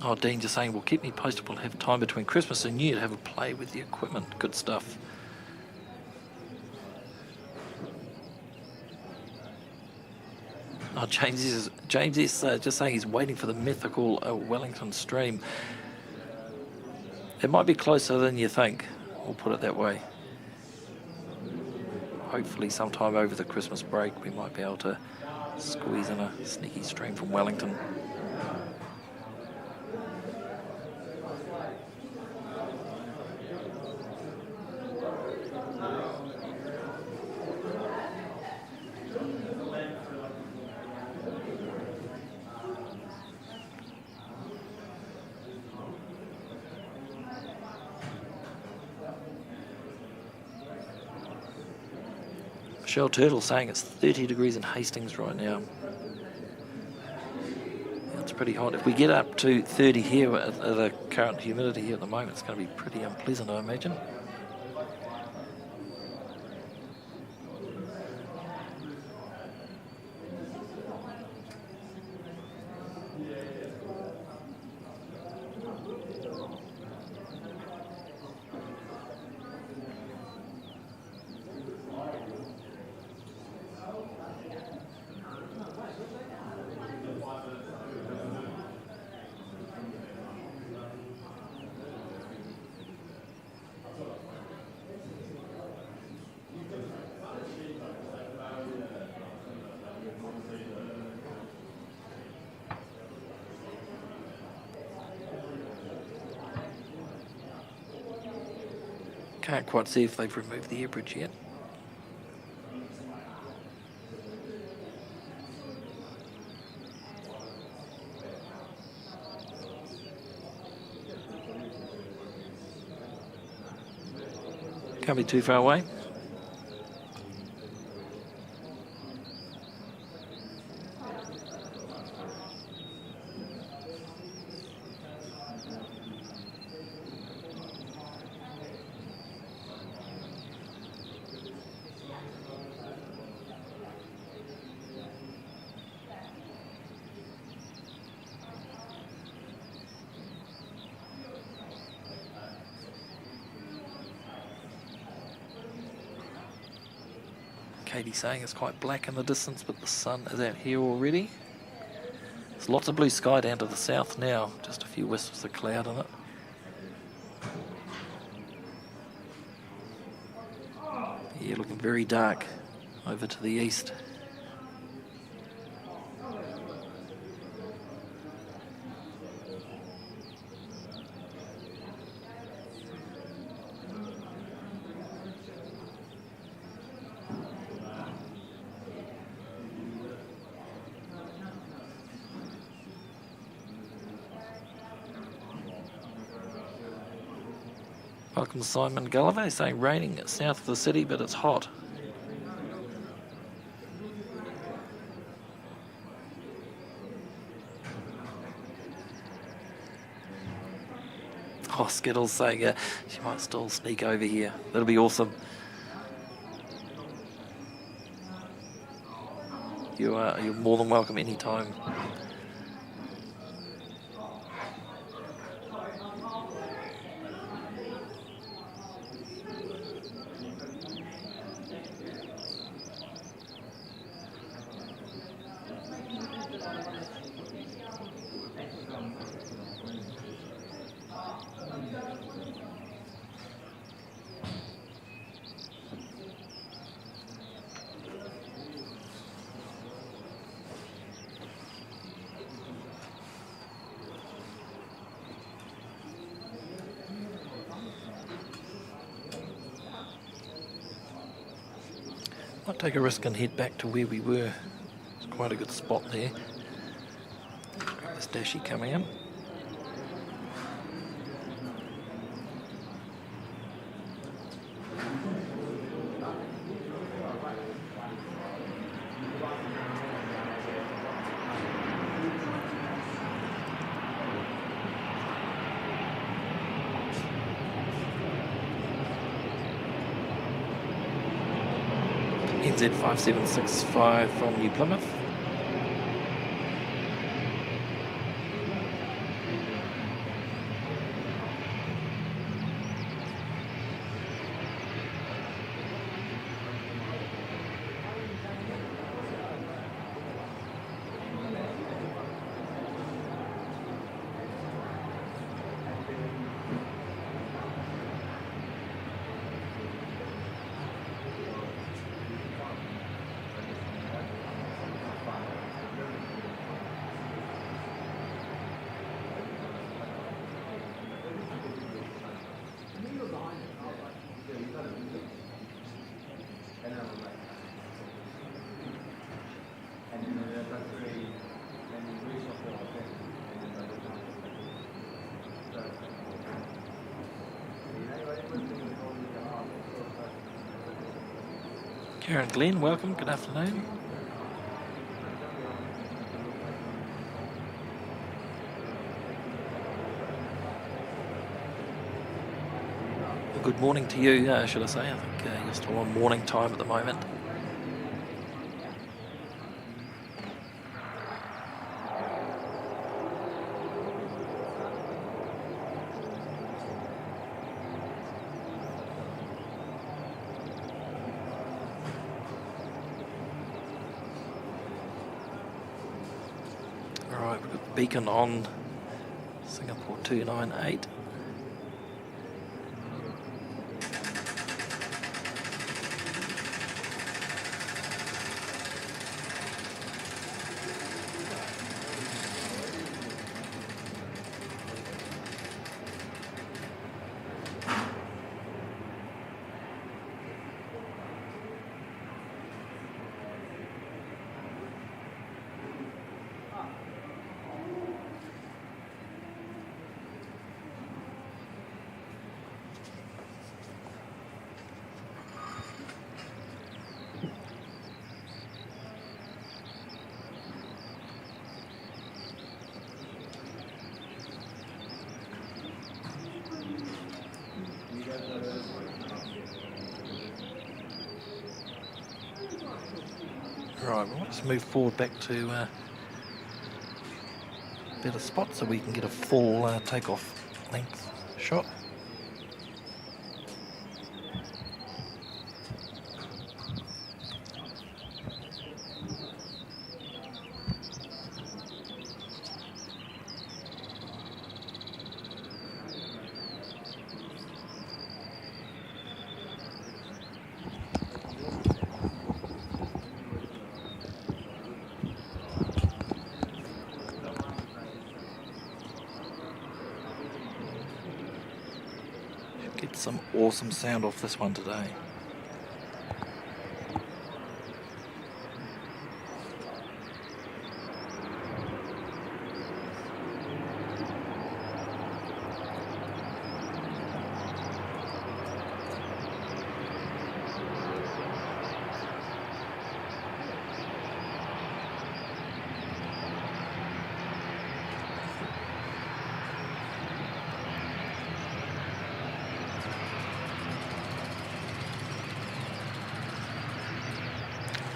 Oh, Dean just saying, well, keep me posted. We'll have time between Christmas and New Year to have a play with the equipment. Good stuff. Oh, James is just saying he's waiting for the mythical Wellington stream. It might be closer than you think. We'll put it that way. Hopefully sometime over the Christmas break we might be able to squeeze in a sneaky stream from Wellington. Michelle Turtle saying it's 30 degrees in Hastings right now. It's pretty hot. If we get up to 30 here at the current humidity here at the moment, it's going to be pretty unpleasant, I imagine. Can't quite see if they've removed the air bridge yet. Can't be too far away. Katie's saying it's quite black in the distance, but the sun is out here already. There's lots of blue sky down to the south now, just a few wisps of cloud in it. Yeah, looking very dark over to the east. Welcome to Simon Gulliver, saying raining south of the city, but it's hot. Oh, Skittles saying she might still sneak over here. That'll be awesome. You're more than welcome anytime. Might take a risk and head back to where we were. It's quite a good spot there. This Dashi coming in. NZ5765 from New Plymouth. Karen Glenn, welcome, good afternoon. Well, good morning to you, should I say. I think you're still on morning time at the moment. Alright, we've got the beacon on Singapore 298. Right, well, let's move forward back to better spot so we can get a full takeoff length shot. Get some awesome sound off this one today.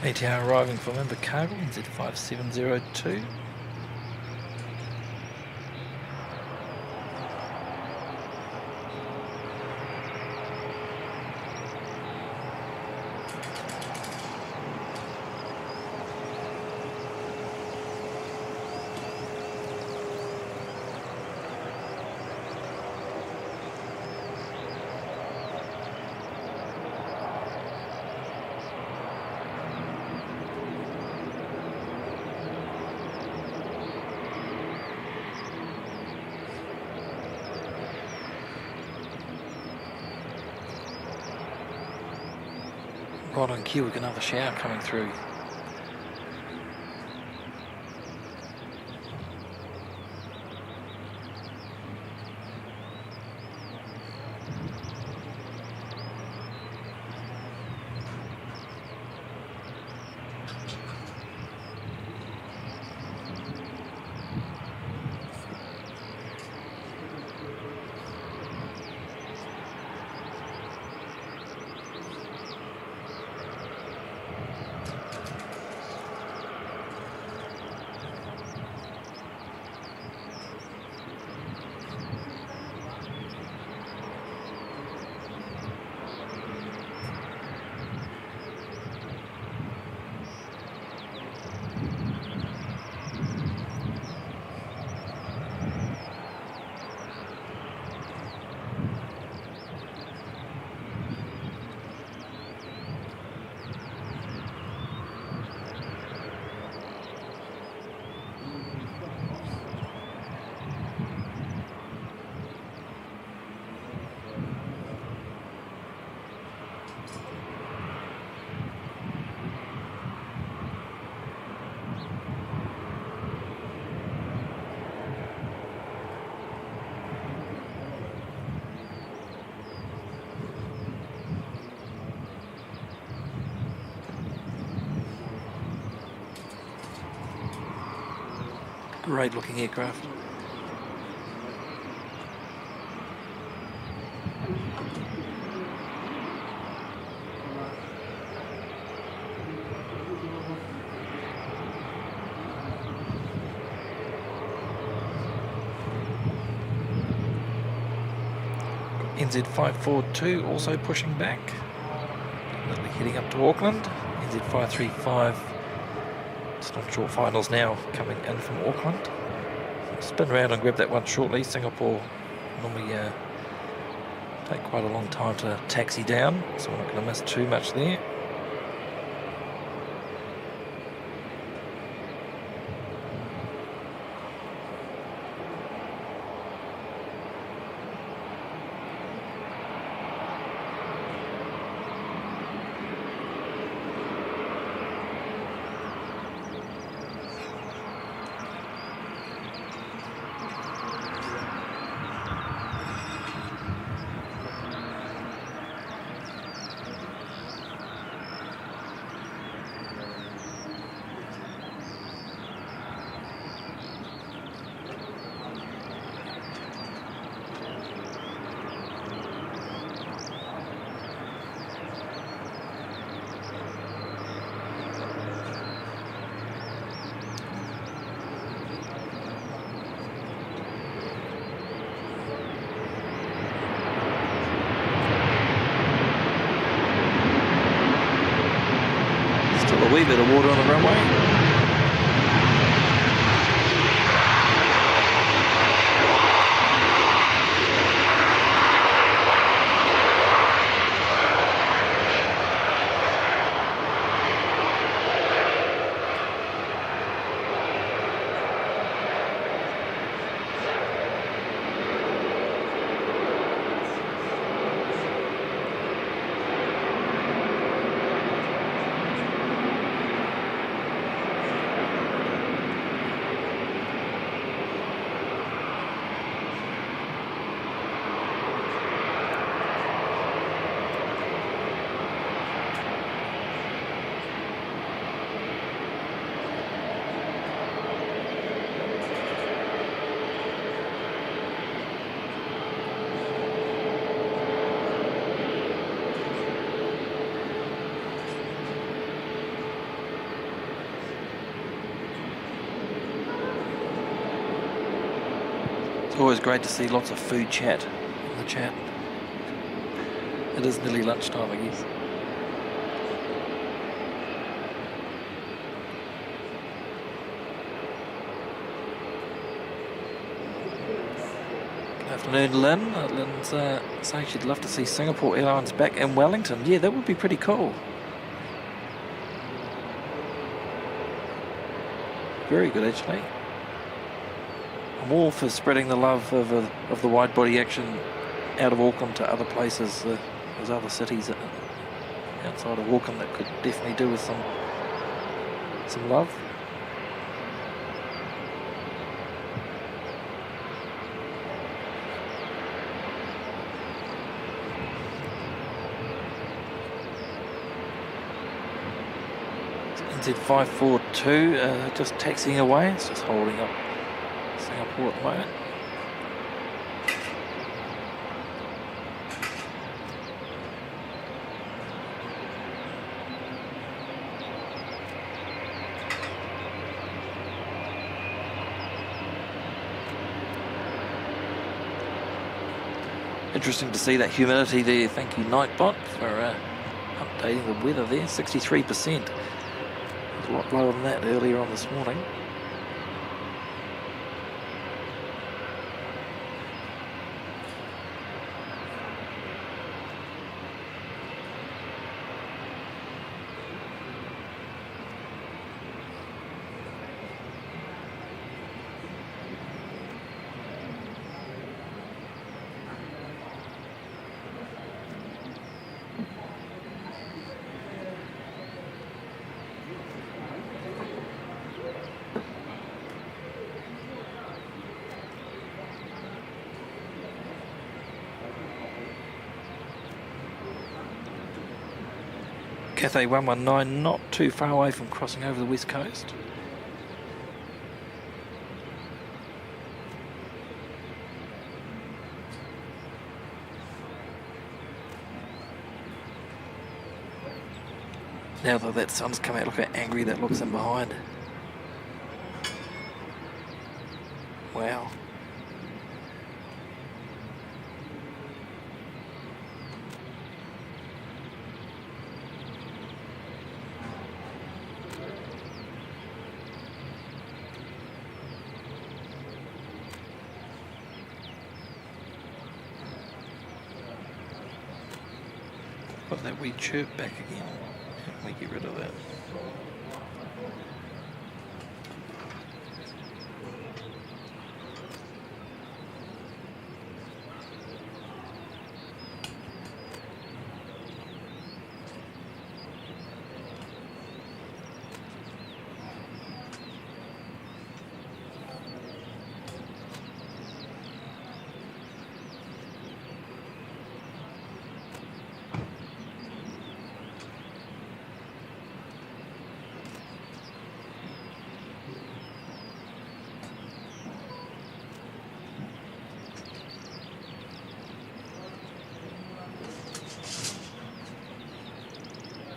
ATR arriving from Invercargill, NZ5702. Right on cue, we've got another shower coming through. Great looking aircraft. NZ542 also pushing back. Definitely heading up to Auckland. NZ535. Just on short finals now coming in from Auckland. Spin around and grab that one shortly. Singapore normally take quite a long time to taxi down, so we're not going to miss too much there. A wee bit of water on the runway. Always great to see lots of food chat in the chat. It is nearly lunchtime, I guess. Good afternoon, Lynn. Lynn's saying she'd love to see Singapore Airlines back in Wellington. Yeah, that would be pretty cool. Very good, actually. I'm all for spreading the love of the wide body action out of Auckland to other places. There's other cities that outside of Auckland that could definitely do with some love. NZ542 just taxiing away. It's just holding up Singapore at the moment. Interesting to see that humidity there. Thank you, Nightbot, for updating the weather there. 63%. A lot lower than that earlier on this morning. Cathay 119 not too far away from crossing over the west coast. Now that that sun's come out, look how angry that looks in behind. Wow. Got that wee chirp back again. How can we get rid of that?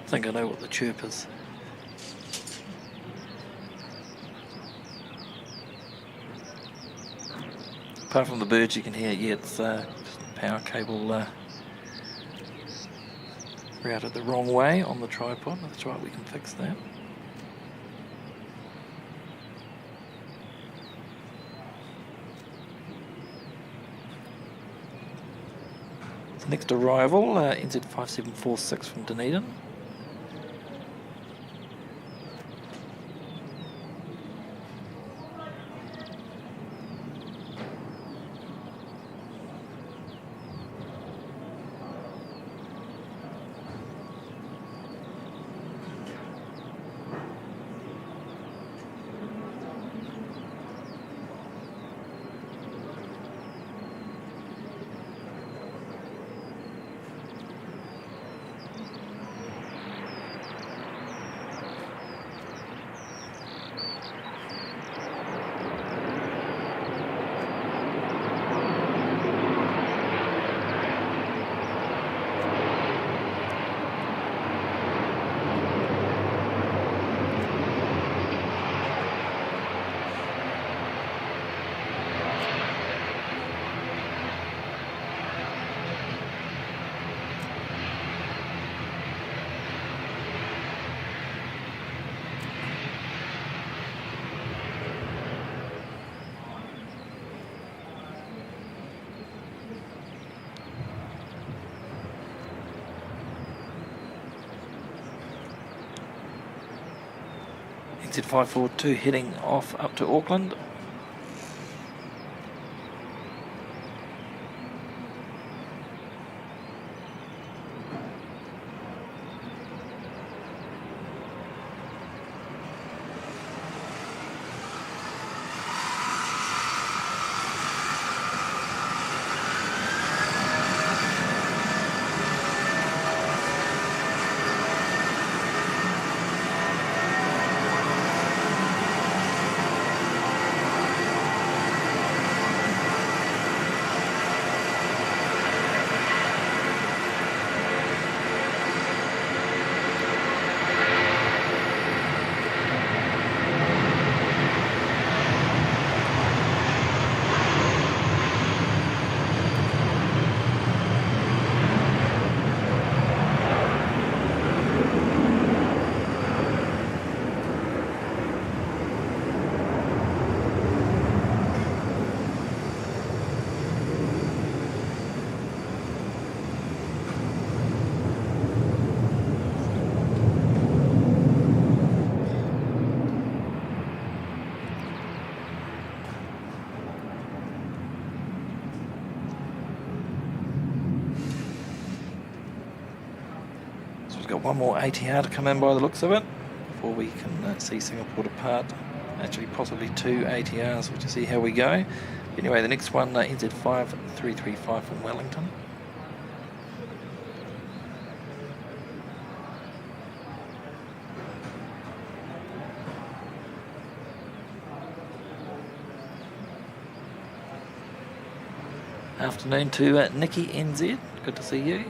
I think I know what the chirp is. Apart from the birds you can hear, yeah, it's power cable routed the wrong way on the tripod. That's right, we can fix that. The next arrival, NZ5746 from Dunedin. NZ542 heading off up to Auckland. got one more ATR to come in by the looks of it before we can see Singapore depart. Actually, possibly 2 ATRs. We'll just see how we go. Anyway, the next one, NZ5335 from Wellington. Afternoon to Nikki NZ. Good to see you.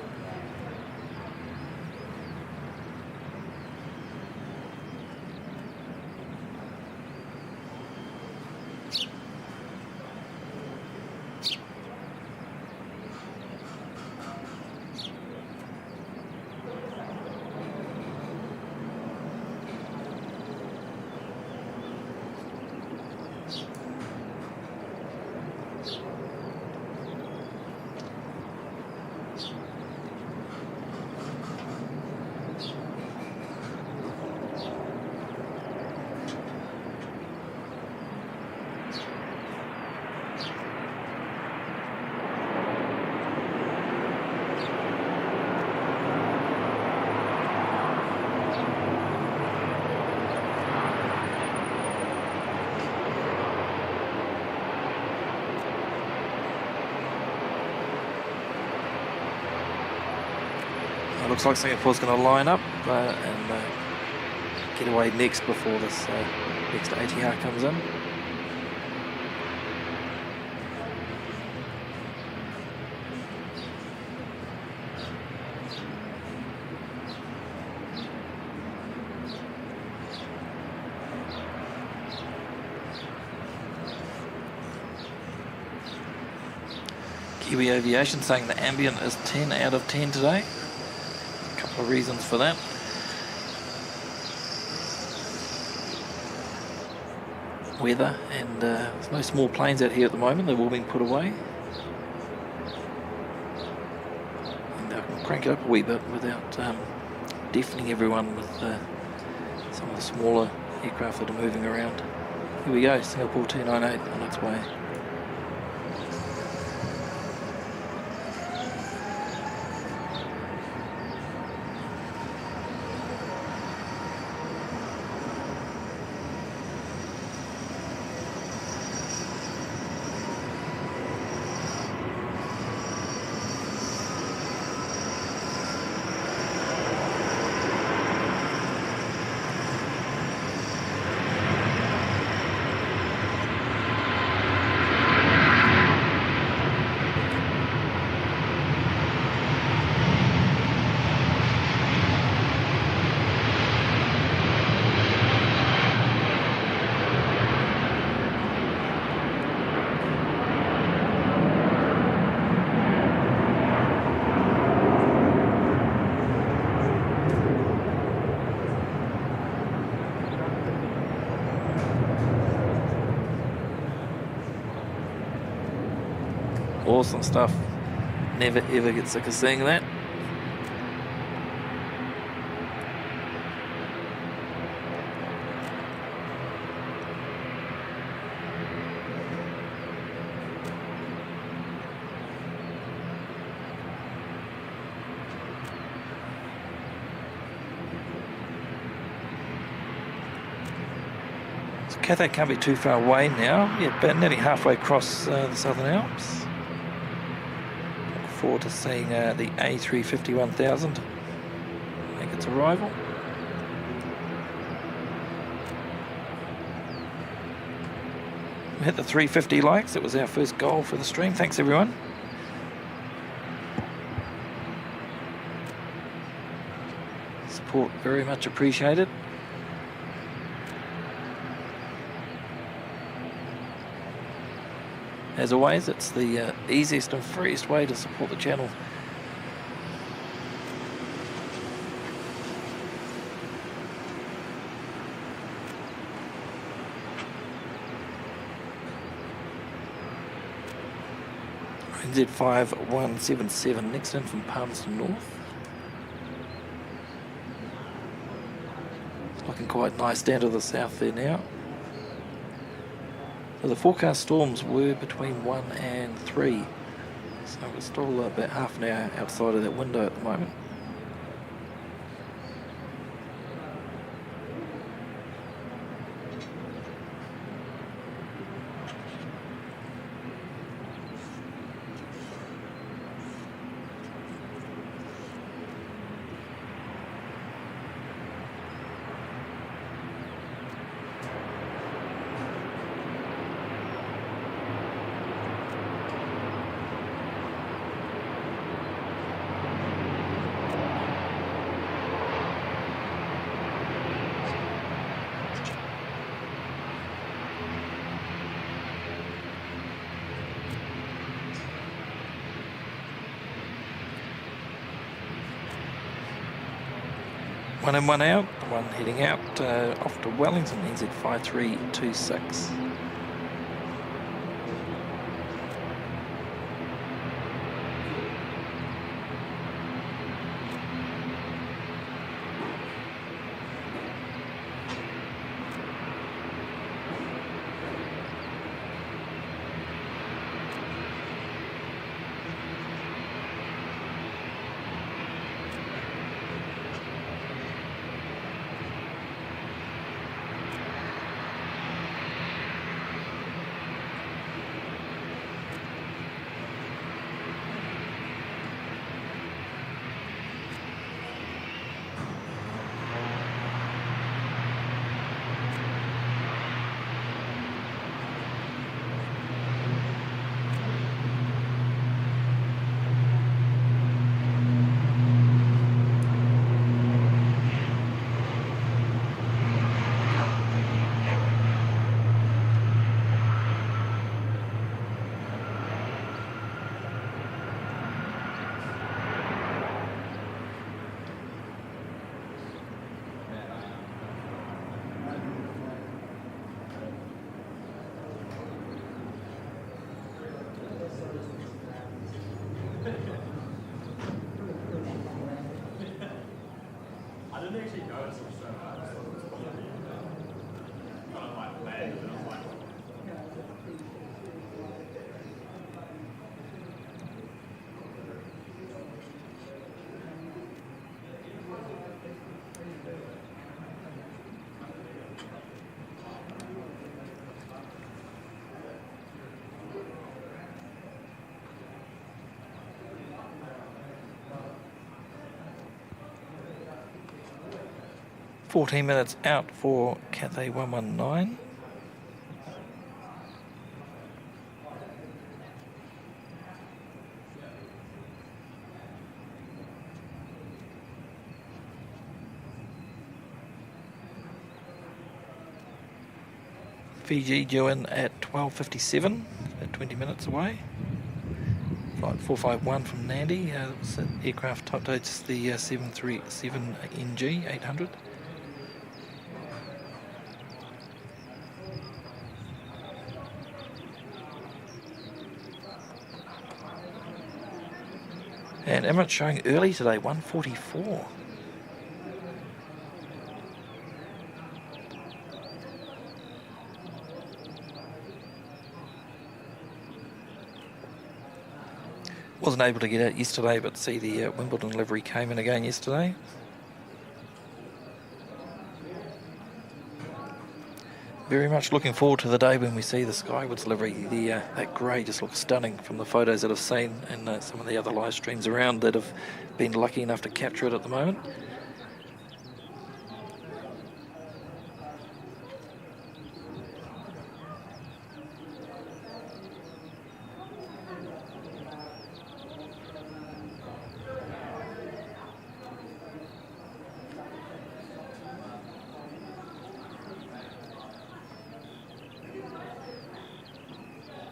Looks like Singapore's going to line up and get away next before this next ATR comes in. Kiwi Aviation saying the ambient is 10 out of 10 today. Of reasons for that. Weather, and there's no small planes out here at the moment. They've all been put away, and I can crank it up a wee bit without deafening everyone with some of the smaller aircraft that are moving around. Here we go, Singapore 298 on its way. Awesome stuff. Never ever get sick of seeing that. So Cathay can't be too far away now. Yeah, about nearly halfway across the Southern Alps. Forward to seeing the A350-1000 make its arrival. We hit the 350 likes. It was our first goal for the stream. Thanks everyone. Support very much appreciated. As always, it's the easiest and freest way to support the channel. NZ5177 next in from Palmerston North. It's looking quite nice down to the south there now. So the forecast storms were between 1 and 3, so we're still about half an hour outside of that window at the moment. One in, one out. The one heading out off to Wellington, NZ5326. "14 minutes out for Cathay 119. Fiji due in at 12:57, at 20 minutes away. Flight 451 from Nandi. Aircraft type it's the 737 NG 800. And Emirates showing early today, 1:44. Wasn't able to get out yesterday, but see the Wimbledon livery came in again yesterday. Very much looking forward to the day when we see the Skywoods livery. That grey just looks stunning from the photos that I've seen and some of the other live streams around that have been lucky enough to capture it at the moment.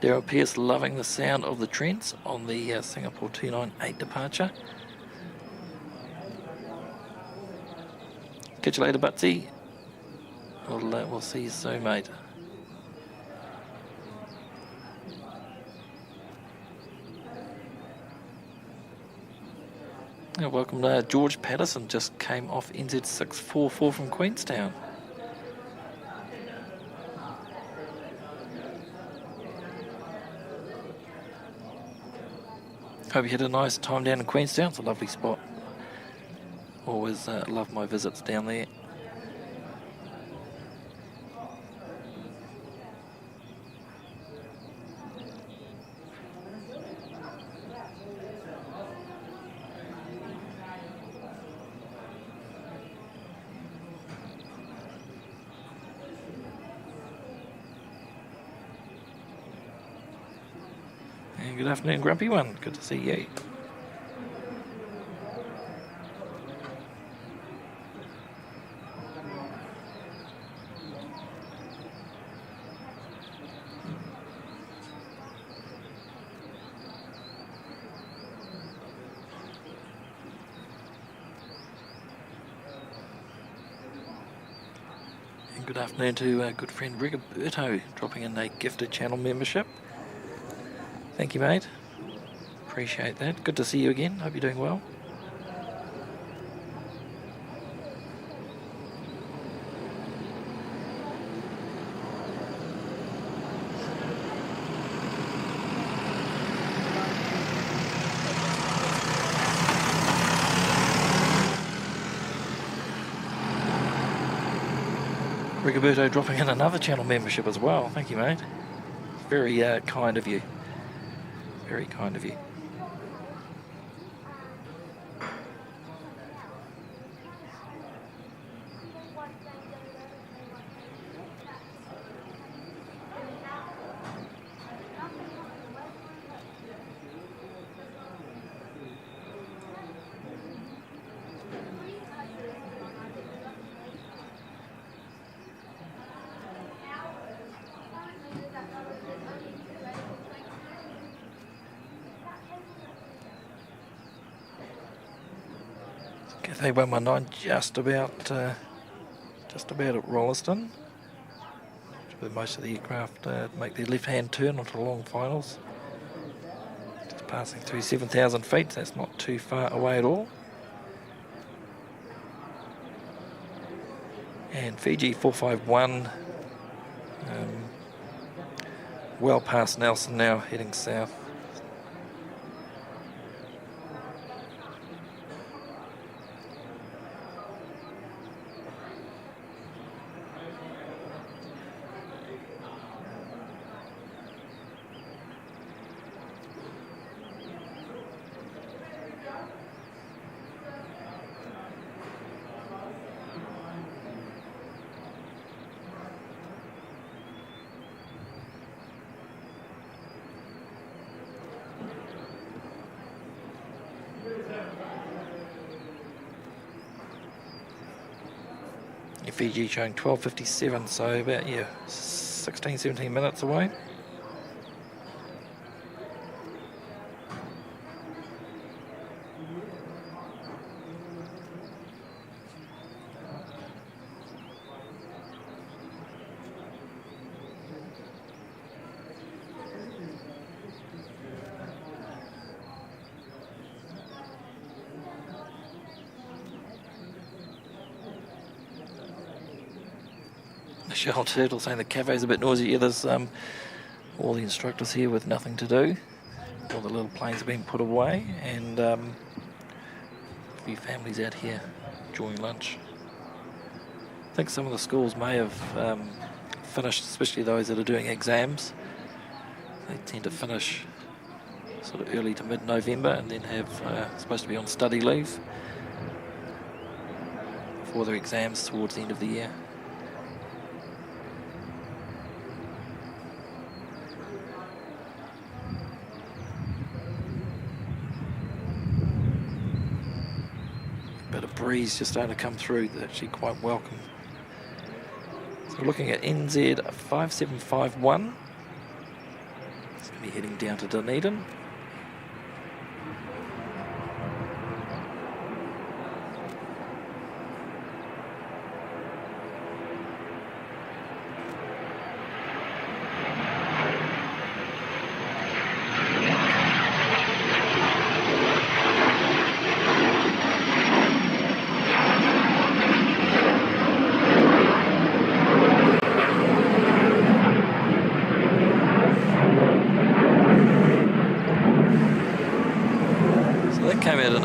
Daryl Pearce loving the sound of the Trents on the Singapore 298 departure. Catch you later, Butsy. We'll see you soon, mate. Welcome to George Patterson, just came off NZ644 from Queenstown. Hope you had a nice time down in Queenstown. It's a lovely spot. Always love my visits down there. And good afternoon, Grumpy One. Good to see you. Good afternoon to good friend Rigoberto, dropping in a gifted channel membership. Thank you, mate. Appreciate that. Good to see you again. Hope you're doing well. Rigoberto dropping in another channel membership as well. Thank you, mate. Very kind of you. Very kind of you. Cathay 119 just about at Rolleston, where most of the aircraft make their left-hand turn onto the long finals. Just passing through 7,000 feet. That's not too far away at all. And Fiji 451, well past Nelson now, heading south. Fiji showing 12:57, so about 16-17 minutes away. Michelle Turtle saying the cafe's a bit noisy. Yeah, there's all the instructors here with nothing to do. All the little planes have been put away, and a few families out here enjoying lunch. I think some of the schools may have finished, especially those that are doing exams. They tend to finish sort of early to mid-November and then have supposed to be on study leave for their exams towards the end of the year. Breeze just starting to come through. That's actually quite welcome. So we're looking at NZ 5751. It's going to be heading down to Dunedin.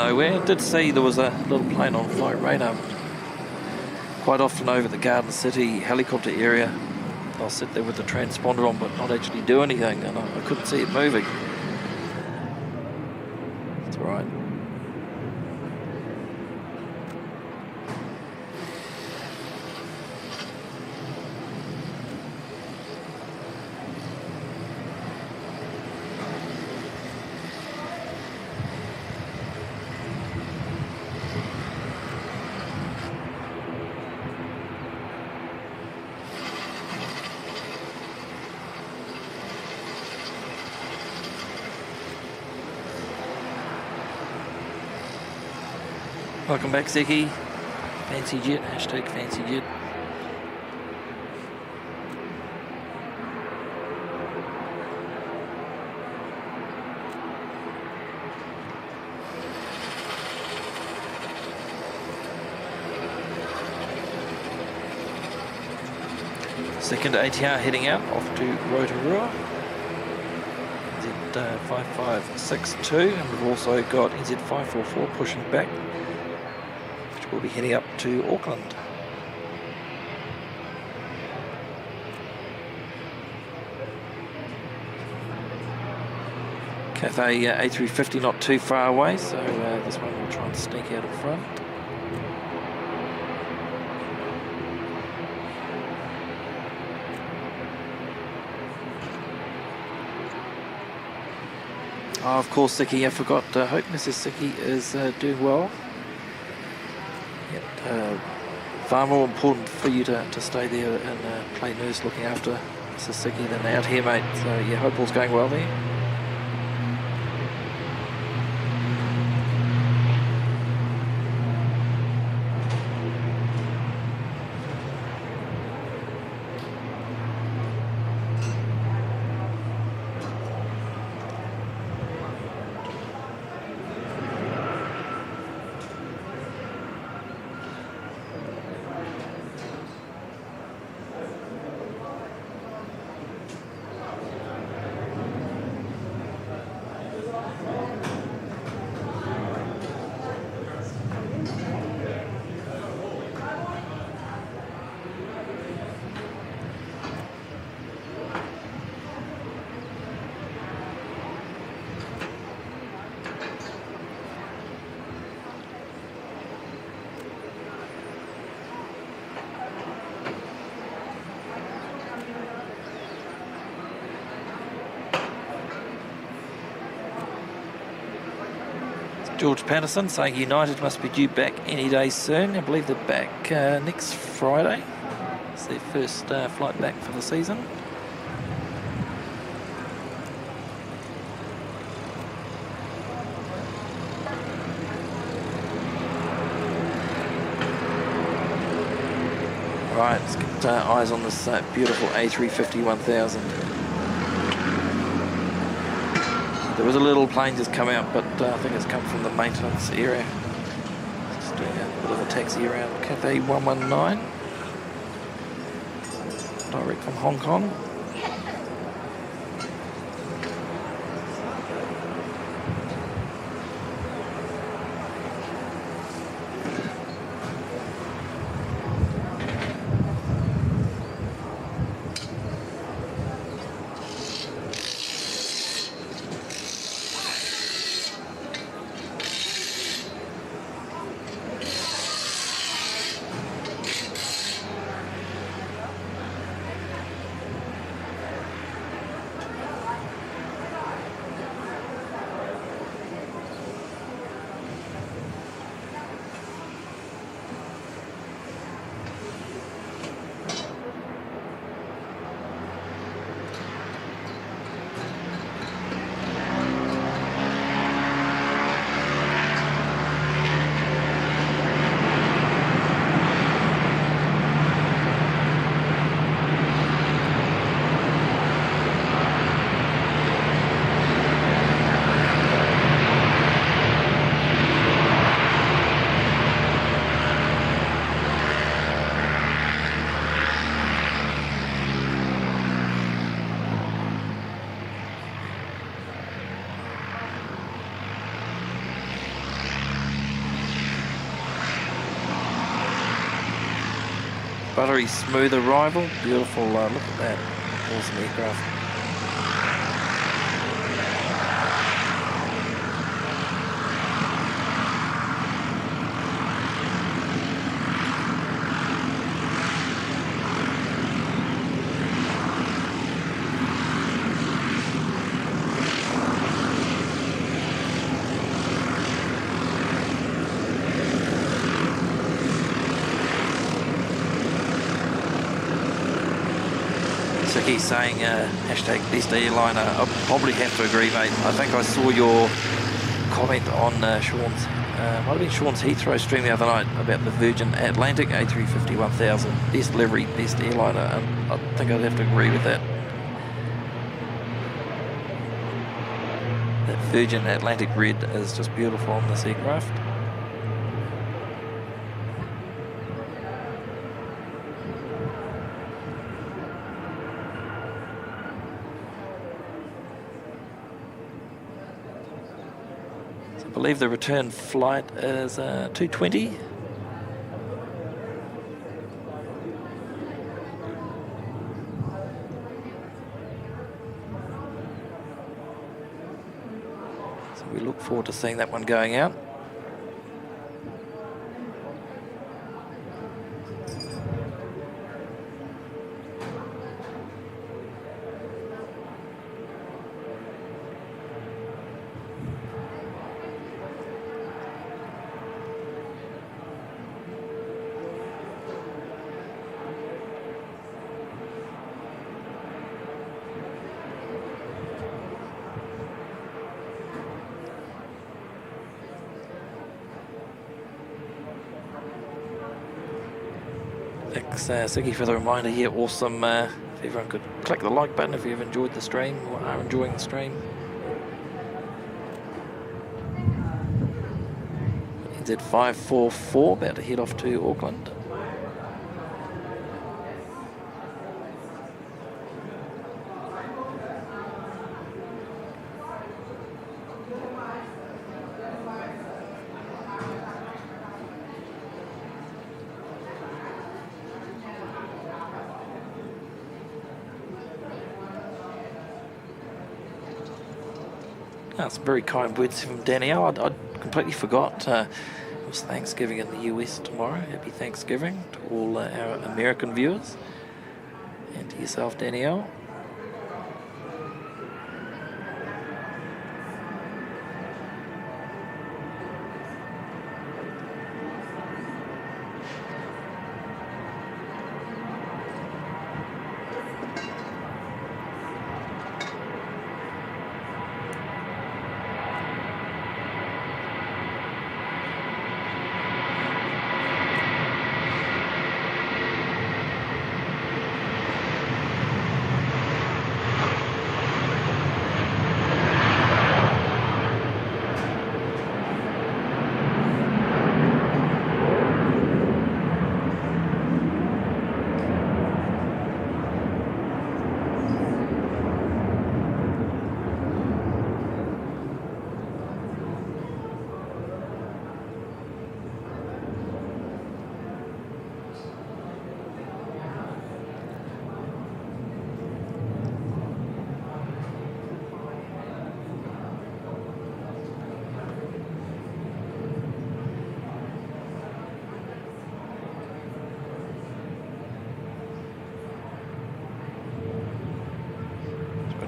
I did see there was a little plane on flight radar quite often over the Garden City helicopter area. I'll sit there with the transponder on but not actually do anything, and I couldn't see it moving. It's alright. Welcome back, Zeki. Fancy Jet, hashtag Fancy Jet. Second ATR heading out off to Rotorua. NZ5562, and we've also got NZ544 pushing back, which will be heading up to Auckland. Cathay A350 not too far away, so this one will try and sneak out in front. Oh, of course, Siki, I forgot. Hope Mrs. Siki is doing well. Yep, far more important for you to stay there and play nurse looking after Mrs. Siki than out here, mate. So, yeah, hope all's going well there. George Patterson saying United must be due back any day soon. I believe they're back next Friday. It's their first flight back for the season. Right, let's get eyes on this beautiful A350 1000. There was a little plane just come out, but I think it's come from the maintenance area. Just doing a bit of a taxi around Cathay 119, direct from Hong Kong. Buttery smooth arrival, beautiful, look at that, awesome aircraft. He's saying hashtag best airliner. I'll probably have to agree, mate. I think I saw your comment on Sean's, might have been Sean's Heathrow stream the other night about the Virgin Atlantic A350 1000. Best livery, best airliner, and I think I'd have to agree with that. That Virgin Atlantic red is just beautiful on this aircraft. believe the return flight is 2:20. So we look forward to seeing that one going out. Thanks, Siggy, for the reminder here. Awesome. If everyone could click the like button if you've enjoyed the stream or are enjoying the stream. NZ 544 about to head off to Auckland. That's very kind words from Danielle. I completely forgot. It was Thanksgiving in the US tomorrow. Happy Thanksgiving to all our American viewers. And to yourself, Danielle.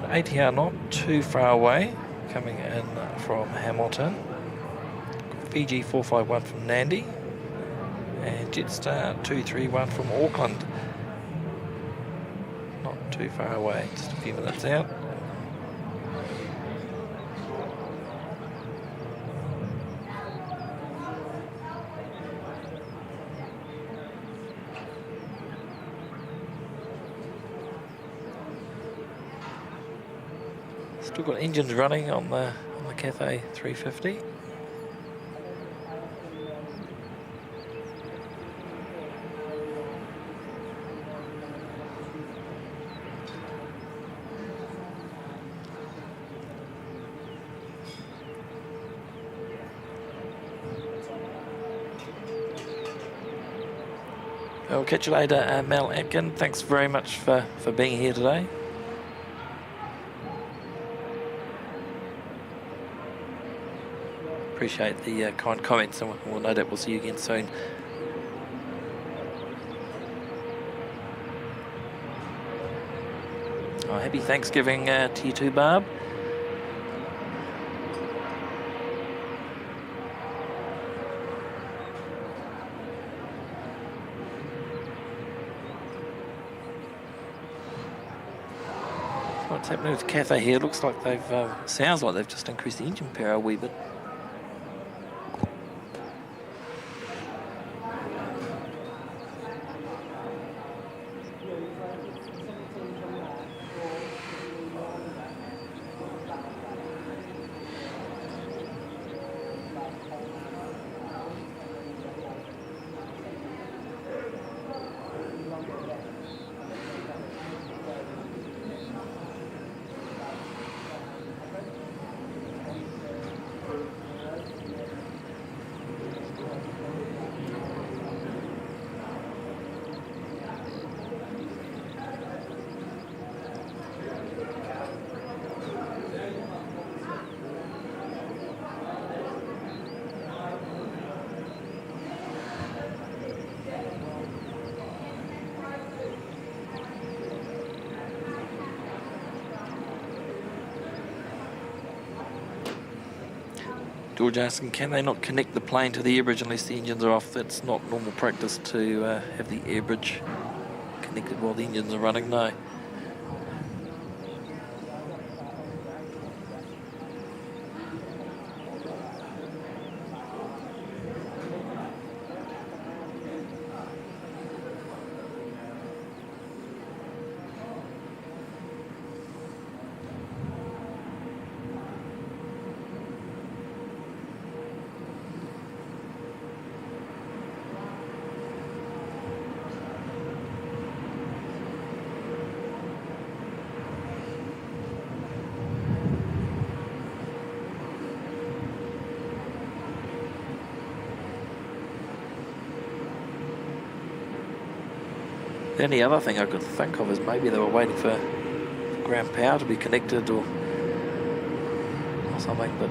ATR not too far away, coming in from Hamilton. Fiji 451 from Nandi, and Jetstar 231 from Auckland. Not too far away, just a few minutes out. Still got engines running on the Cathay 350. I'll catch you later, Mel Atkin. Thanks very much for being here today. Appreciate the kind comments, and we'll no doubt we'll see you again soon. Oh, happy Thanksgiving to you too, Barb. What's happening with Cathay here? Looks like they've, sounds like they've just increased the engine power a wee bit. George asking, can they not connect the plane to the air bridge unless the engines are off? That's not normal practice to have the air bridge connected while the engines are running, no. The only other thing I could think of is maybe they were waiting for ground power to be connected or something, but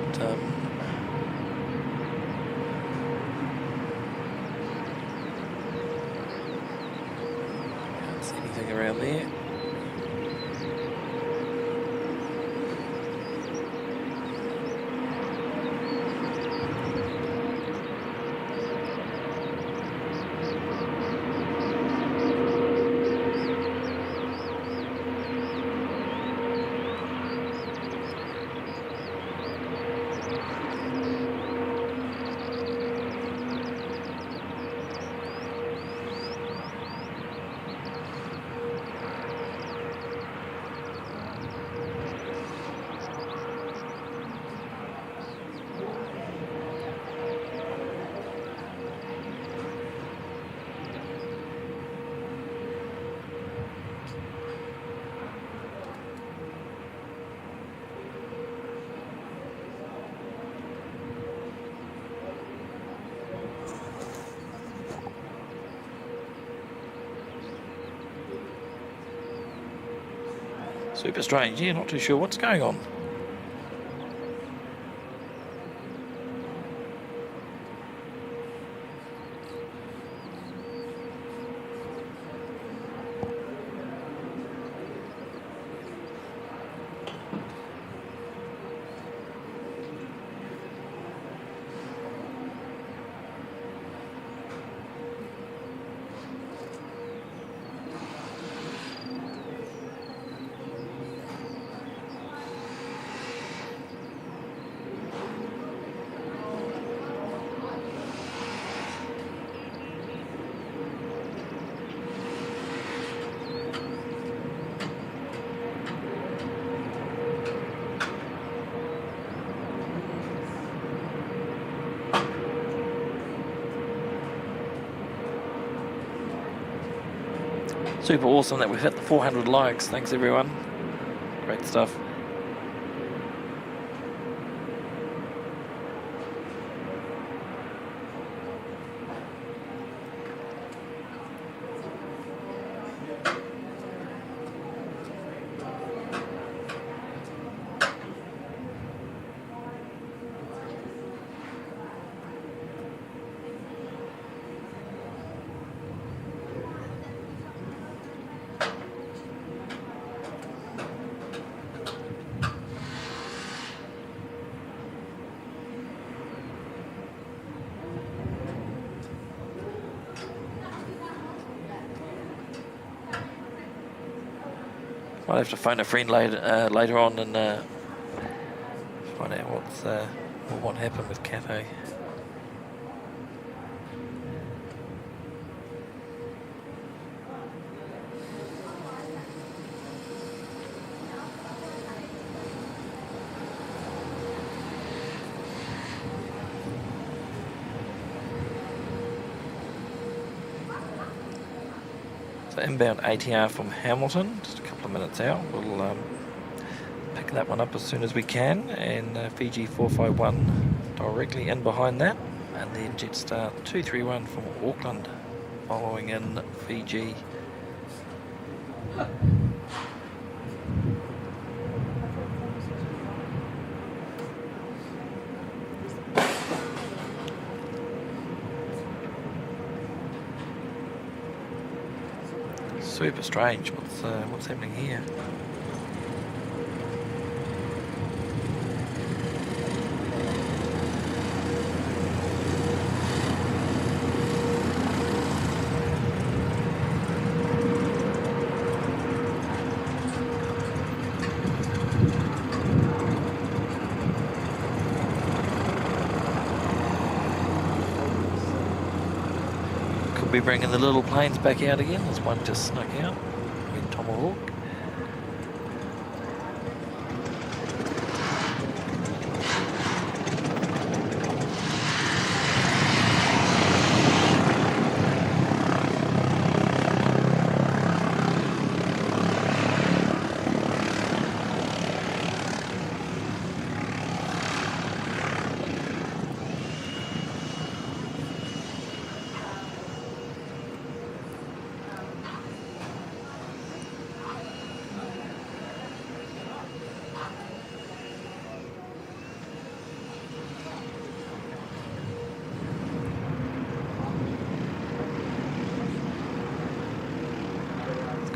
can't see anything around there. Super strange, yeah, not too sure what's going on. Super awesome that we've hit the 400 likes. Thanks everyone. Great stuff. I'll have to phone a friend later on and find out what happened with Cathay. So inbound ATR from Hamilton, just a couple of minutes out. We'll pick that one up as soon as we can, and Fiji 451 directly in behind that, and then Jetstar 231 from Auckland following in Fiji. Super strange. What's happening here? Could be bringing the little planes back out again. There's one just snuck out in Tomahawk.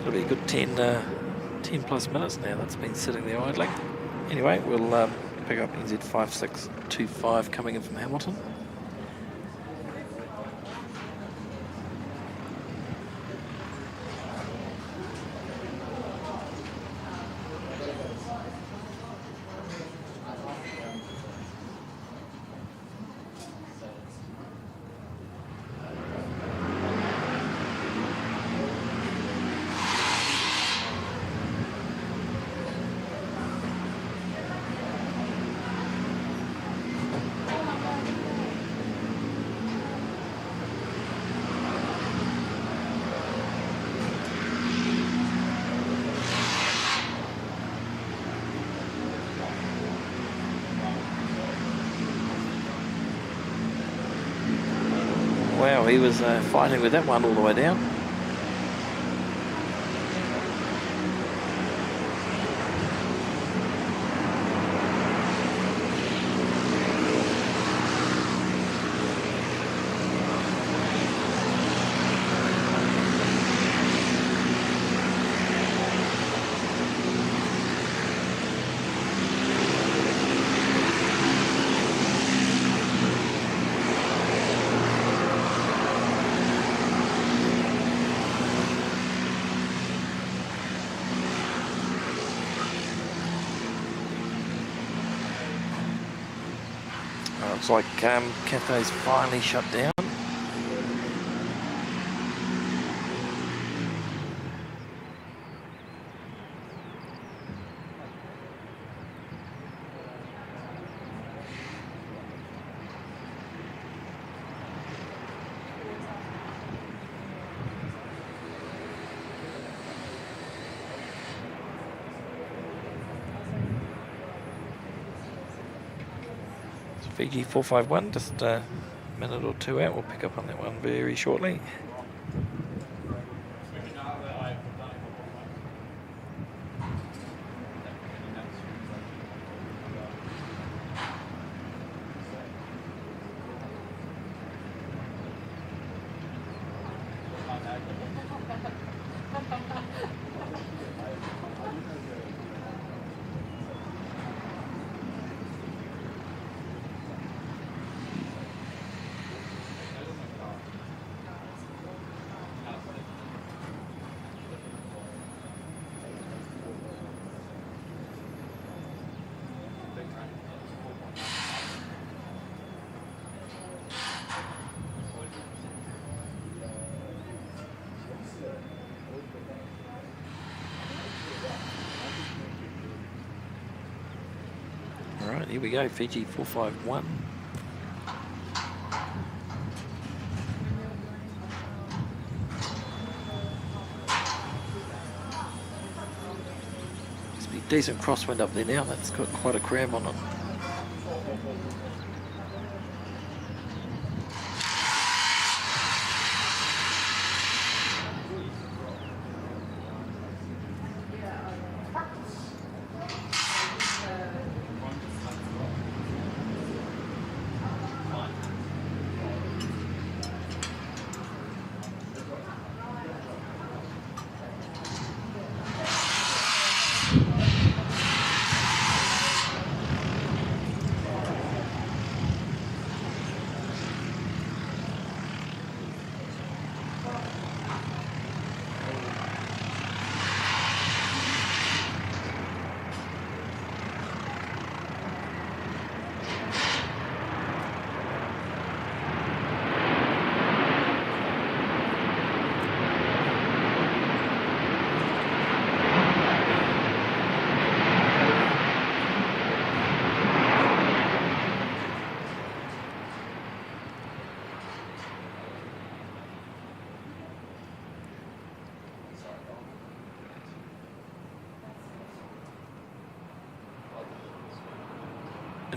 It'll be a good 10 plus minutes now that's been sitting there idling. Anyway, we'll pick up NZ5625 coming in from Hamilton. Wow, he was fighting with that one all the way down. Looks like Cathay's finally shut down. Fiji 451, just a minute or two out. We'll pick up on that one very shortly. Alright, here we go, Fiji 451. Must be a decent crosswind up there now, that's got quite a cram on it.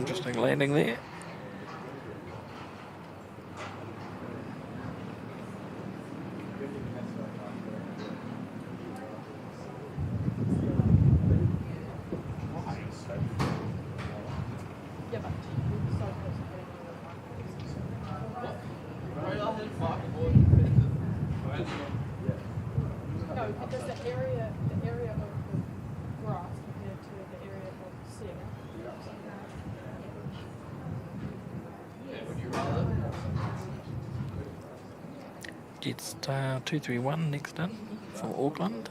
Interesting landing there. No, because the area of the grass compared to the area of sea. Jetstar 231 next in from Auckland.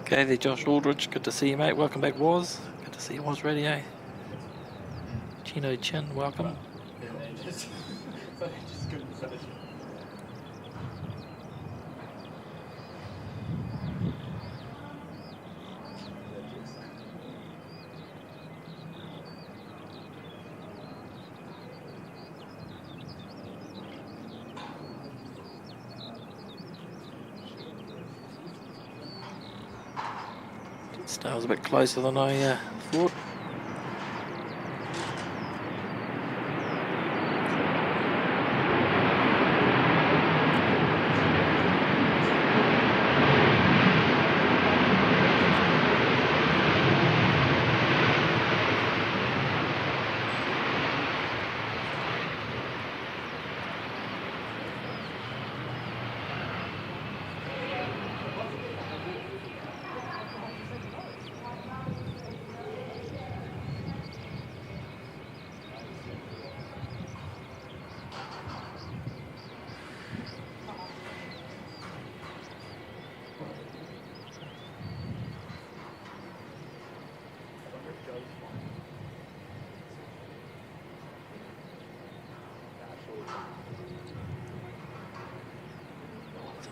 Okay, there's Josh Aldridge. Good to see you, mate. Welcome back, Woz. Good to see you, Woz Radio. Chino Chin, welcome. Star was a bit closer than I thought.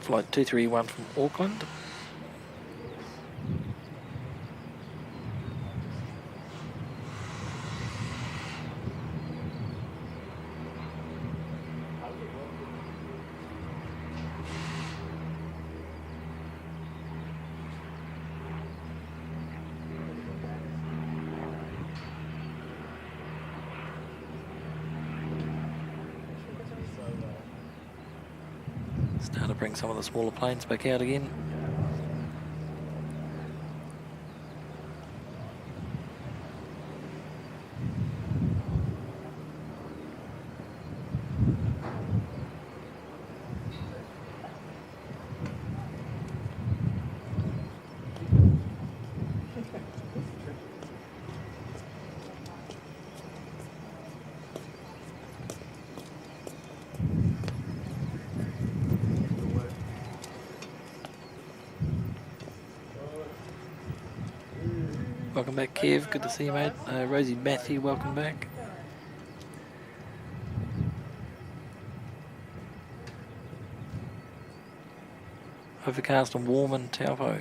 Flight 231 from Auckland. Starting to bring some of the smaller planes back out again. Welcome back, Kev. Good to see you, mate. Rosie Matthew, welcome back. Overcast and warm in Taupo.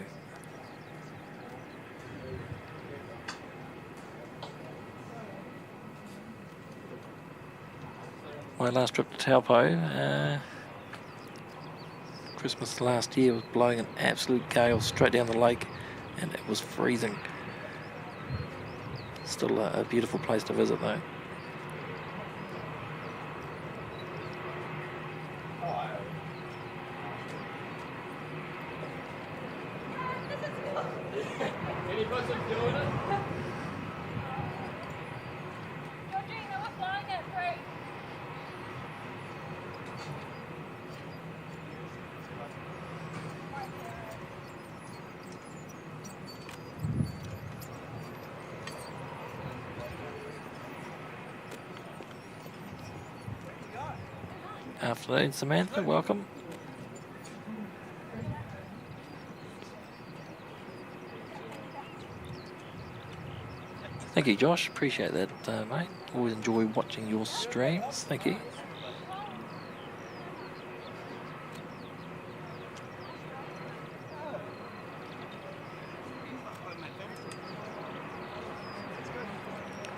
My last trip to Taupo, Christmas last year, was blowing an absolute gale straight down the lake, and it was freezing. Still a beautiful place to visit, though. Afternoon, Samantha. Welcome. Thank you, Josh. Appreciate that, mate. Always enjoy watching your streams. Thank you.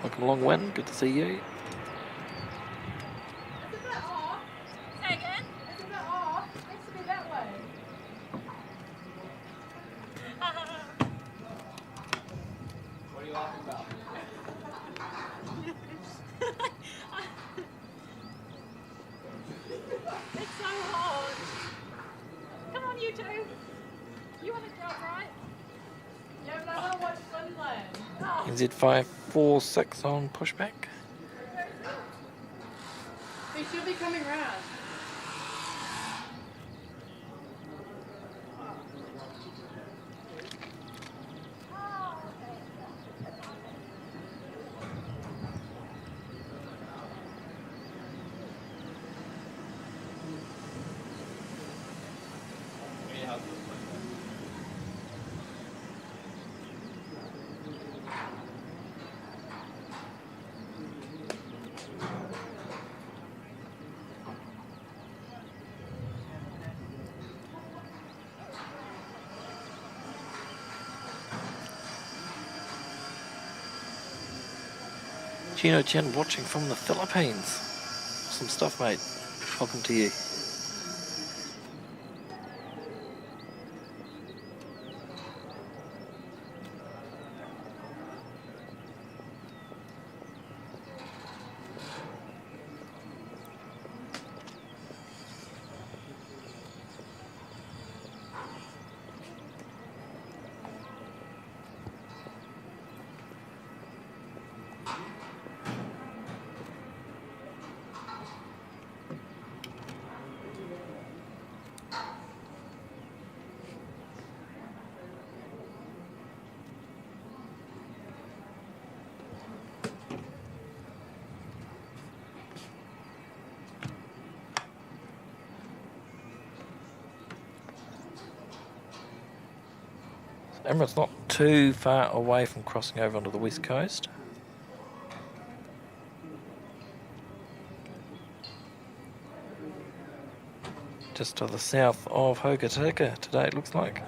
Welcome along, Win. Good to see you. Isn't that off? Say again? Isn't that off? It needs to be that way. What are you laughing about? It's so hard. Come on, you two. You want to jump, right? Yeah, but I want to watch Finland. Oh. NZ546 on pushback. They should be coming round. Gino Chen watching from the Philippines. Awesome stuff, mate. Welcome to you. Emirates not too far away from crossing over onto the west coast. Just to the south of Hokitika today, it looks like.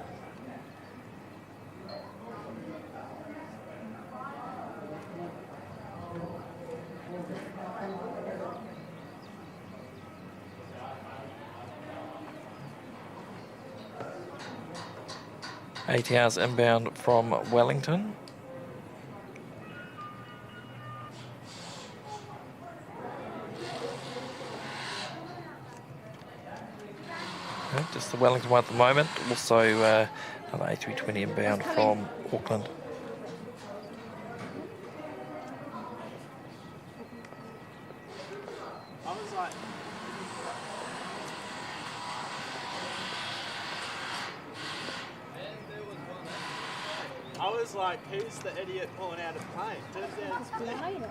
ATRs inbound from Wellington. Okay, just the Wellington one at the moment. Also another A320 inbound from Auckland. I was like, who's the idiot pulling out of paint? Turns out it's me.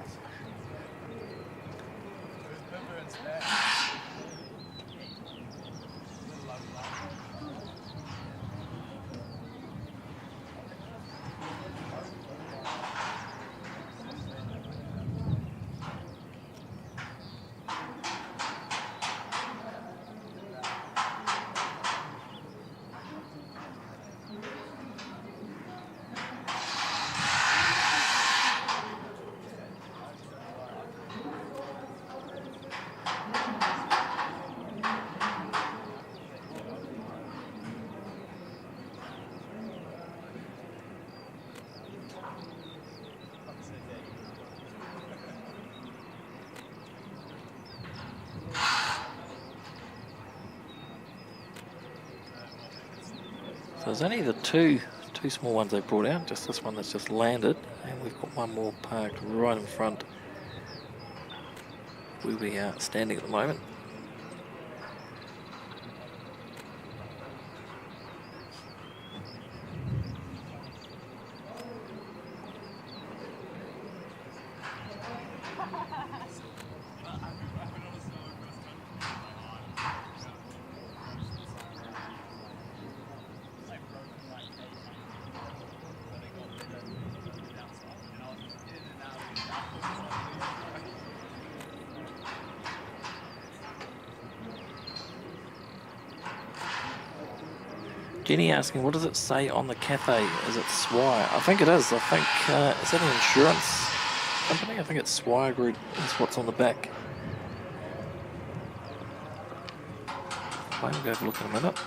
So there's only the two small ones they brought out, just this one that's just landed, and we've got one more parked right in front where we are standing at the moment. Jenny asking, what does it say on the cafe? Is it Swire? I think it is. I think, is that an insurance company? I think it's Swire Group. That's what's on the back. I'll go have a look in a minute.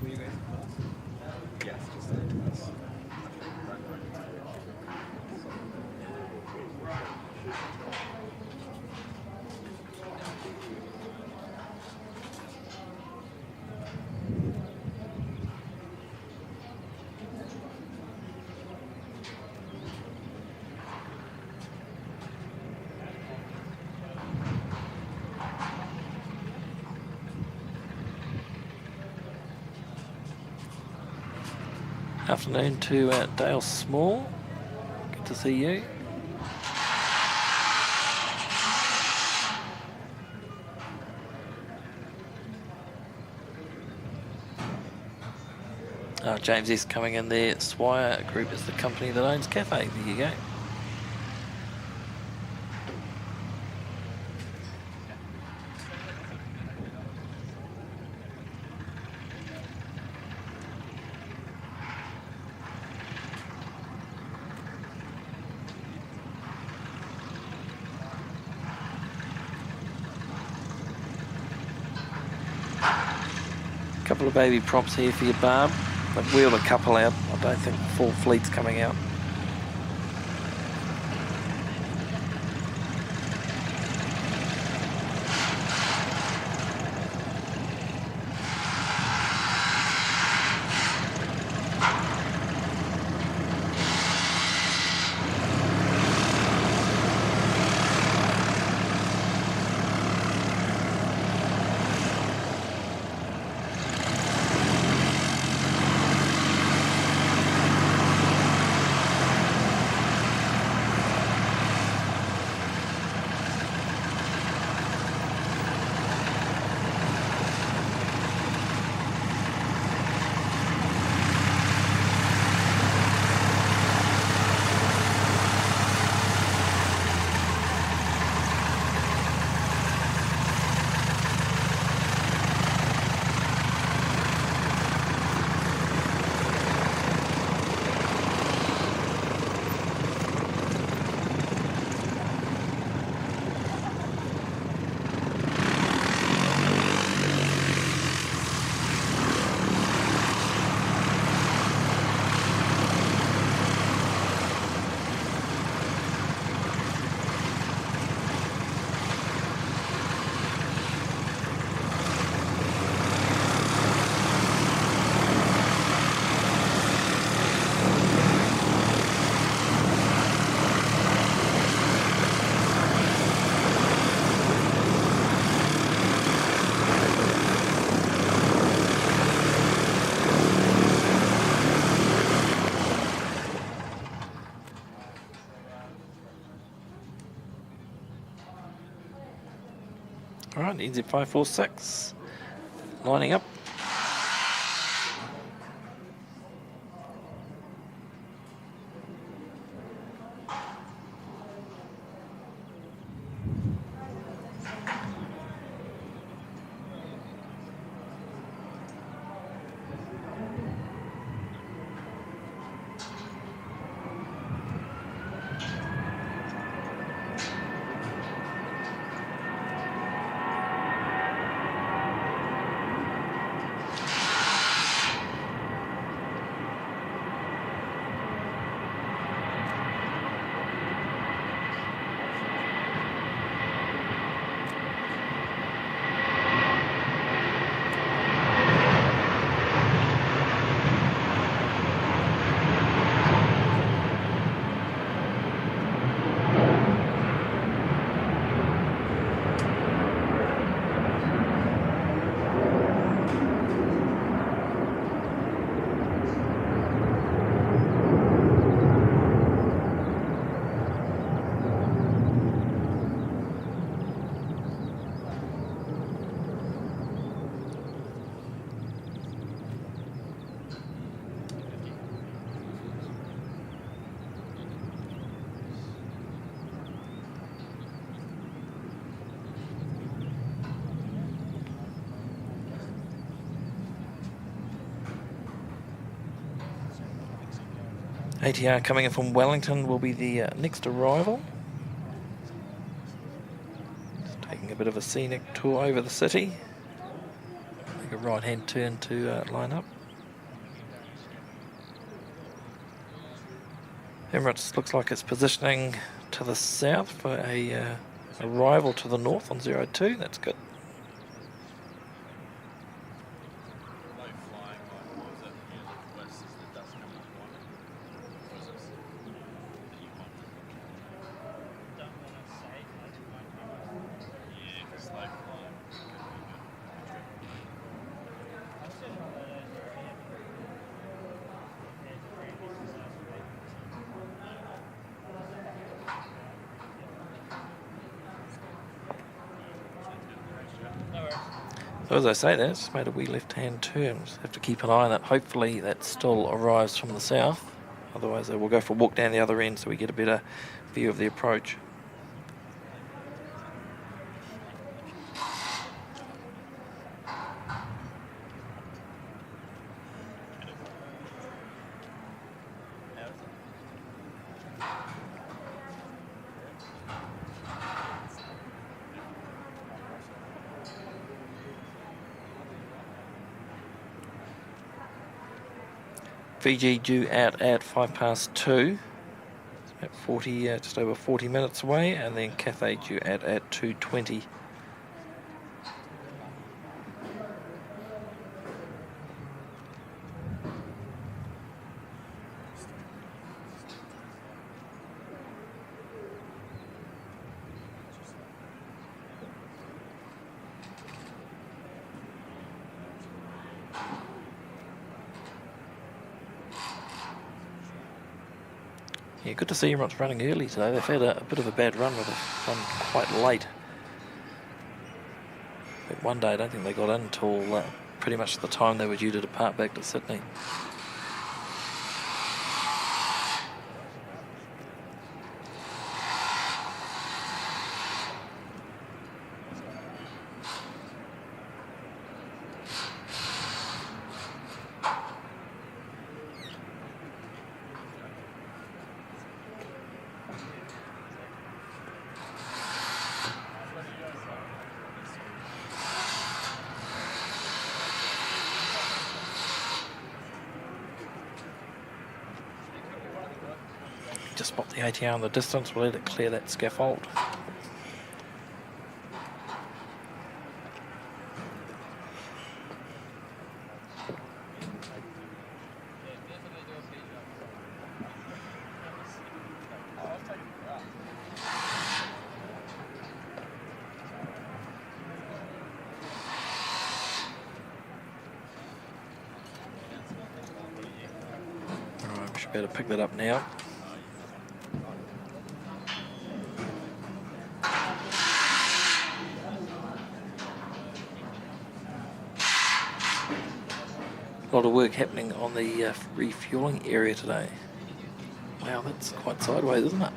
Were you guys close? Yes, just like us. Afternoon to Dale Small. Good to see you. James is coming in there. Swire Group is the company that owns Cafe. There you go. Couple of baby props here for your barb. I've wheeled a couple out. I don't think the full fleet's coming out. All right, NZ546 lining up. ATR coming in from Wellington will be the next arrival. Just taking a bit of a scenic tour over the city. Make a right-hand turn to line up. Emirates looks like it's positioning to the south for a arrival to the north on 02. That's good. So as I say, that's made a wee left-hand turn. Just have to keep an eye on it. Hopefully that still arrives from the south. Otherwise we'll go for a walk down the other end so we get a better view of the approach. Fiji due out at 2:05. It's about 40, just over 40 minutes away, and then Cathay due out at 2:20. Yeah, good to see Emirates running early today. They've had a bit of a bad run where they've run quite late. But one day I don't think they got in until pretty much the time they were due to depart back to Sydney. Just spot the ATR in the distance, we'll let it clear that scaffold. Alright, we should be able to pick that up now. A lot of work happening on the refueling area today. Wow, that's quite sideways, isn't it?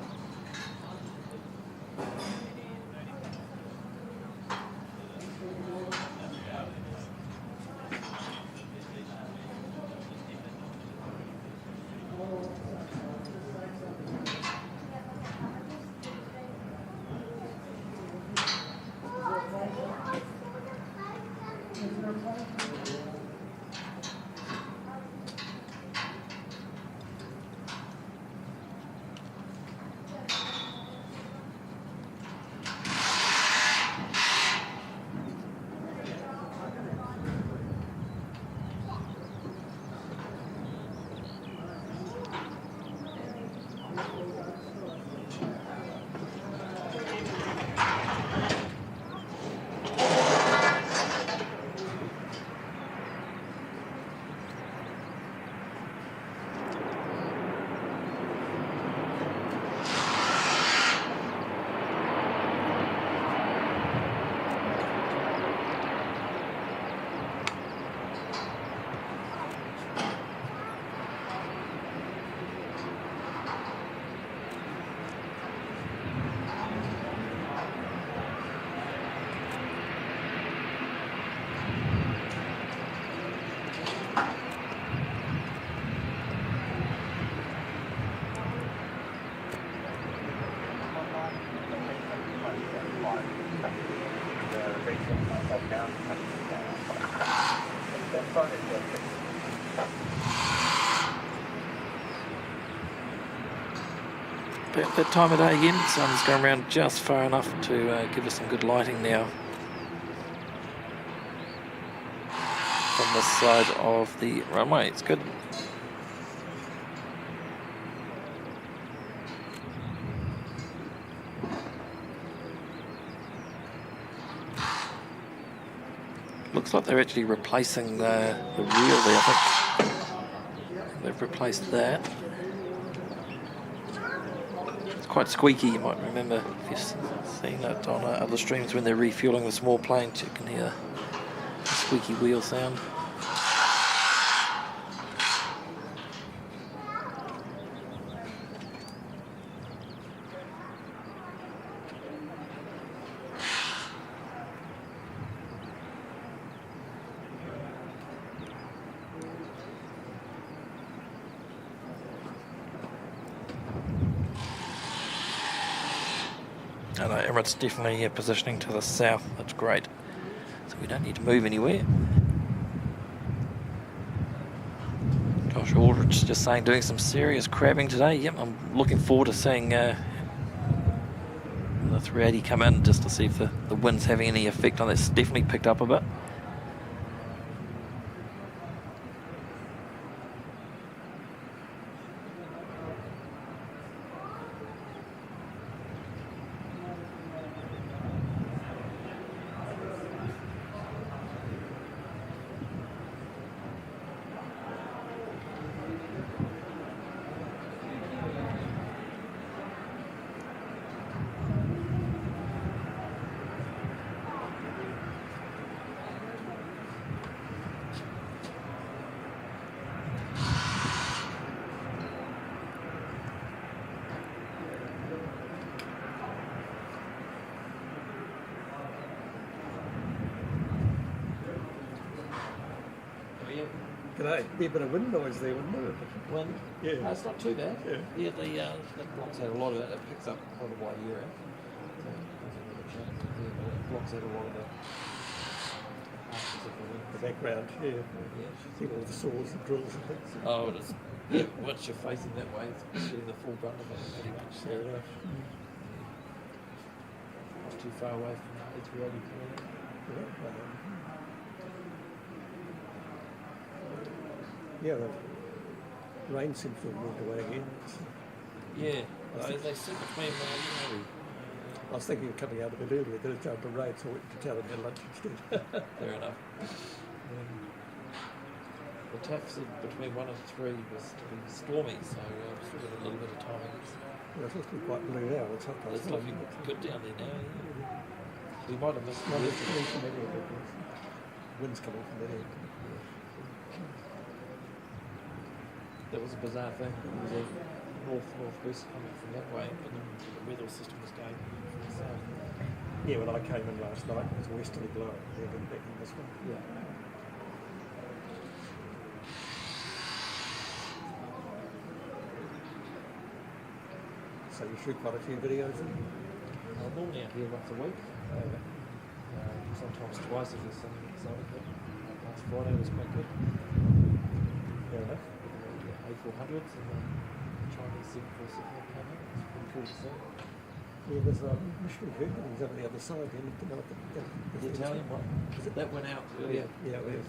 About that time of day again, sun's going around just far enough to give us some good lighting now from this side of the runway. It's good. Looks like they're actually replacing the wheel there. I think they've replaced that. It's quite squeaky. You might remember if you've seen it on other streams when they're refueling the small planes. You can hear the squeaky wheel sound. And Emirates definitely positioning to the south. That's great. So we don't need to move anywhere. Josh Aldridge just saying doing some serious crabbing today. Yep, I'm looking forward to seeing the 380 come in just to see if the wind's having any effect on it. It's definitely picked up a bit. G'day. Be a bit of wind noise there, wouldn't it? Wind? Yeah. It's not too bad. Yeah. Yeah, the blocks out a lot of it. It picks up a lot of wide area. So it blocks out a lot of the arches of the wind. The background, yeah. Yeah. See all the saws and drills and things. Oh, it is. Yeah, once you're facing that way, it's getting the full brunt of it pretty much. Fair enough. Not too far away from the A380 point. Yeah, the rain seems to have moved away again. Yeah, they sit between I was thinking of coming out a bit earlier, then it started to rain, so I went to town and had lunch instead. fair enough. The tax between 1 and 3 was to be stormy, so still got a little bit of timing. Yeah, it's supposed to be quite blue now. It's up It's looking good down there now. Yeah. We might have missed No, the it's coming from that end. Wind's coming from that end. That was a bizarre thing. It was a northwest coming from that way, but then the weather system was going from the south. Yeah, when I came in last night, it was westerly blowing. They're going back in this one. Yeah. So you shoot quite a few videos in? I'm normally out here once a week. Sometimes twice if there's something exciting. Last Friday was quite good. Fair enough. A400s and the Chinese 747 came in. It's pretty cool to see. Yeah, there's a Michelin Hercules over the other side. You looked at The Italian one? That went out earlier. Yeah, it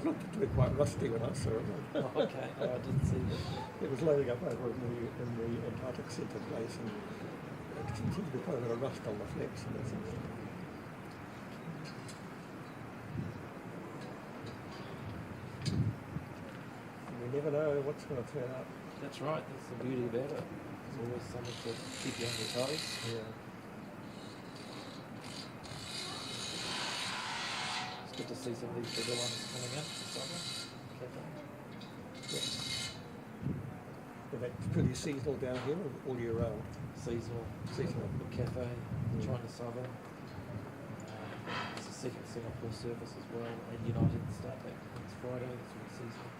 looked to be quite rusty when I saw it. Oh, okay. No, I didn't see that. It was loading up over in the Antarctic Centre place, and it seemed to be quite a bit of rust on the flaps and that sort of stuff. You never know what's going to turn up. That's right. That's the beauty about it. There's always something to keep you on your toes. Yeah. It's good to see some of these bigger ones coming in for summer. Yeah. And that's pretty seasonal down here, all year round. Seasonal. The cafe, China Southern. There's a second Singapore service as well, and United start back next Friday. It's all seasonal.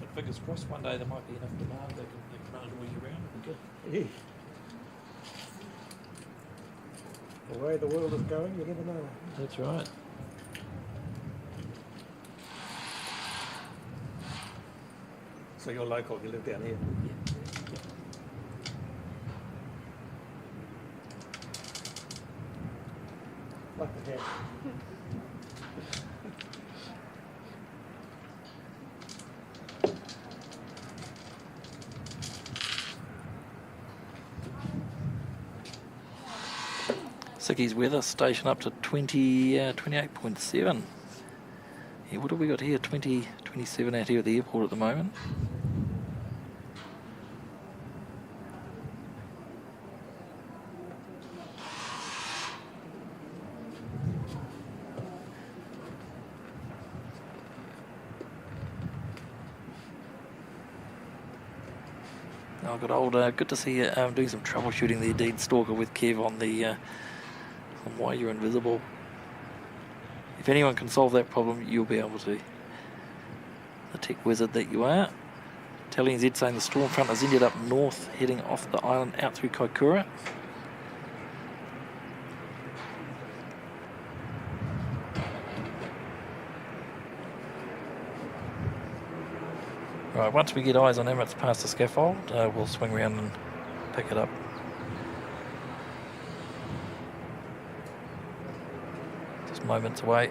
But fingers crossed, one day there might be enough demand they can run it all year round. It'd be good. Yeah. The way the world is going, you never know. That's right. So you're local, you live down here? Like the head. Sicky's weather station up to 28.7. Yeah, what have we got here? 27 out here at the airport at the moment. Oh, good old, good to see you doing some troubleshooting there, Dean Stalker, with Kev on the on why you're invisible. If anyone can solve that problem, you'll be able to. The tech wizard that you are. Telling Z saying the storm front has ended up north, heading off the island out through Kaikoura. Right, once we get eyes on Emirates past the scaffold, we'll swing around and pick it up. Just moments away.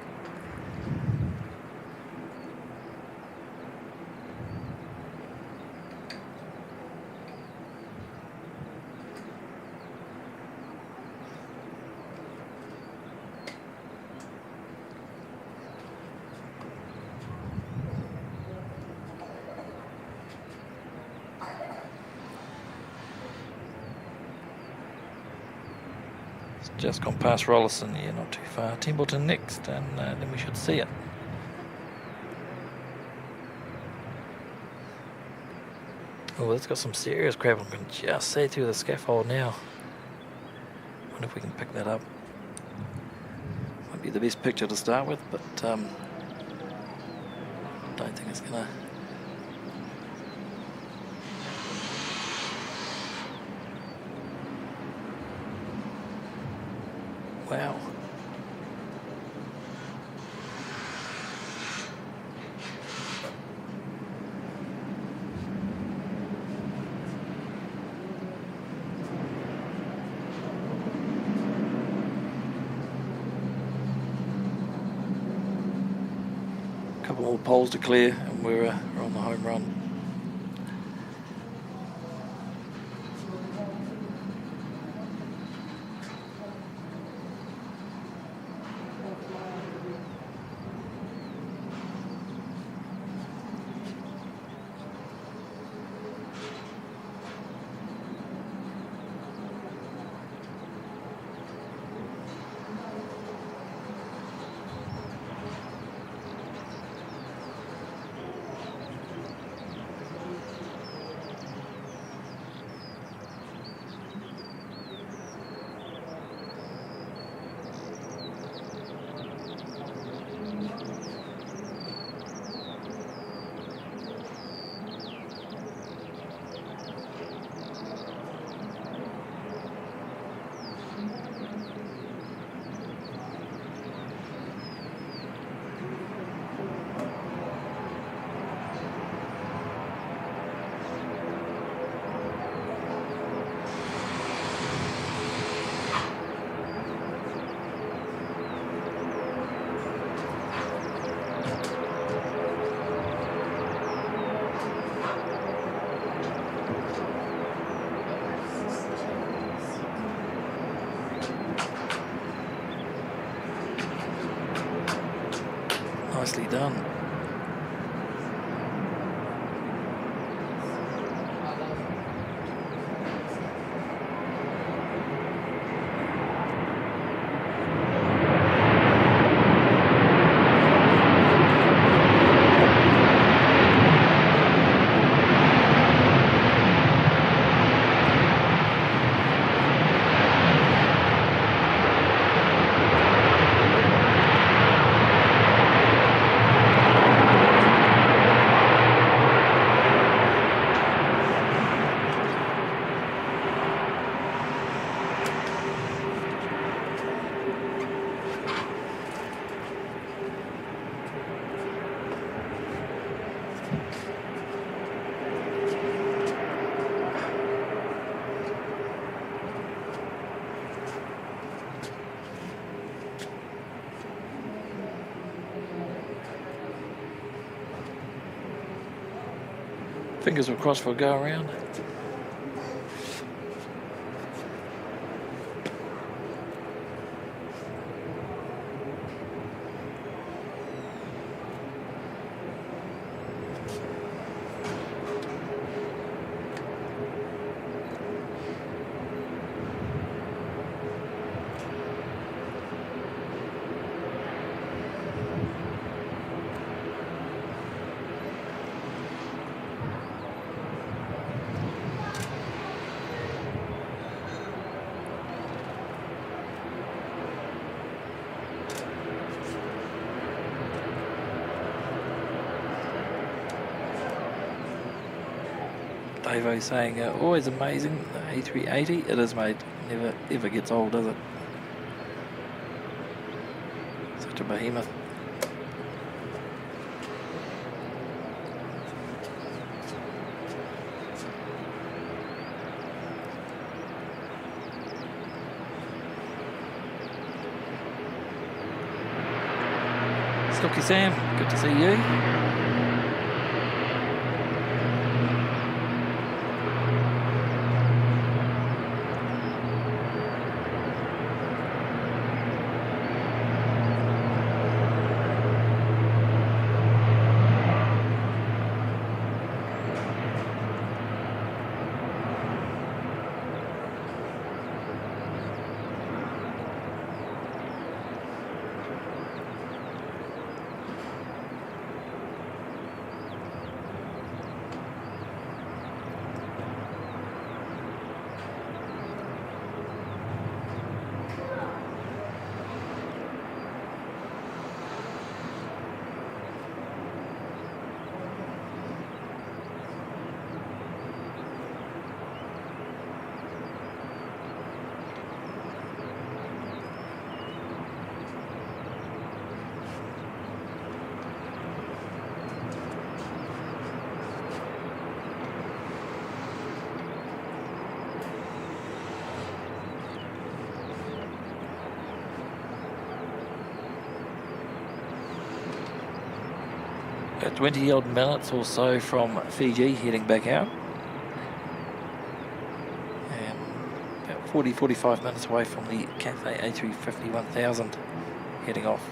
Just gone past Rollison, yeah, not too far. Templeton next, and then we should see it. Oh, it's got some serious crap. I can just see through the scaffold now. Wonder if we can pick that up. Might be the best picture to start with, but don't think it's gonna. Wow. Couple more poles to clear and we're on the home run. Nicely done. Fingers were crossed for a go around. Davo saying, always amazing, the A380. It is, mate. Never ever gets old, does it? Such a behemoth. Stocky Sam, good to see you. About 20 odd minutes or so from Fiji heading back out. And about 40-45 minutes away from the Cathay A350 1000 heading off.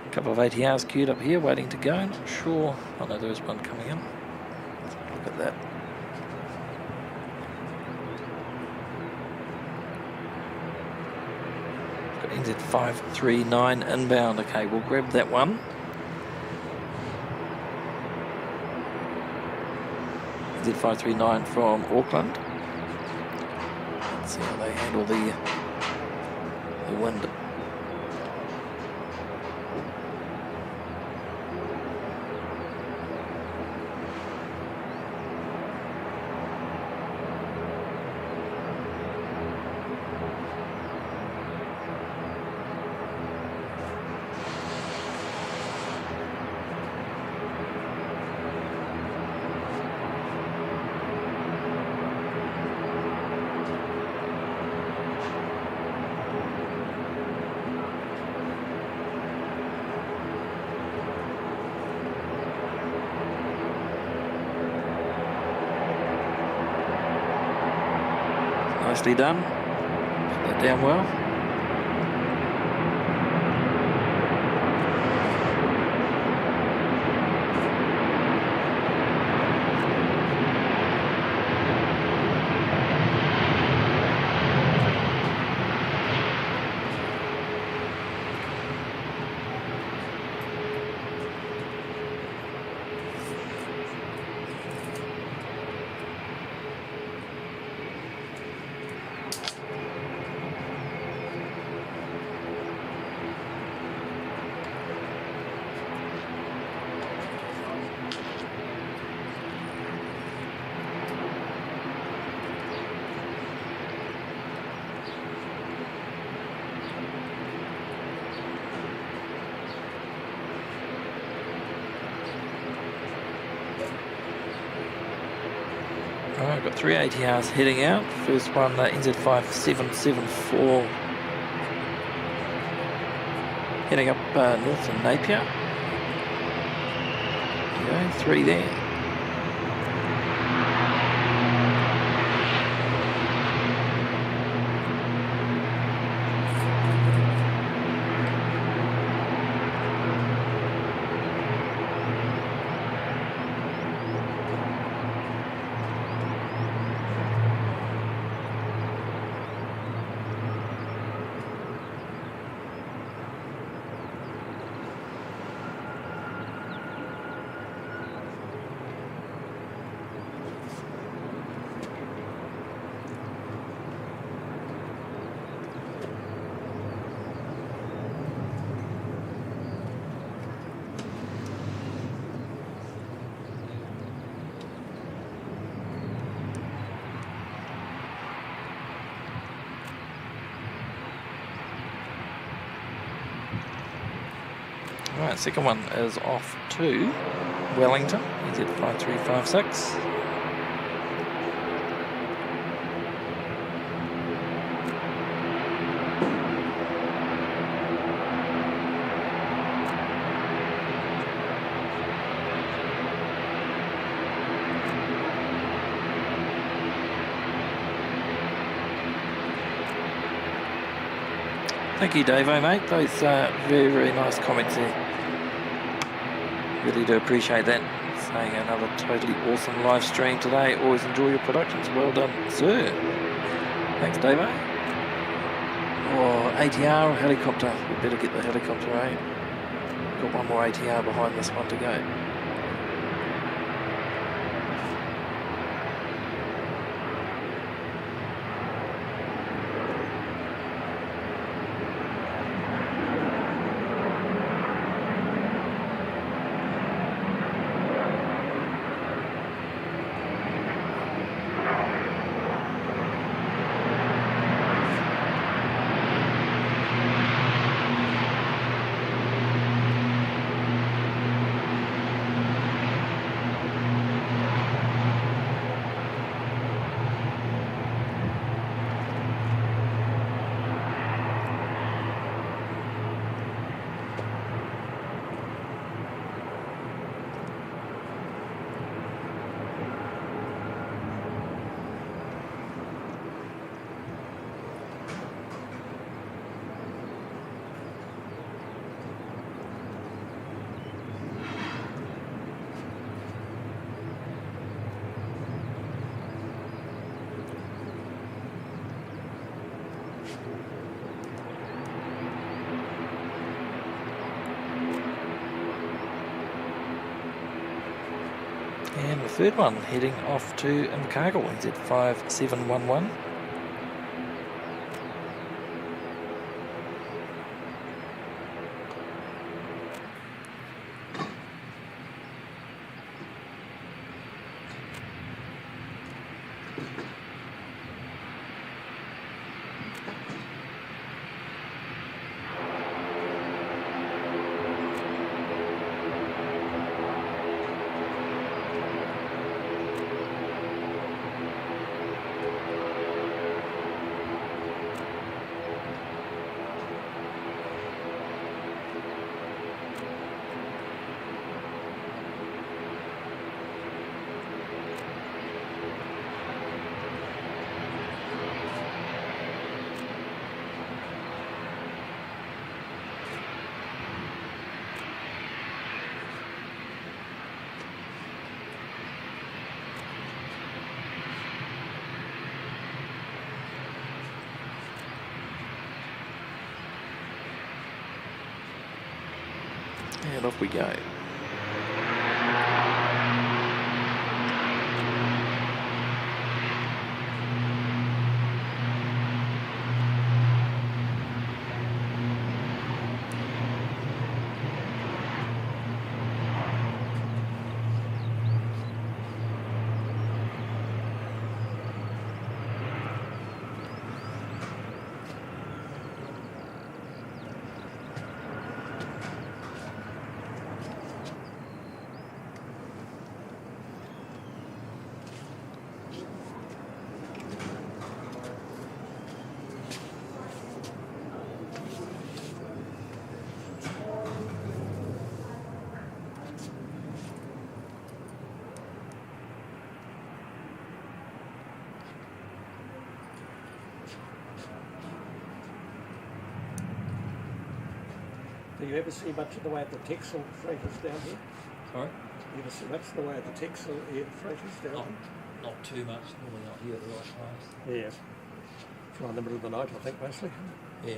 A couple of ATRs queued up here waiting to go. Not sure. I know there is one coming in. Look at that. Got NZ539 inbound. Okay, we'll grab that one. NZ539 from Auckland. Let's see how they handle the wind. Nicely done. Put that down well. Alright, got 3 ATRs heading out. First one, NZ5774, heading up north to Napier. There you go, 3 there. Right, second one is off to Wellington, NZ5356. Thank you, Davo, mate. Those very, very nice comments there. Really do appreciate that. Saying another totally awesome live stream today. Always enjoy your productions. Well done, sir. Thanks, Davo. Oh, ATR or helicopter? We better get the helicopter, eh? Got one more ATR behind this one to go. And the third one heading off to Invercargill, NZ5711. And off we go. Do you ever see much of the way of the Texel freighters down here? Sorry? You ever see much of the way of the Texel air freighters down Not, here? not too much, normally not here at the right times. Yes. Fly in the middle of the night, I think, mostly. Yeah,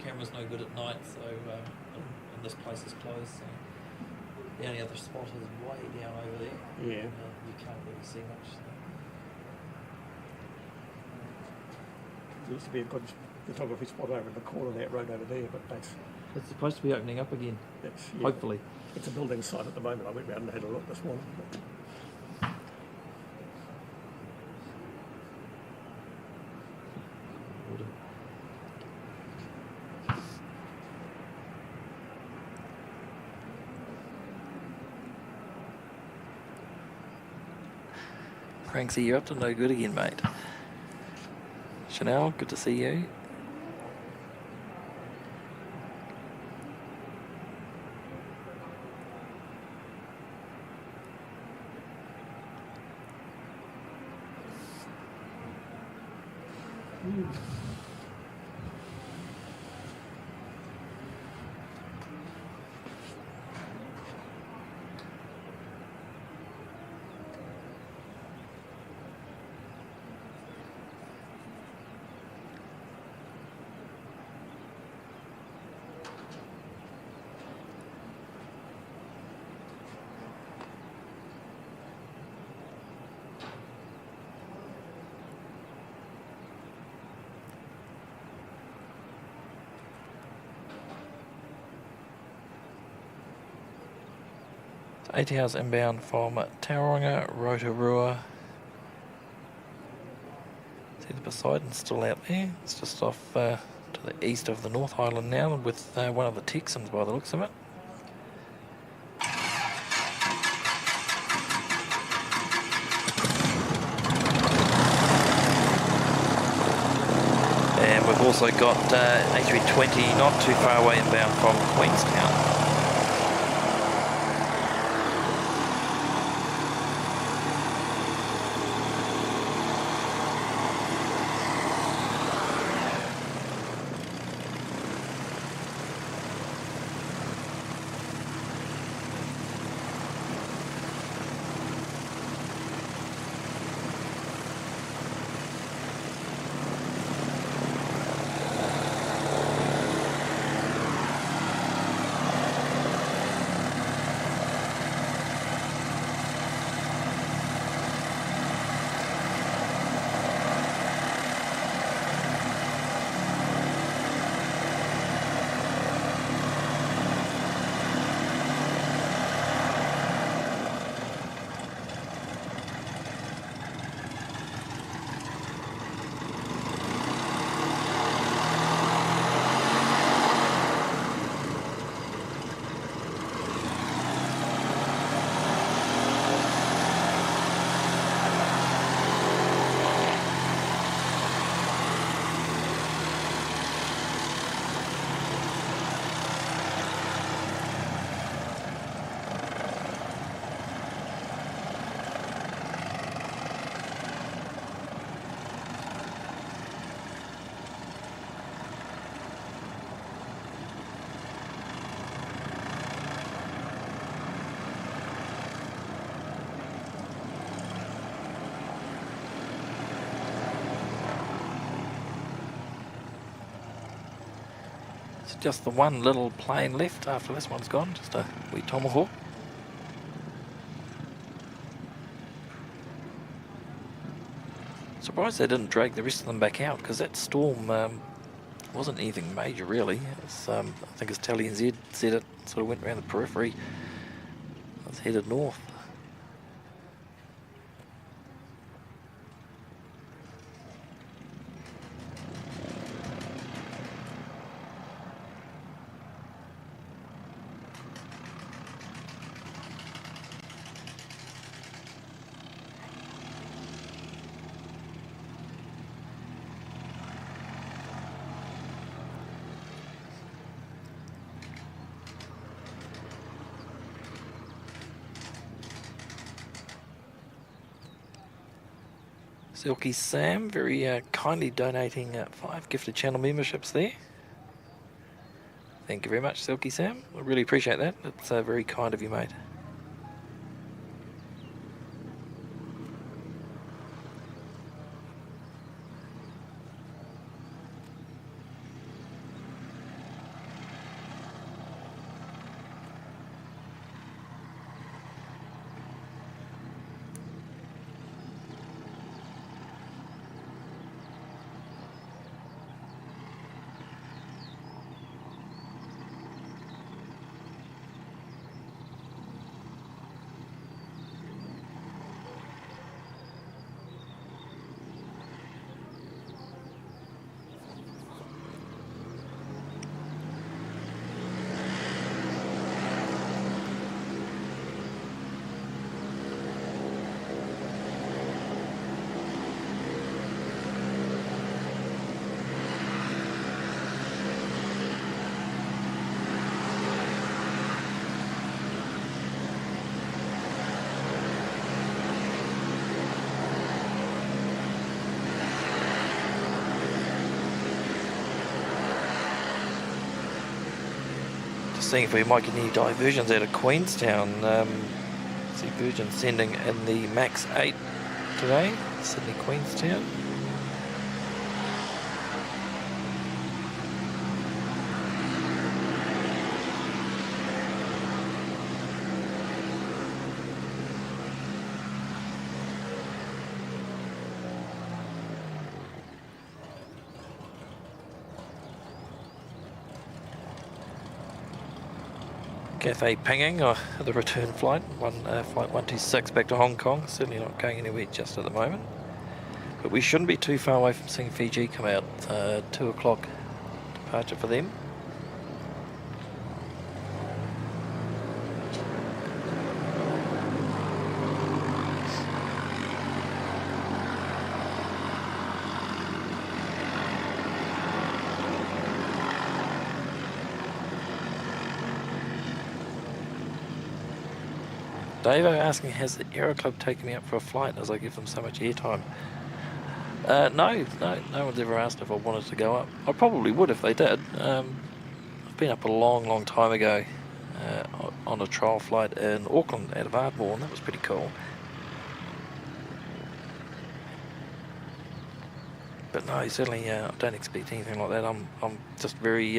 camera's no good at night, so and this place is closed, so the only other spot is way down over there. Yeah. You can't really see much. So. There used to be a good photography spot over in the corner of that road over there, but It's supposed to be opening up again, hopefully. It's a building site at the moment. I went round and had a look this morning. Franksy, you're up to no good again, mate. Chanel, good to see you. So 80 hours inbound from Tauranga, Rotorua. See the Poseidon's still out there. It's just off to the east of the North Island now with one of the Texans by the looks of it. And we've also got A320 not too far away inbound from Queenstown. Just the one little plane left after this one's gone, just a wee Tomahawk. Surprised they didn't drag the rest of them back out, because that storm wasn't anything major really. It's, I think as Tally and Z said, it sort of went around the periphery. It's headed north. Silky Sam, very kindly donating 5 gifted channel memberships there. Thank you very much, Silky Sam. I really appreciate that. It's very kind of you, mate. Seeing if we might get any diversions out of Queenstown. See Virgin sending in the Max 8 today, Sydney Queenstown. Cathay pinging the return flight, flight 126 back to Hong Kong. Certainly not going anywhere just at the moment. But we shouldn't be too far away from seeing Fiji come out. 2 o'clock departure for them. Davo asking, has the Aero Club taken me up for a flight as I give them so much airtime? No one's ever asked if I wanted to go up. I probably would if they did. I've been up a long time ago on a trial flight in Auckland out of Ardmore, and that was pretty cool. But no, certainly I don't expect anything like that. I'm just very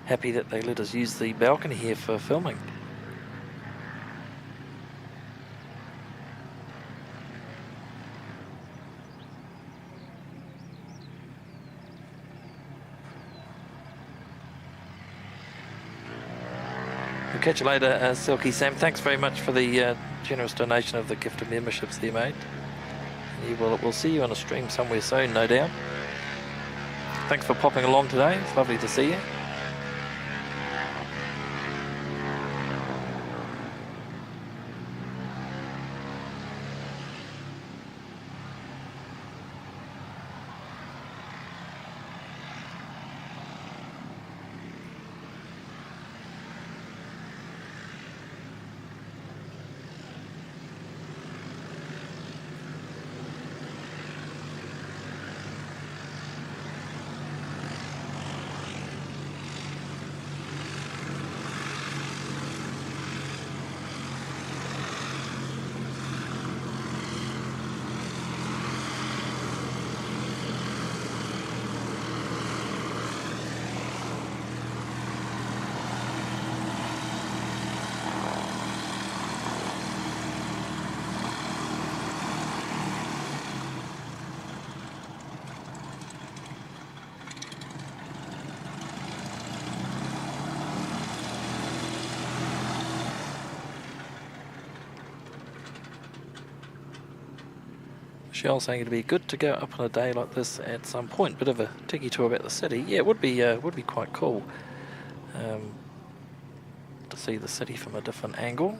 happy that they let us use the balcony here for filming. We'll catch you later, Silky Sam. Thanks very much for the generous donation of the gift of memberships there, mate. We'll see you on a stream somewhere soon, no doubt. Thanks for popping along today. It's lovely to see you. Michelle saying it'd be good to go up on a day like this at some point. Bit of a tiki tour about the city. Yeah, it would be quite cool to see the city from a different angle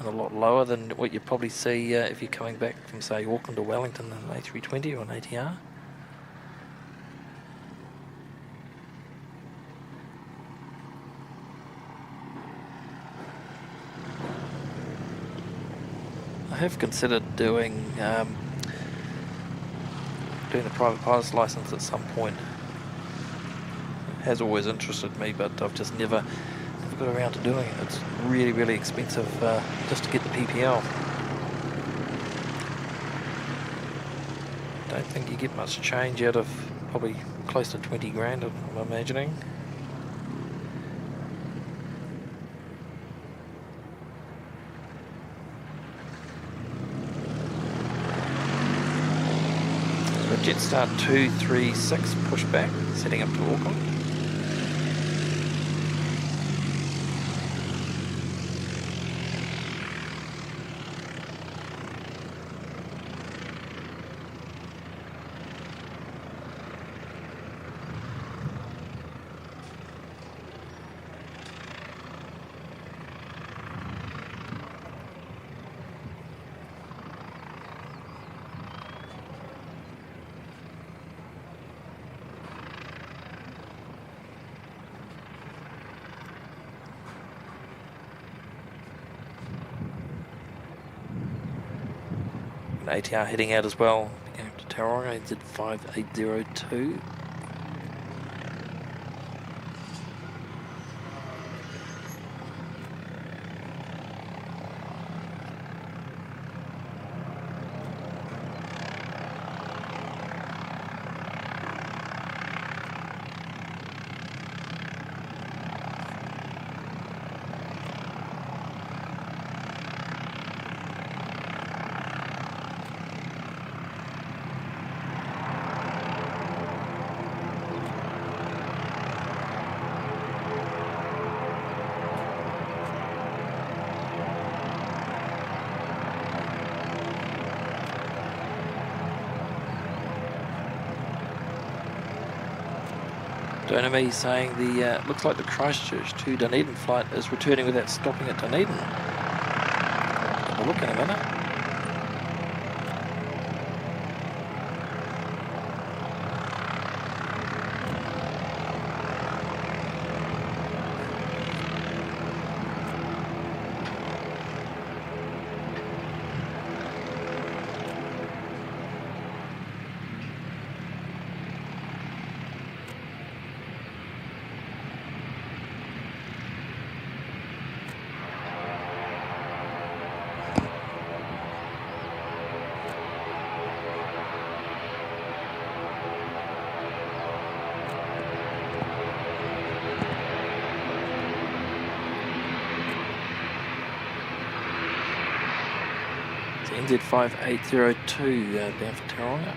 and a lot lower than what you probably see if you're coming back from, say, Auckland or Wellington in an A320 or an ATR. I have considered doing a private pilot's license at some point. has always interested me, but I've just never got around to doing it. It's really, really expensive just to get the PPL. Don't think you get much change out of probably close to 20 grand, I'm imagining. So Jetstar 236 pushback, setting up to Auckland. ATR heading out as well, going to Tauranga, NZ 5802. Donamy saying the looks like the Christchurch to Dunedin flight is returning without stopping at Dunedin. We'll look in a minute. NZ 5802 bound for Tauranga.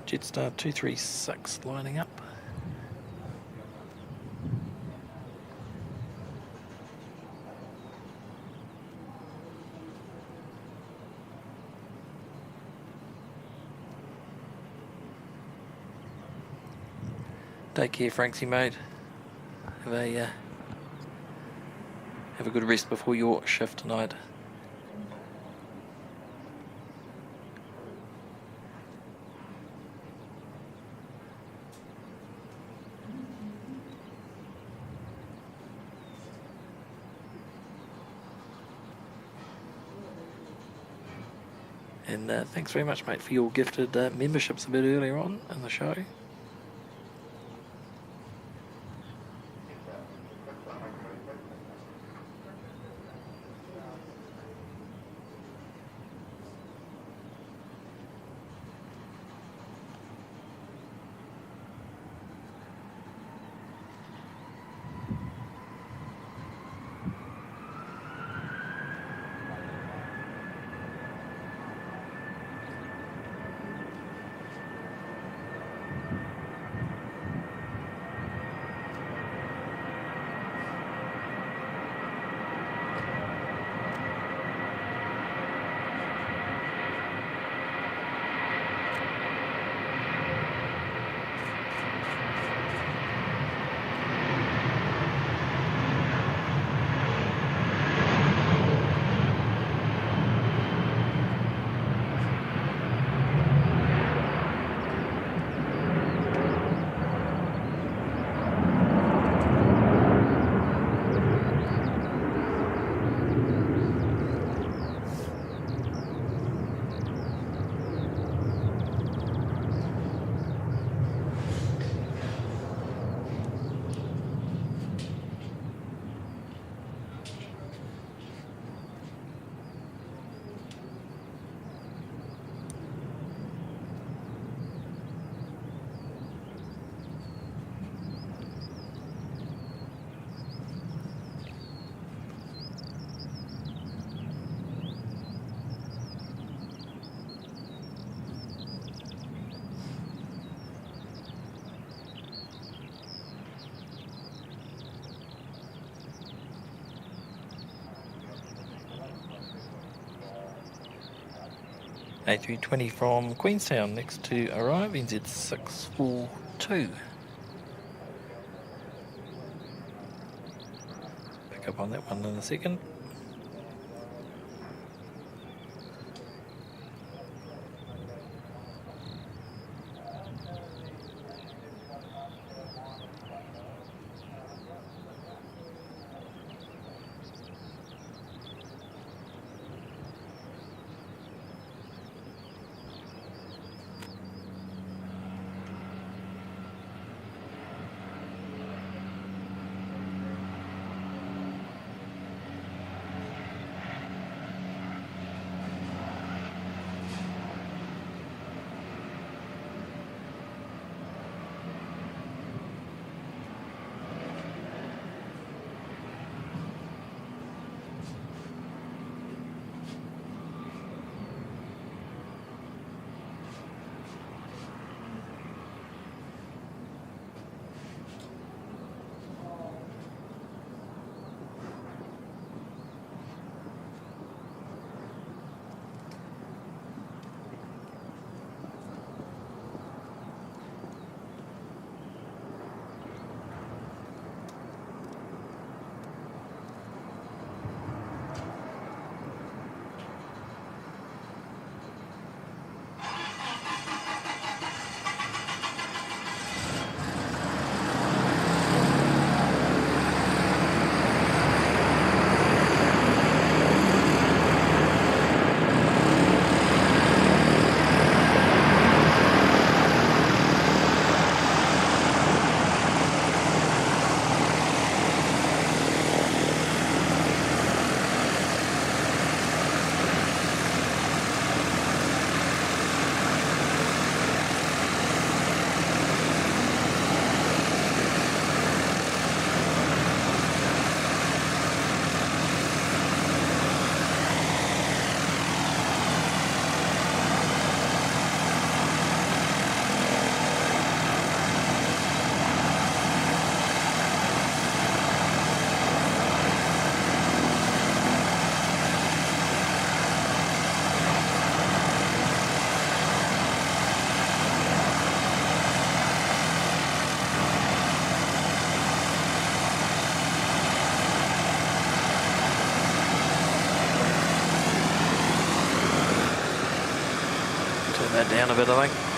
Jetstar 236 lining up. Take care, Franksy, mate. Have a good rest before your shift tonight. And thanks very much, mate, for your gifted memberships a bit earlier on in the show. A320 from Queenstown next to arrive, NZ642. Pick up on that one in a second. That down a bit, I think.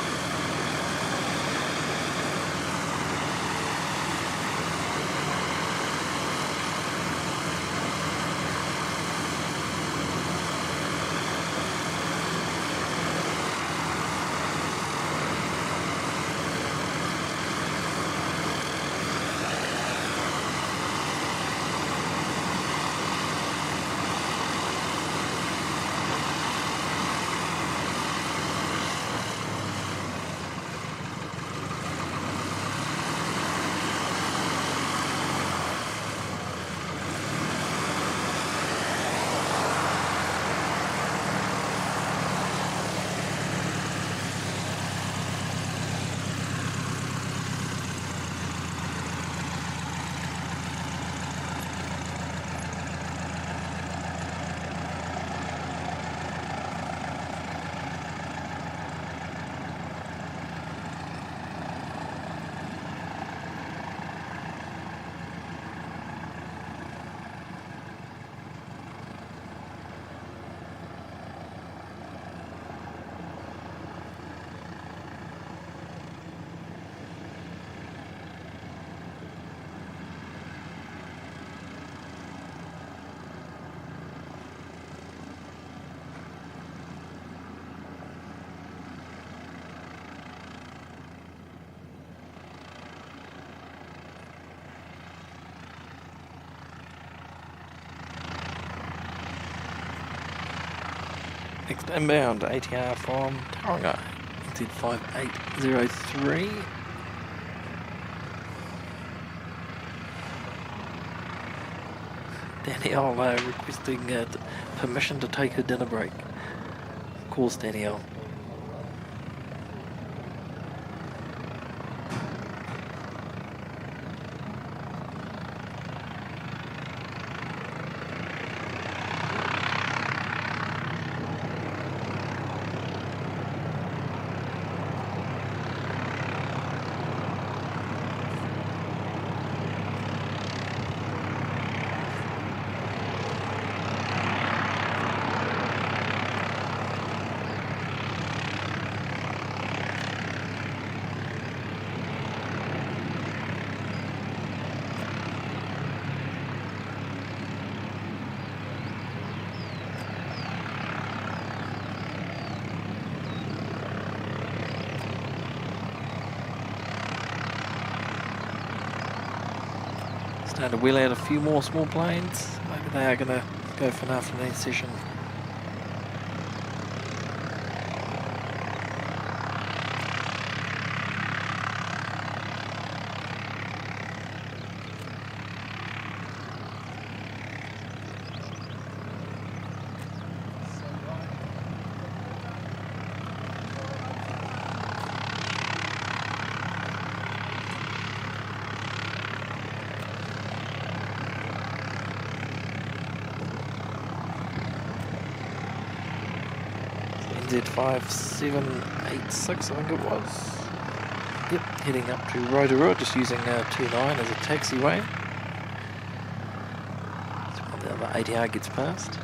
Next inbound, ATR from Tauranga, NZ5803. Danielle requesting permission to take her dinner break. Of course, Danielle. Starting to wheel out a few more small planes. Maybe they are going to go for an afternoon session. NZ5786, I think it was. Yep, heading up to Rotorua, just using 29 as a taxiway. So when the other ATR gets past.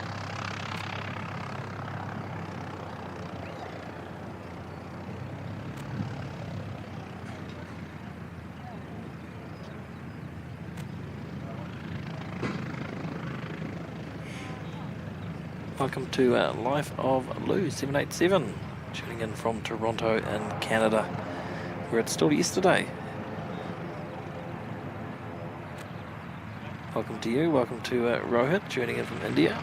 Welcome to Life of Lou 787, tuning in from Toronto in Canada, where it's still yesterday. Welcome to you, welcome to Rohit, tuning in from India.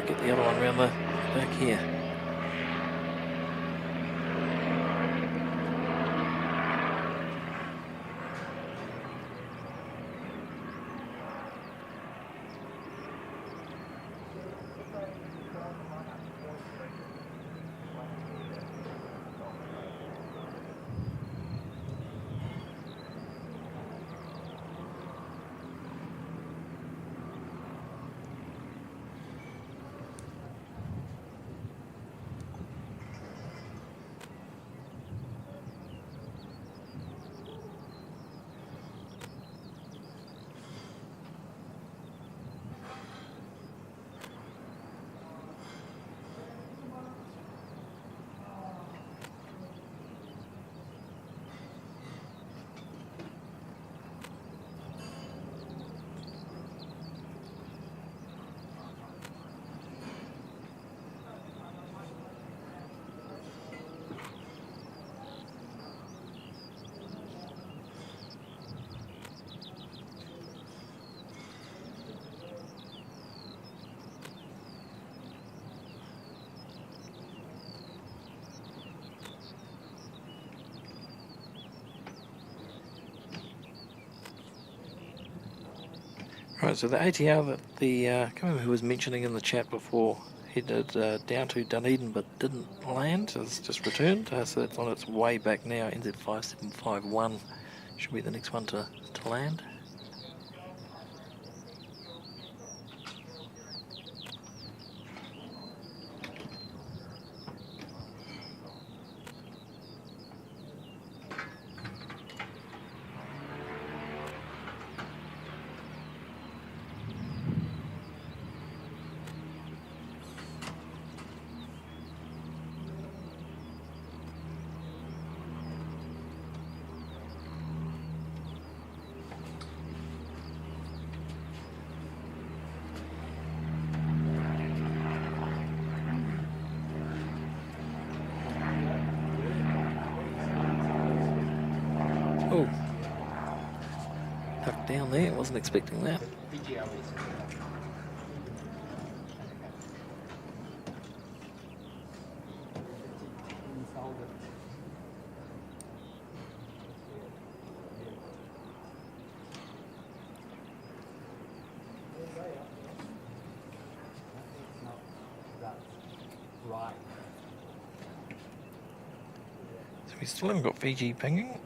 Get the other one around the back here. Right, so the ATR that the I can't remember who was mentioning in the chat before headed down to Dunedin but didn't land, has just returned. So it's on its way back now. NZ5751 should be the next one to land. Oh, ducked down there, wasn't expecting that. So we still haven't got Fiji pinging.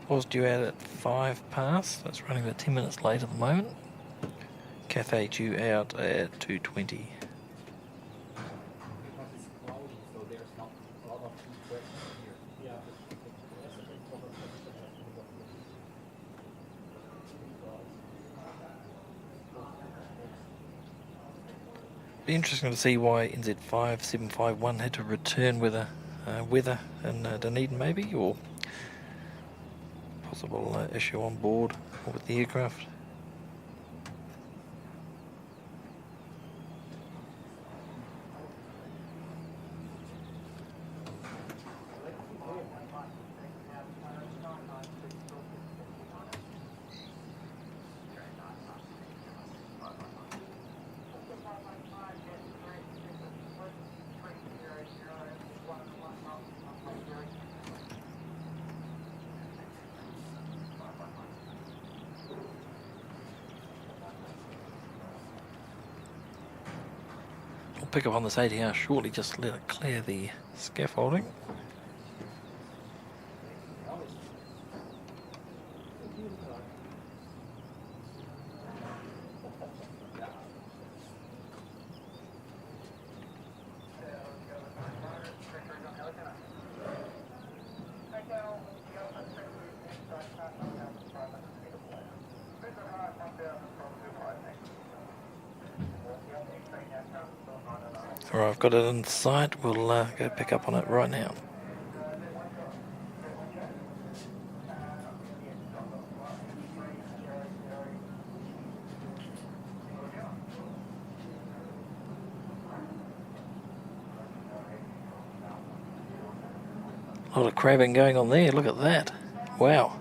Was due out at 5 past. That's running about 10 minutes late at the moment. Cathay due out at 2:20. Be interesting to see why NZ5751 had to return with a weather in Dunedin maybe, or possible issue on board or with the aircraft. We'll pick up on this ATR shortly, just let it clear the scaffolding. Alright, I've got it in sight. We'll go pick up on it right now. A lot of crabbing going on there, look at that. Wow.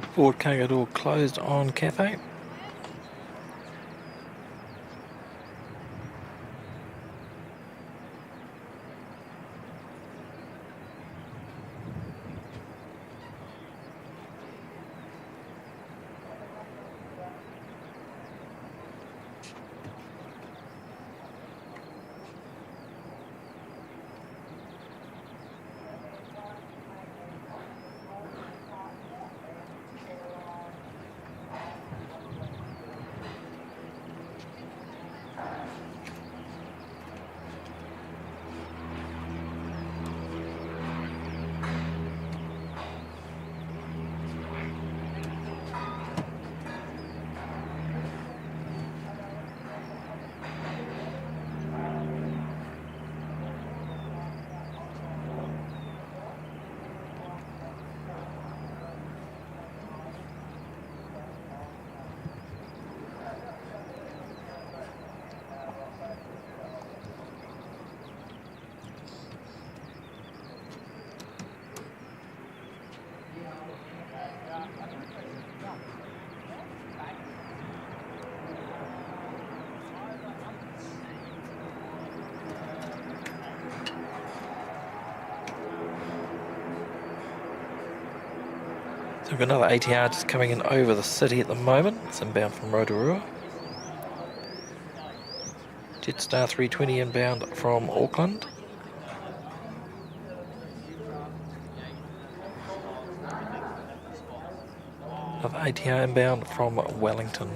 Forward cargo door closed on Cafe. So we've got another ATR just coming in over the city at the moment. It's inbound from Rotorua. Jetstar 320 inbound from Auckland. Another ATR inbound from Wellington.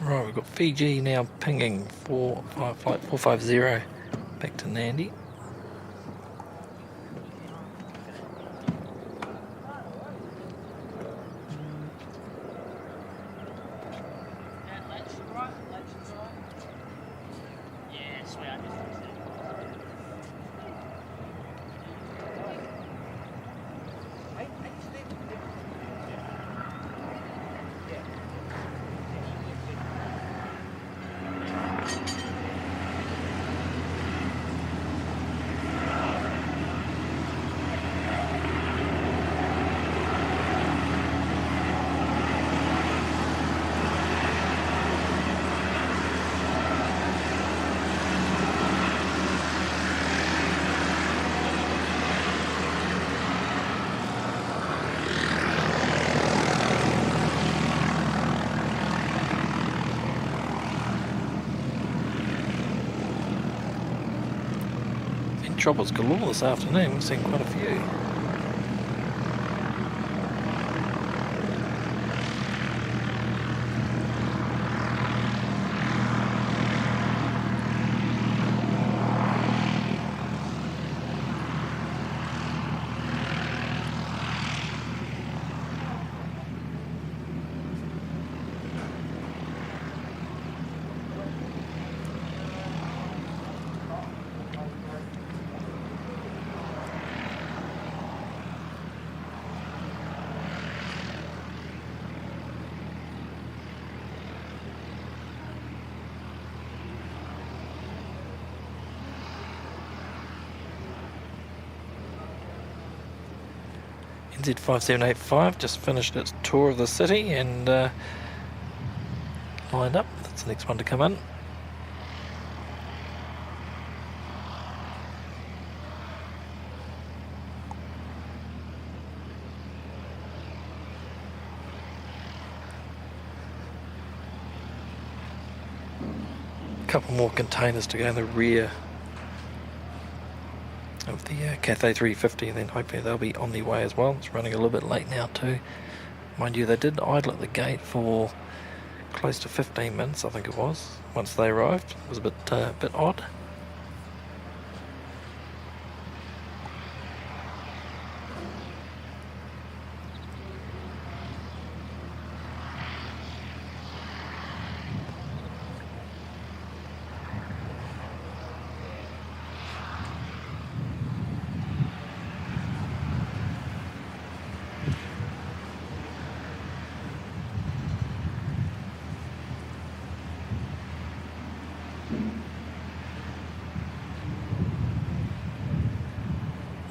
Right, we've got Fiji now pinging flight 450 back to Nandi. Troubles galore this afternoon. We've seen quite a few. NZ5785 just finished its tour of the city and lined up. That's the next one to come in. Couple more containers to go in the rear of the Cathay 350, and then hopefully they'll be on their way as well. It's running a little bit late now too. Mind you, they did idle at the gate for close to 15 minutes, I think it was, once they arrived. It was a bit odd.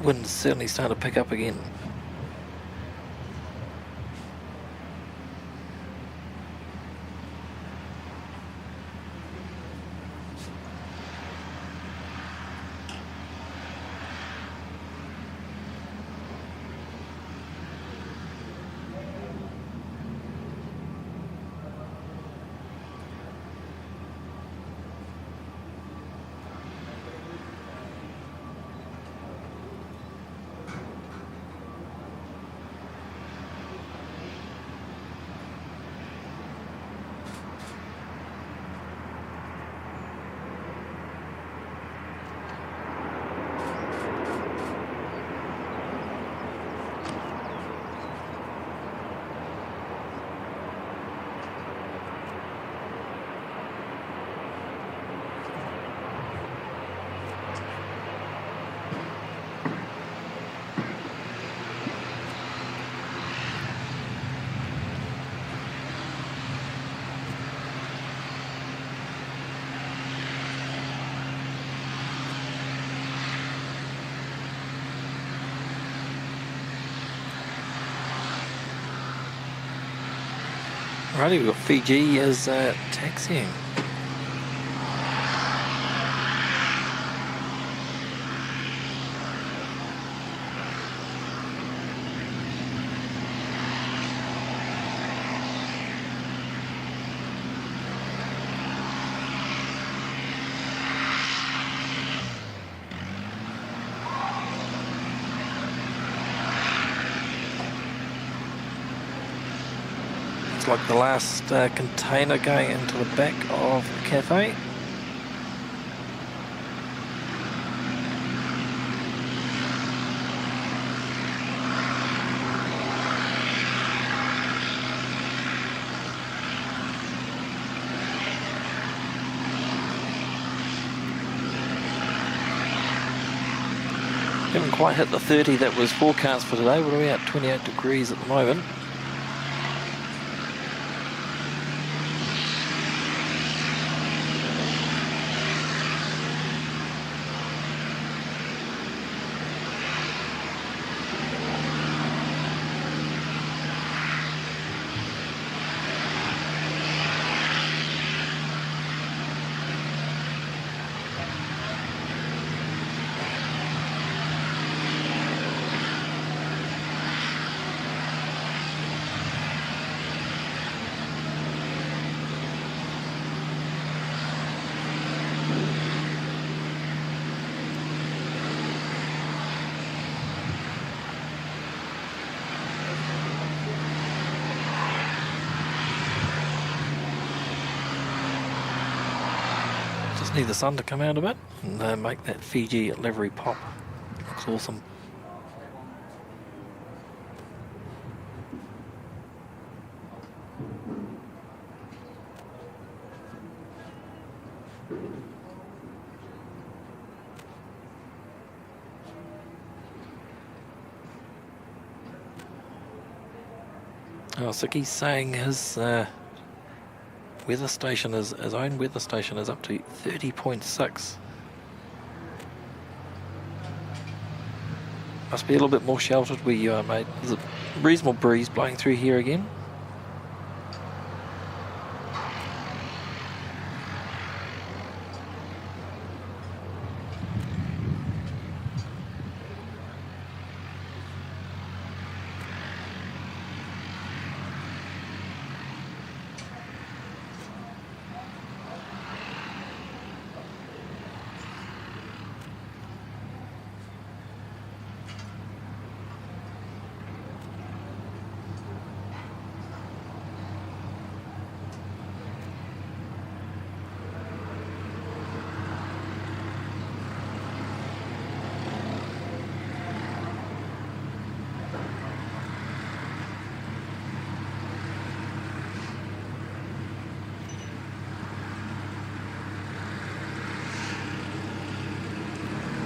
Wind's certainly starting to pick up again. Righty, we've got Fiji as taxiing. Like the last container going into the back of the Cathay. Haven't quite hit the 30 that was forecast for today. We're at 28 degrees at the moment. Need the sun to come out a bit and make that Fiji livery pop. Looks awesome. Oh, Siki's saying his weather station his own weather station is up to 30.6. Must be a little bit more sheltered where you are, mate. There's a reasonable breeze blowing through here again.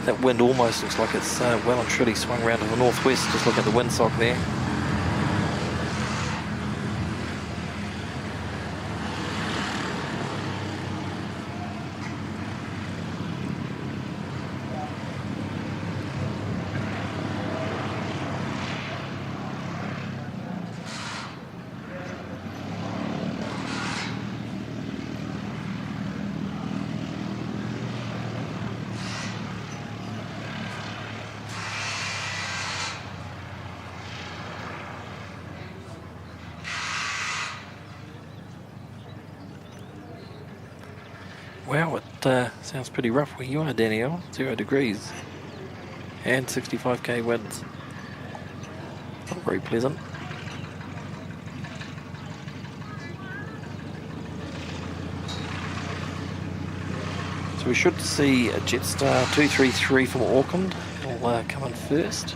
That wind almost looks like it's well and truly swung around to the northwest. Just look at the windsock there. Wow, it sounds pretty rough where you are, Danielle. 0 degrees and 65k winds. Not very pleasant. So we should see a Jetstar 233 from Auckland. Will come in first.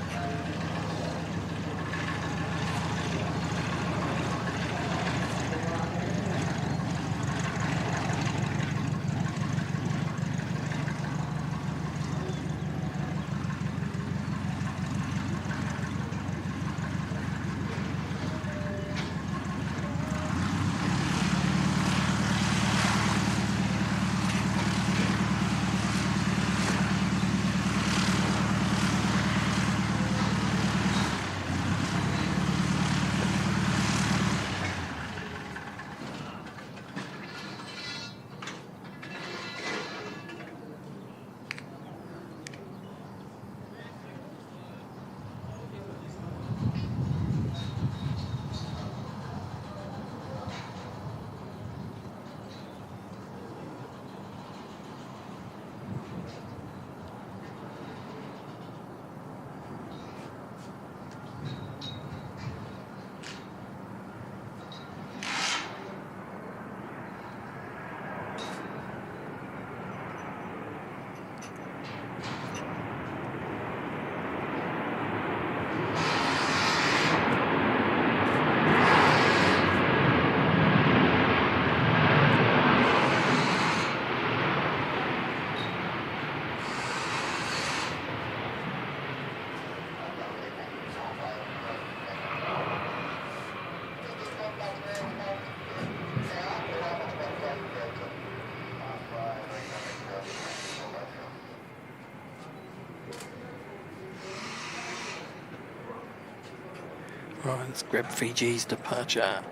Right, let's grab Fiji's departure.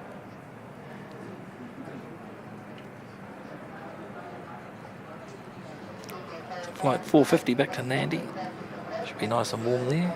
Flight 450 back to Nandi. Should be nice and warm there.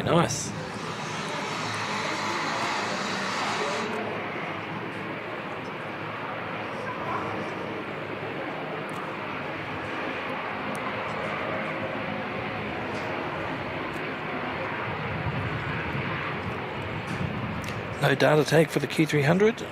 Very nice. No data tag for the Q300.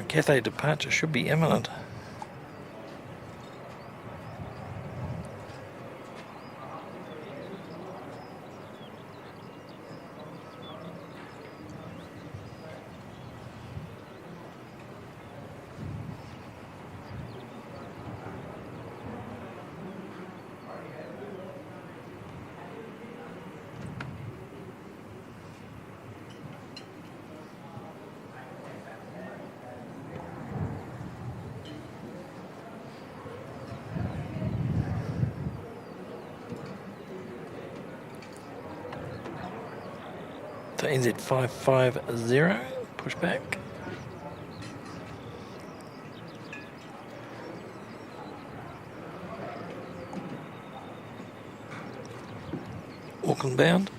Cathay departure should be imminent. So NZ550, push back. Auckland bound.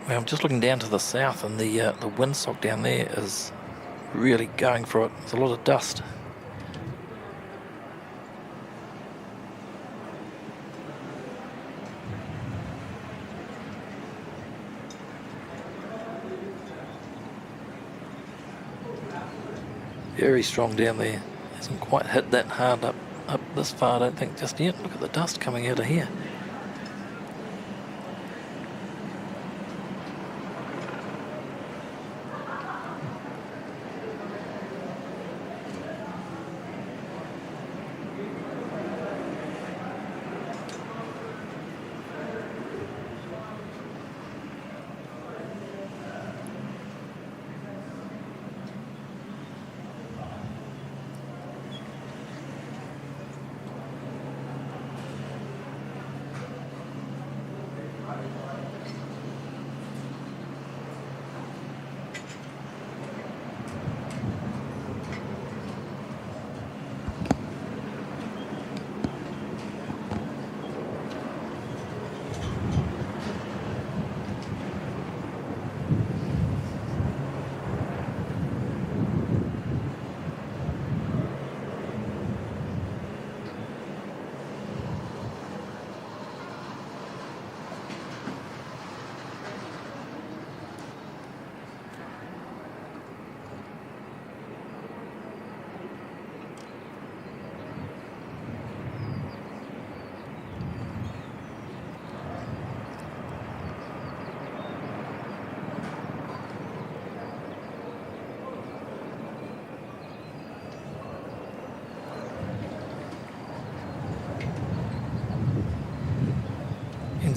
Well, I'm just looking down to the south, and the windsock down there is really going for it. There's a lot of dust. Very strong down there. Hasn't quite hit that hard up this far, I don't think, just yet. Look at the dust coming out of here.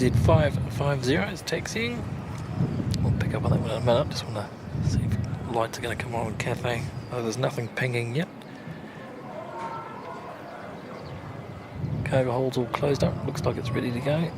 NZ550 is taxiing. We'll pick up on that one in a minute. Just want to see if lights are going to come on in Cathay. Oh, there's nothing pinging yet. Cargo hold's all closed up. Looks like it's ready to go.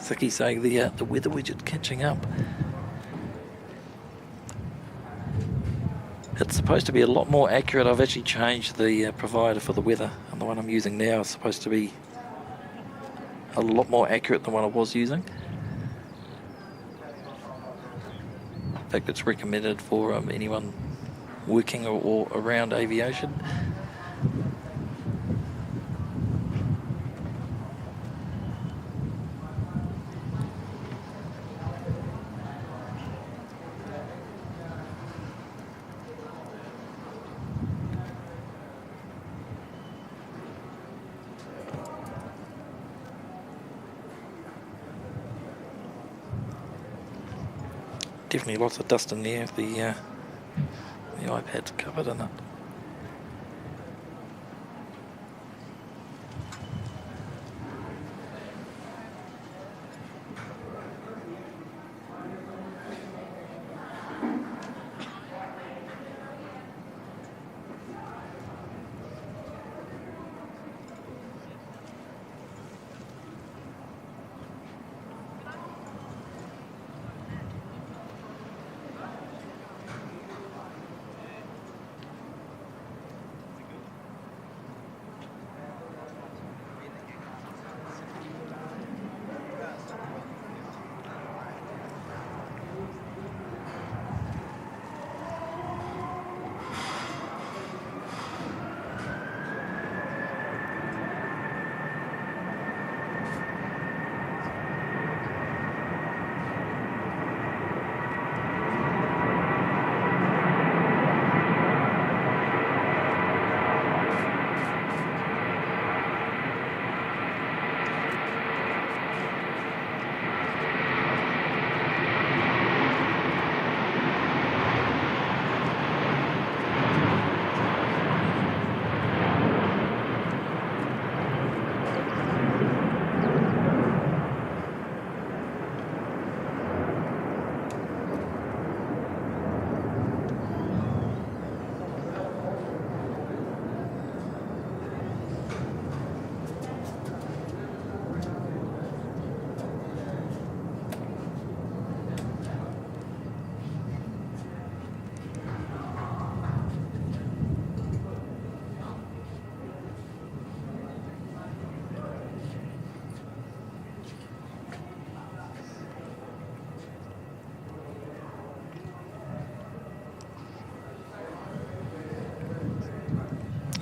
Zicky's saying the weather widget catching up. It's supposed to be a lot more accurate. I've actually changed the provider for the weather, and the one I'm using now is supposed to be a lot more accurate than what I was using. In fact, it's recommended for anyone working or around aviation. Definitely lots of dust in there. The iPad's covered in it.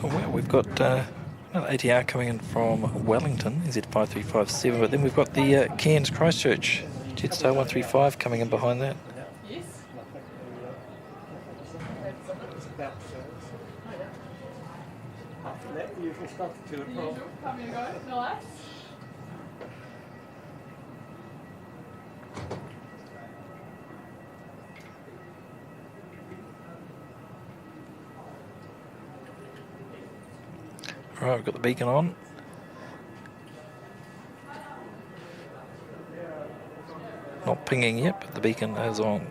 Oh wow, we've got another ATR coming in from Wellington, NZ5357, but then we've got the Cairns Christchurch Jetstar 135 coming in behind that. Yes. After that, the usual stuff to and from. Come and go. Nice. Right, we've got the beacon on. pinging yet, but the beacon is on.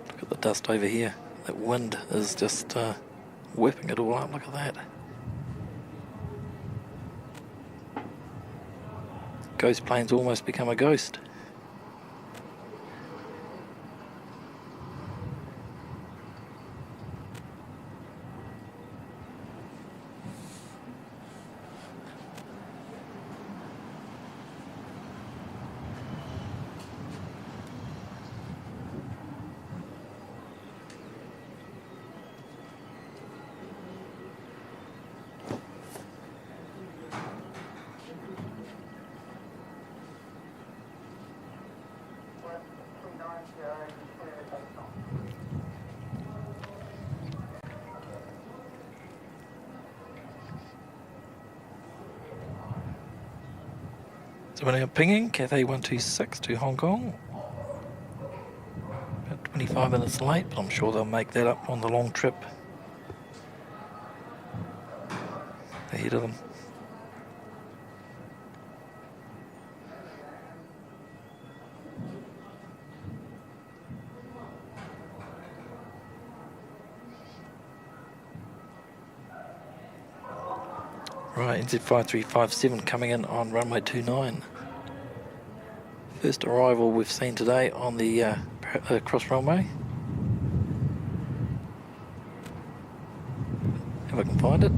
Look at the dust over here. That wind is just whipping it all up. Look at that. Ghost plane's almost become a ghost. So we're now pinging Cathay 126 to Hong Kong. About 25 minutes late, but I'm sure they'll make that up on the long trip ahead of them. Right, NZ5357 coming in on runway 29. First arrival we've seen today on the cross runway. If I can find it.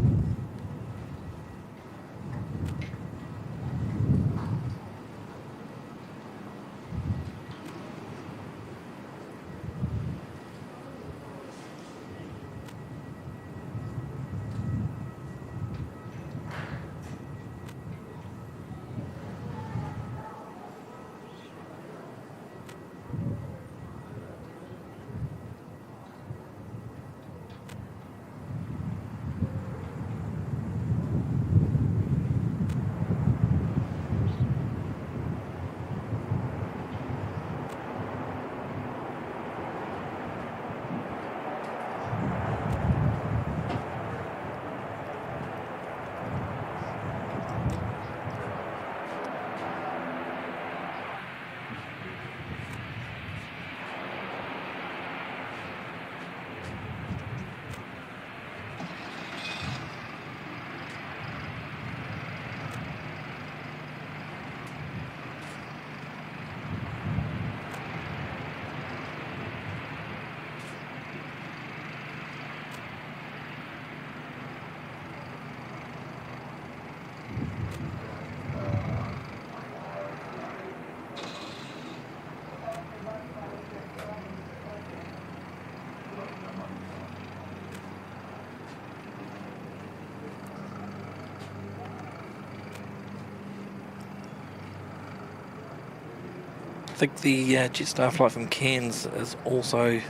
I think the Jetstar flight from Cairns is also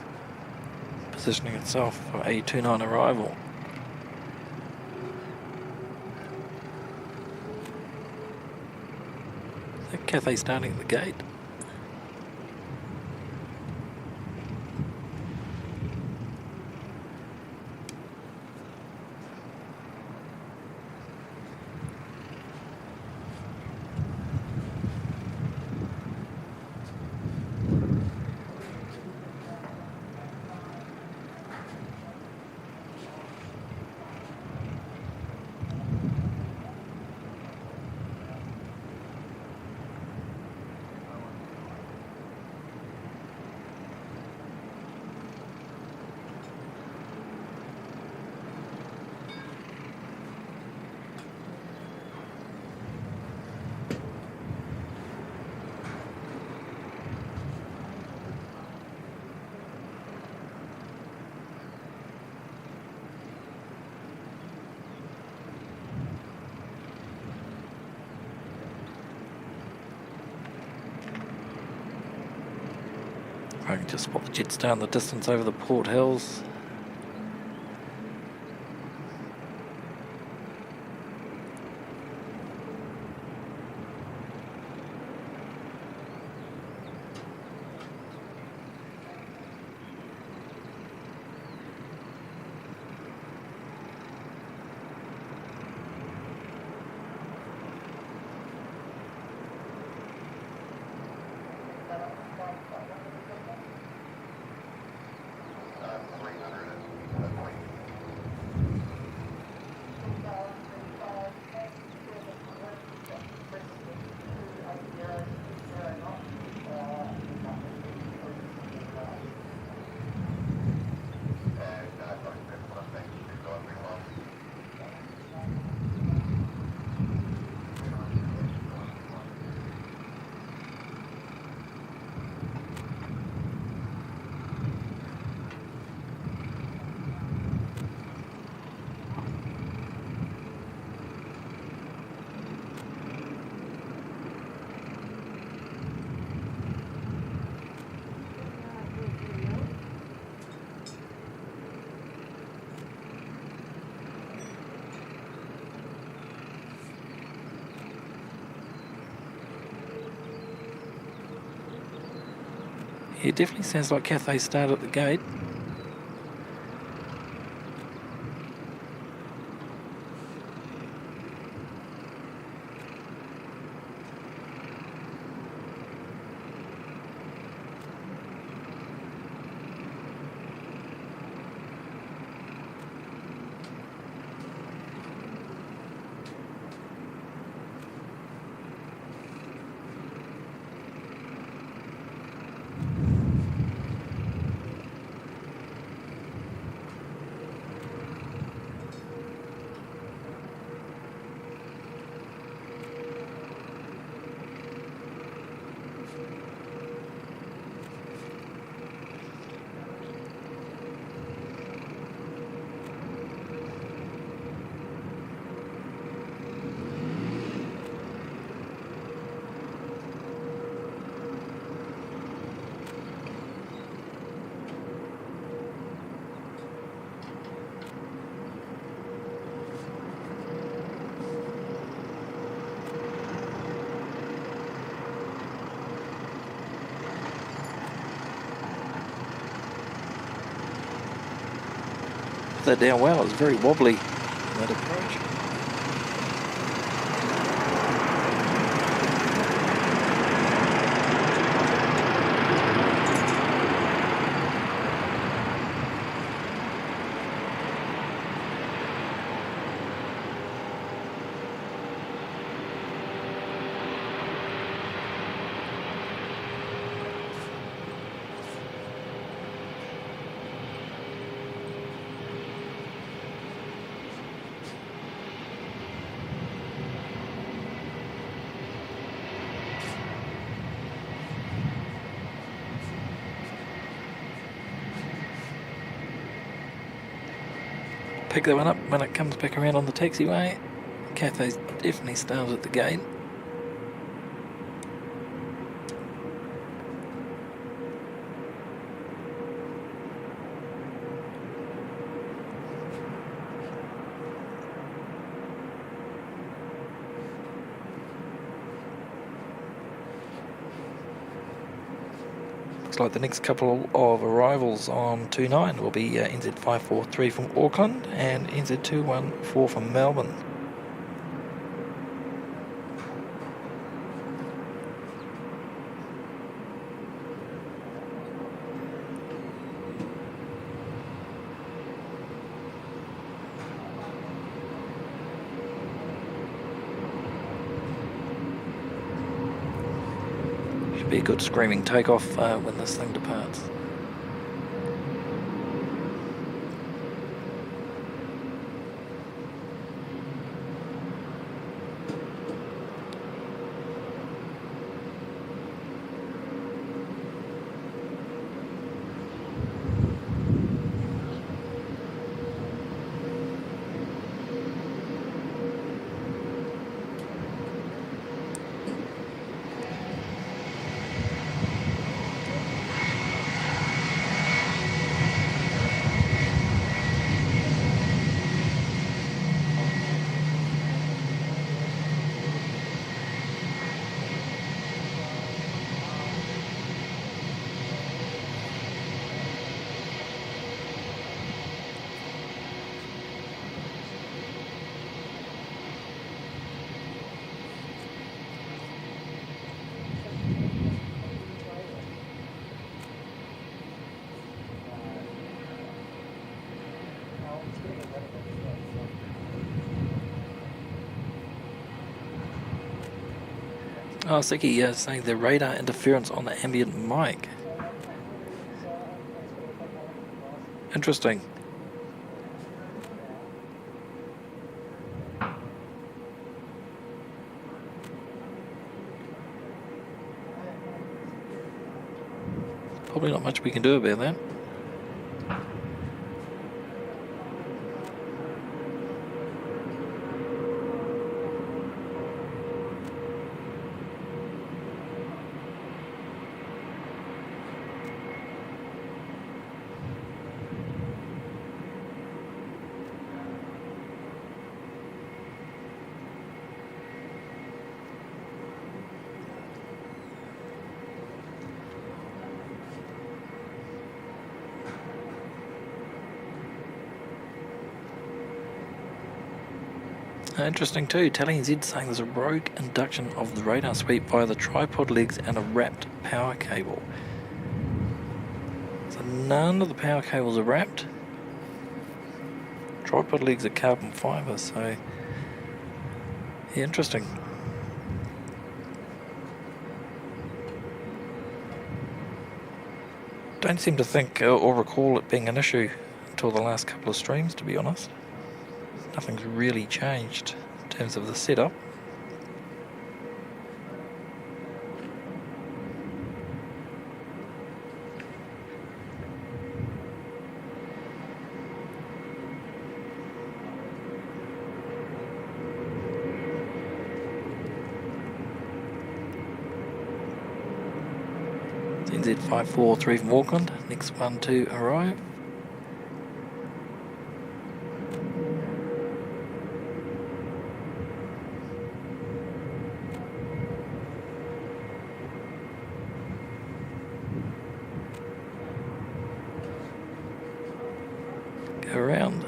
positioning itself for a 29 arrival. Is that Cathay starting at the gate? I can just spot the Jetstar in the distance over the Port Hills. It definitely sounds like Cathay start at the gate. That down well. It was very wobbly, that approach. Pick that one up when it comes back around on the taxiway. Cathay's definitely started at the gate. Looks like the next couple of arrivals on 29 will be NZ543 from Auckland and NZ214 from Melbourne. Be a good screaming takeoff when this thing departs. Oh, Siki saying the radar interference on the ambient mic. Interesting. Probably not much we can do about that. Interesting too, Telling Z saying there's a rogue induction of the radar sweep via the tripod legs and a wrapped power cable. So none of the power cables are wrapped. Tripod legs are carbon fibre, so yeah, interesting. Don't seem to think or recall it being an issue until the last couple of streams, to be honest. Nothing's really changed in terms of the setup. NZ543 from Auckland, next one to arrive. Go around.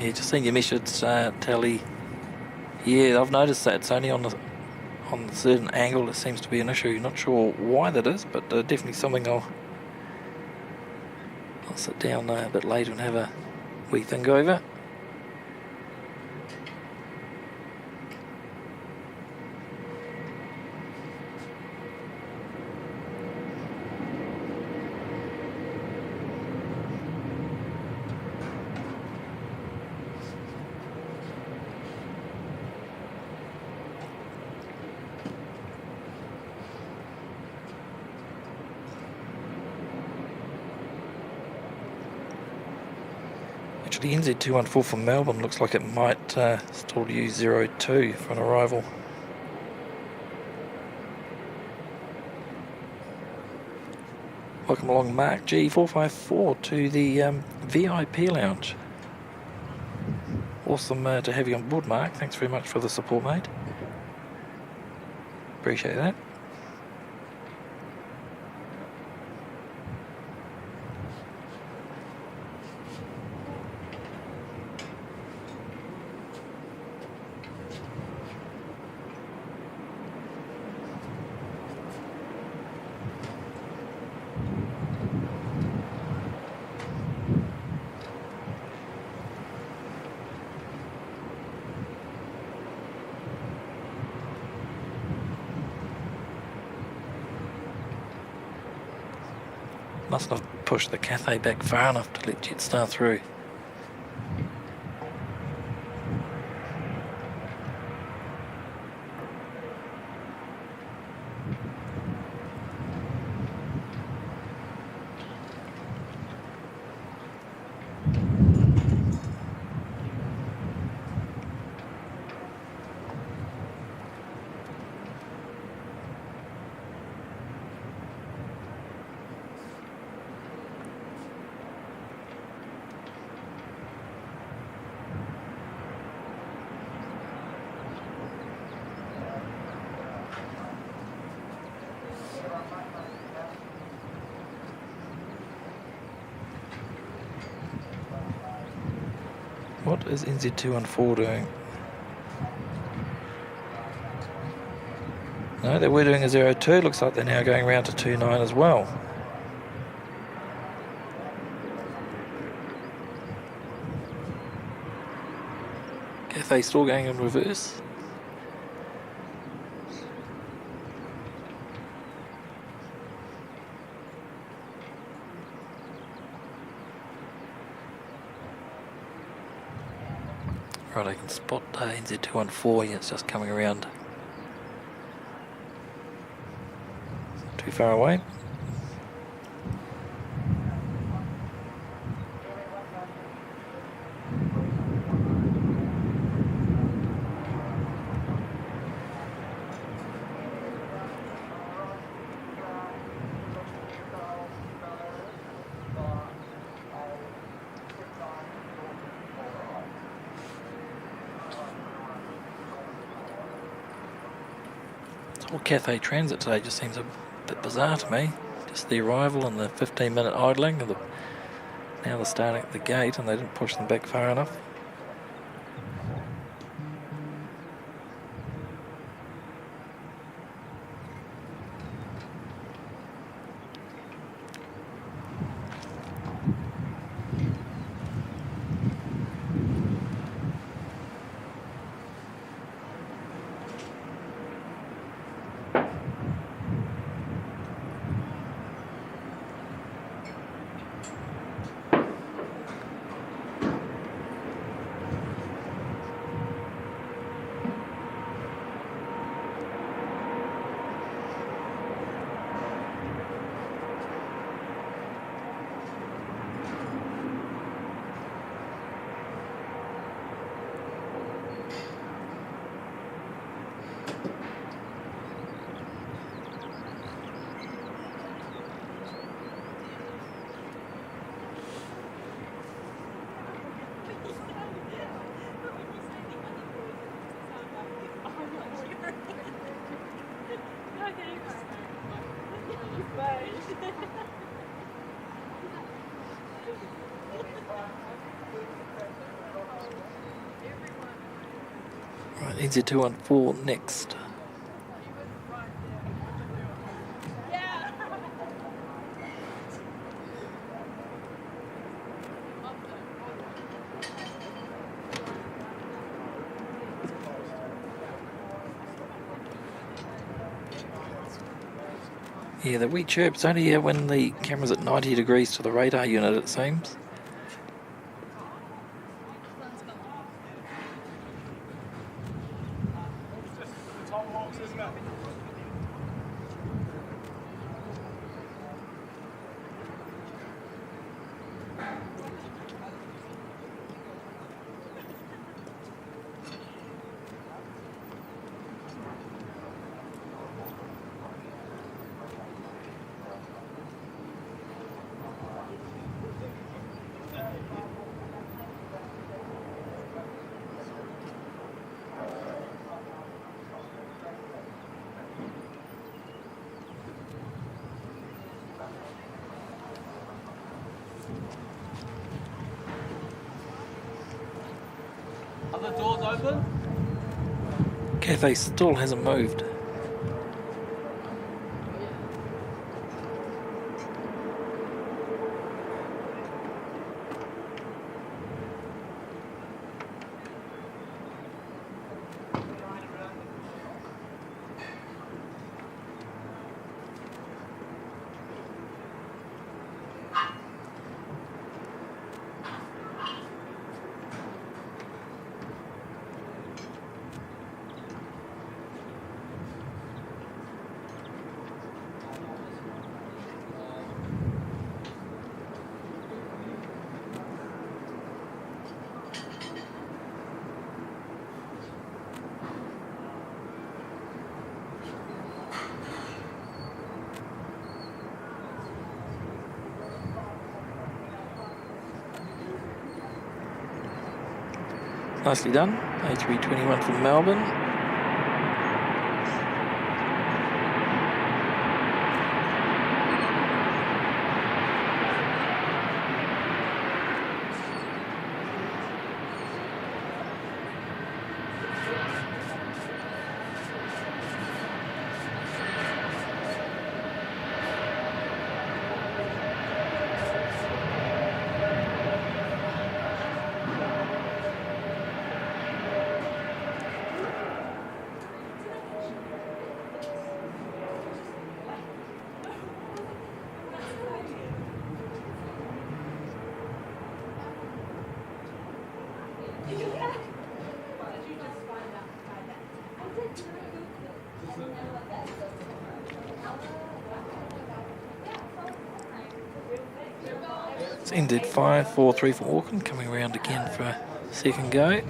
Yeah, just seen your message, Tally. Yeah, I've noticed that it's only on a certain angle it seems to be an issue. Not sure why that is, but definitely something I'll sit down a bit later and have a wee think over. Actually, NZ214 from Melbourne looks like it might still use 02 for an arrival. Welcome along, Mark G454 to the VIP lounge. Awesome to have you on board, Mark. Thanks very much for the support, mate. Appreciate that. Mustn't have pushed the cafe back far enough to let Jetstar through. What is NZ214 doing? No, they were doing a 02. Looks like they're now going around to 29 as well. Cafe still going in reverse. Right, I can spot NZ214, it's just coming around. Not too far away. Whole Cathay Transit today just seems a bit bizarre to me. Just the arrival and the 15-minute idling. Now they're starting at the gate and they didn't push them back far enough. Right, NZ214 next. Yeah, the wee chirp's only here when the camera's at 90 degrees to the radar unit, it seems. Are the doors open? Cathay still hasn't moved. Nicely done. A321 from Melbourne. It's ended 5-4-3 for Auckland, coming around again for a second go.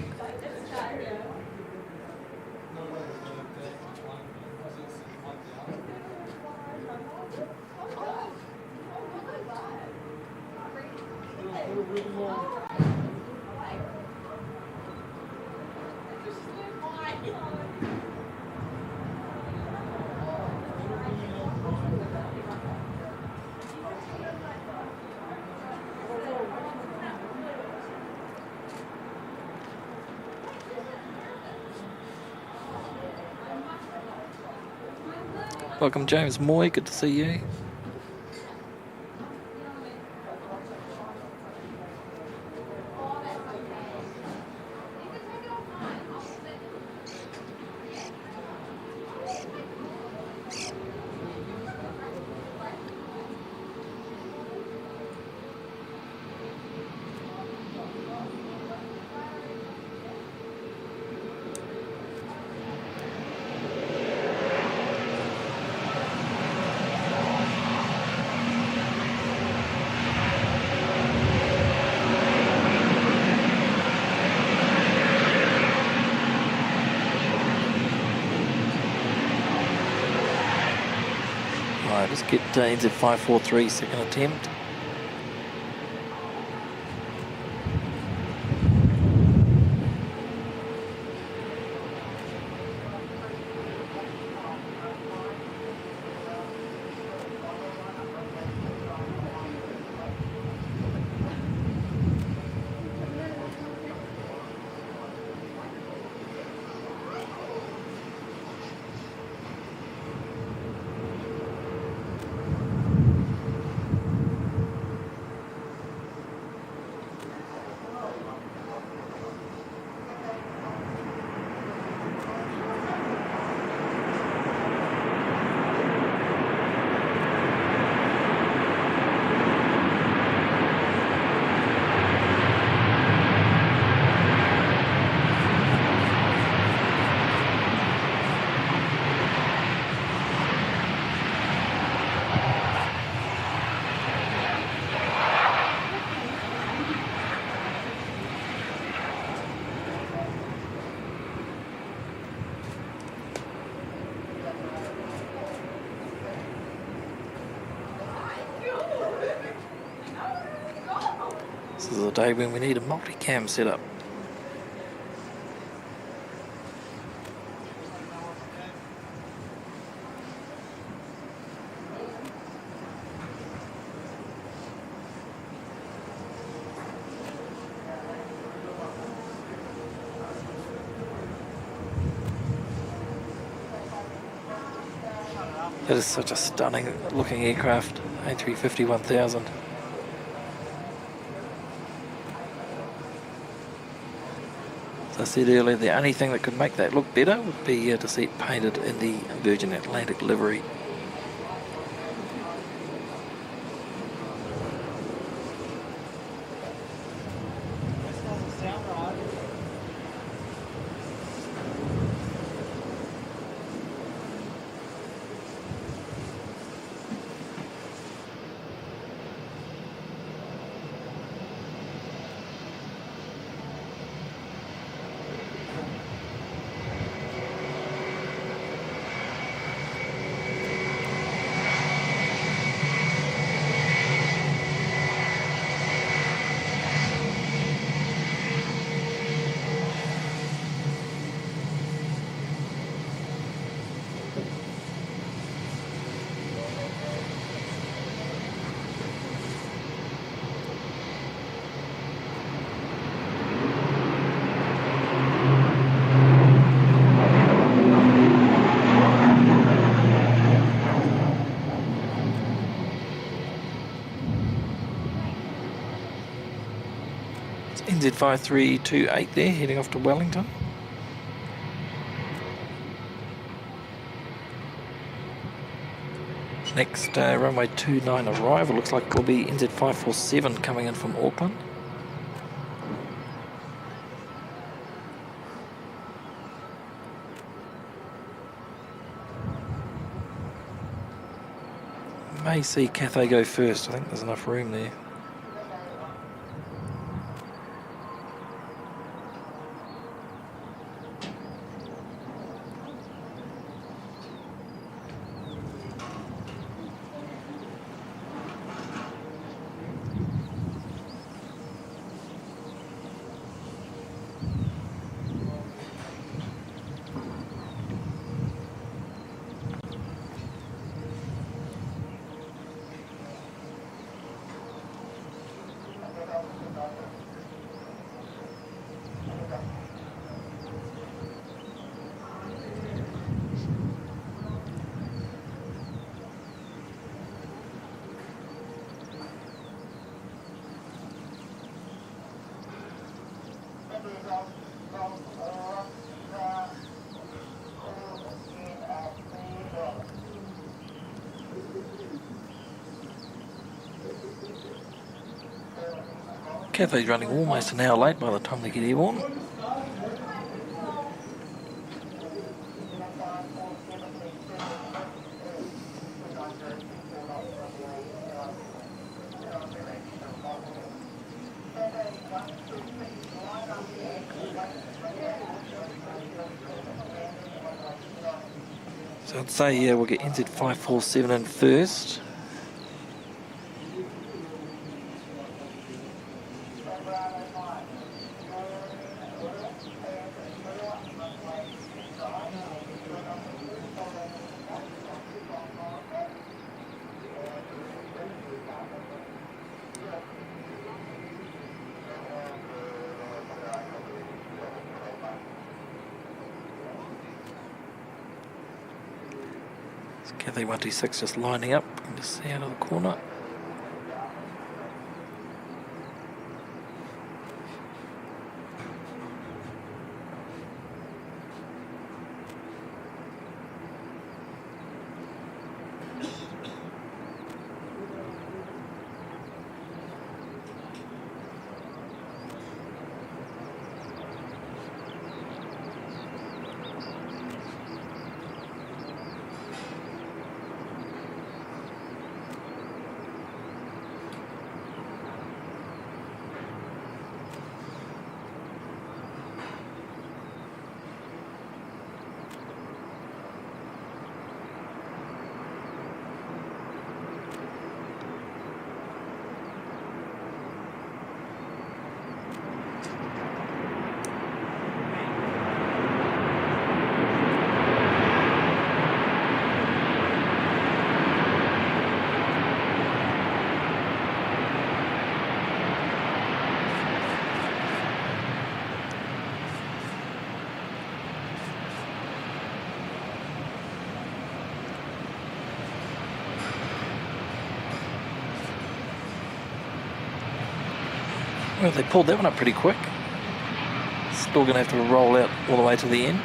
Welcome James Moy, good to see you. Right, let's get into 5-4-3 second attempt. This is a day when we need a multicam setup. That is such a stunning looking aircraft, A350-1000. As I said earlier, the only thing that could make that look better would be to see it painted in the Virgin Atlantic livery. NZ5328 there, heading off to Wellington. Next runway 29 arrival looks like it'll be NZ547 coming in from Auckland. May see Cathay go first, I think there's enough room there. Cathay's running almost an hour late by the time they get airborne. So I'd say, yeah, we'll get NZ547 in first. Cathay 126 just lining up, you can just see out of the corner. Well, they pulled that one up pretty quick. Still going to have to roll out all the way to the end.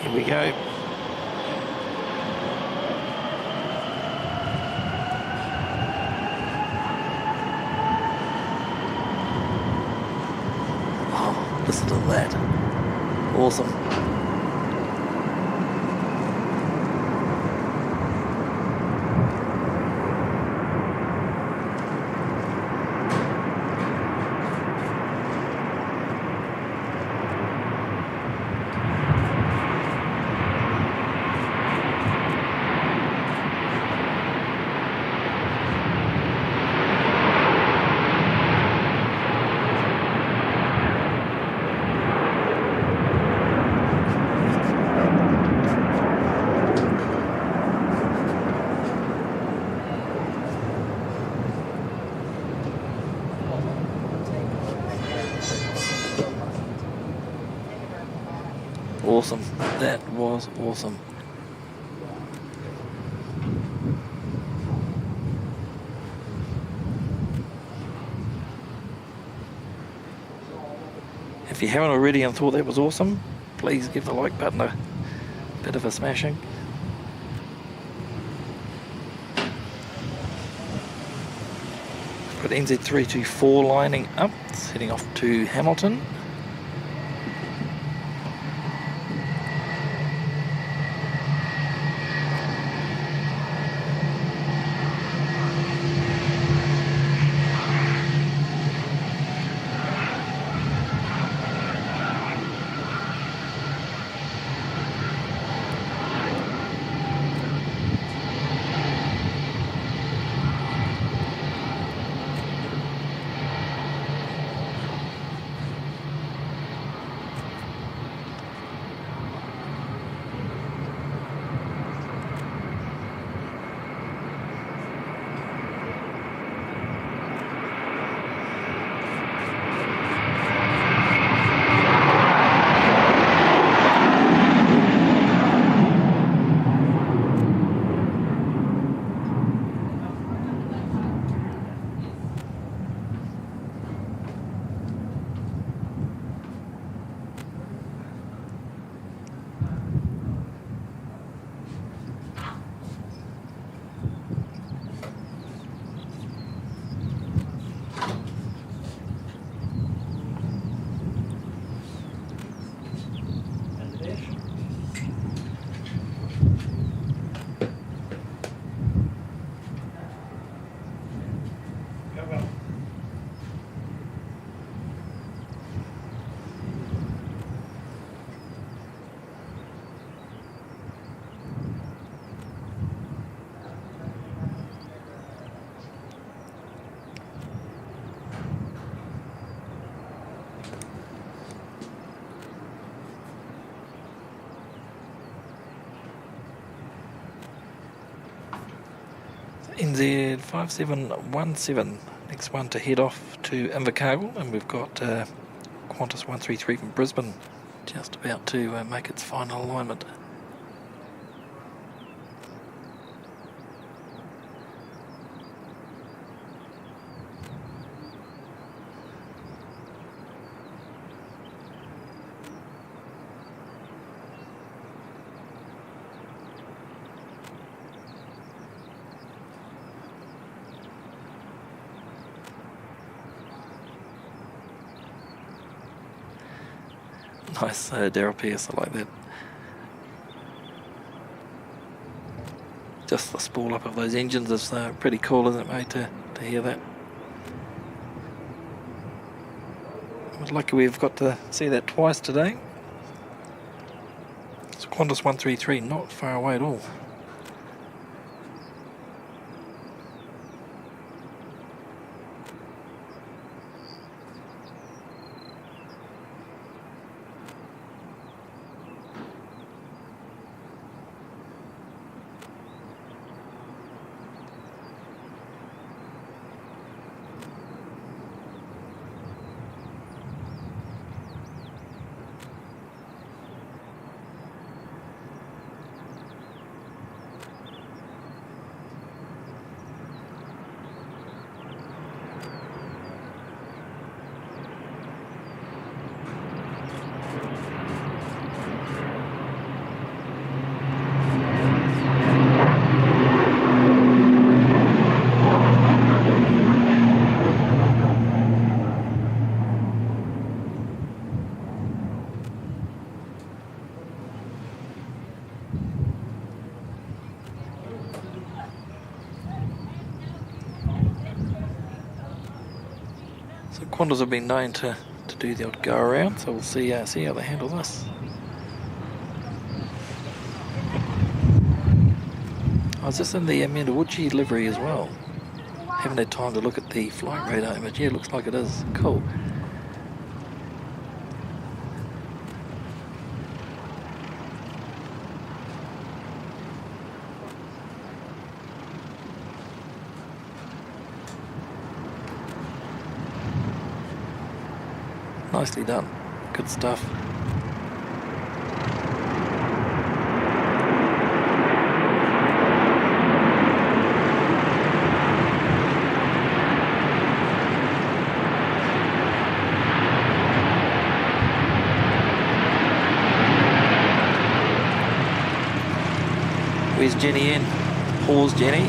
Here we go. Oh, listen to that. Awesome. Awesome. That was awesome. If you haven't already and thought that was awesome, please give the like button a bit of a smashing. Got NZ324 lining up, it's heading off to Hamilton. NZ 5717. Next one to head off to Invercargill, and we've got Qantas 133 from Brisbane just about to make its final alignment. Nice Daryl Pierce, I like that. Just the spool up of those engines is pretty cool, isn't it, mate, to hear that. We're lucky we've got to see that twice today. It's Qantas 133, not far away at all. So Qantas have been known to do the odd go around, so we'll see how they handle this. I was just in the Mandawuchi livery as well. Haven't had time to look at the flight radar image. Yeah, it looks like it is. Cool. Nicely done. Good stuff. Where's Jenny in? Pause, Jenny.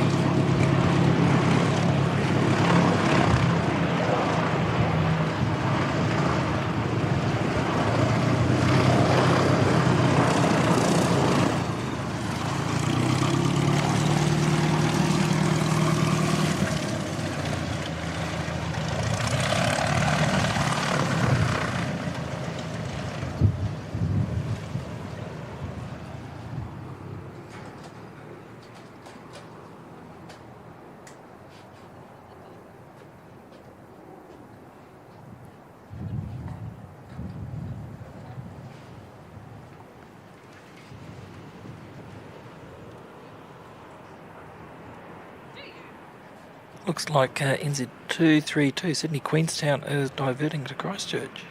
Looks like NZ232 Sydney Queenstown is diverting to Christchurch.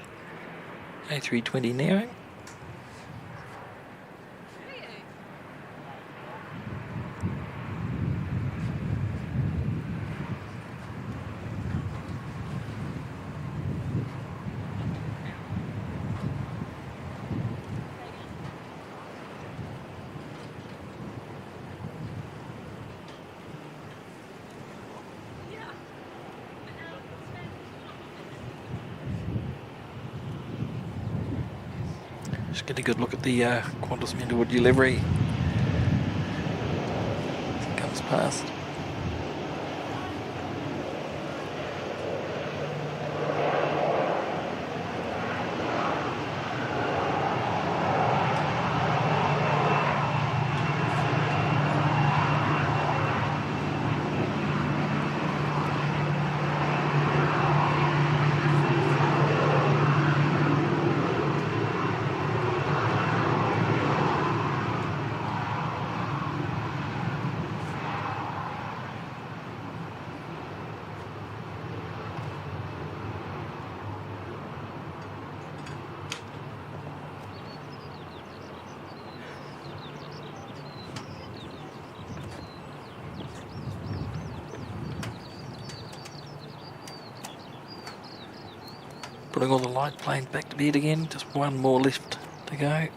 A320 Neo. Just get a good look at the Qantas Mandawuchi livery as it comes past. Putting all the light planes back to bed again. Just one more left to go.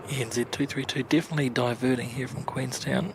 NZ232 definitely diverting here from Queenstown.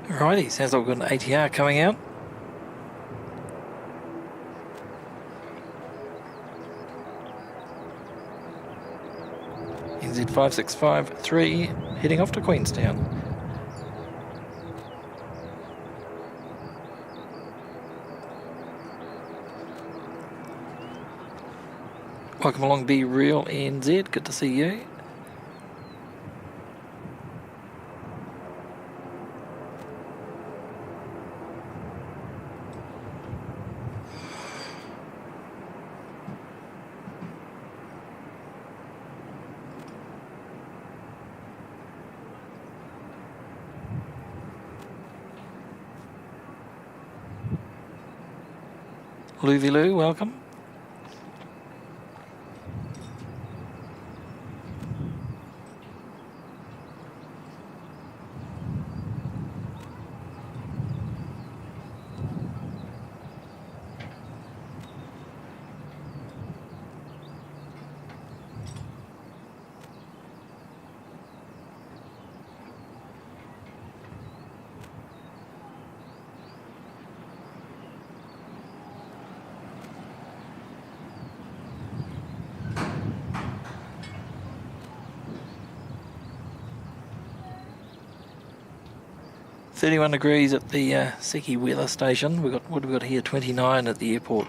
Alrighty, sounds like we've got an ATR coming out. NZ5653 heading off to Queenstown. Welcome along, Be Real NZ, good to see you. Luvilu, welcome. .31 degrees at the Seki weather station. What have we got here? 29 at the airport.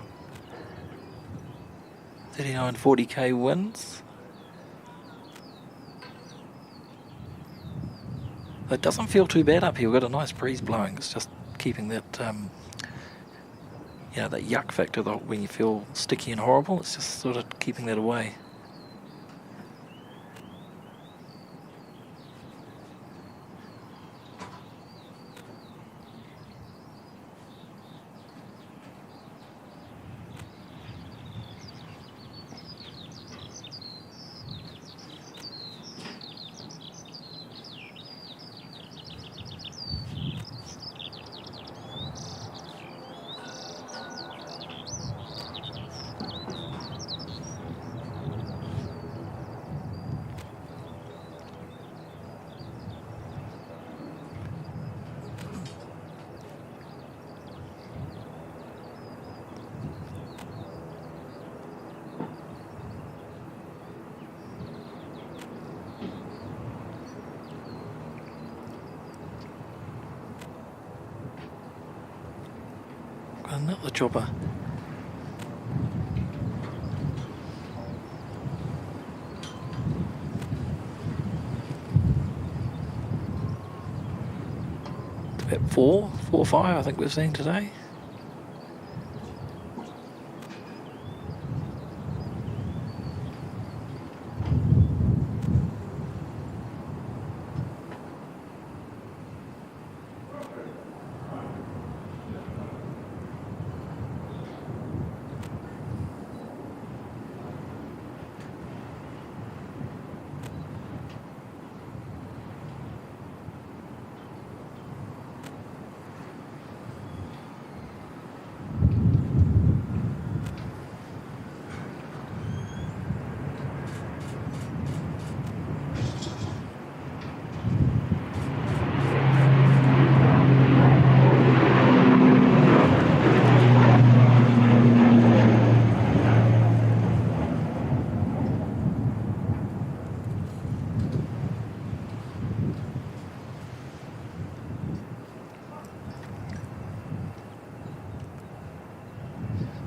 39, 40k winds. It doesn't feel too bad up here. We've got a nice breeze blowing. It's just keeping that, you know, that yuck factor that when you feel sticky and horrible. It's just sort of keeping that away. another chopper. It's about four or five I think we've seen today.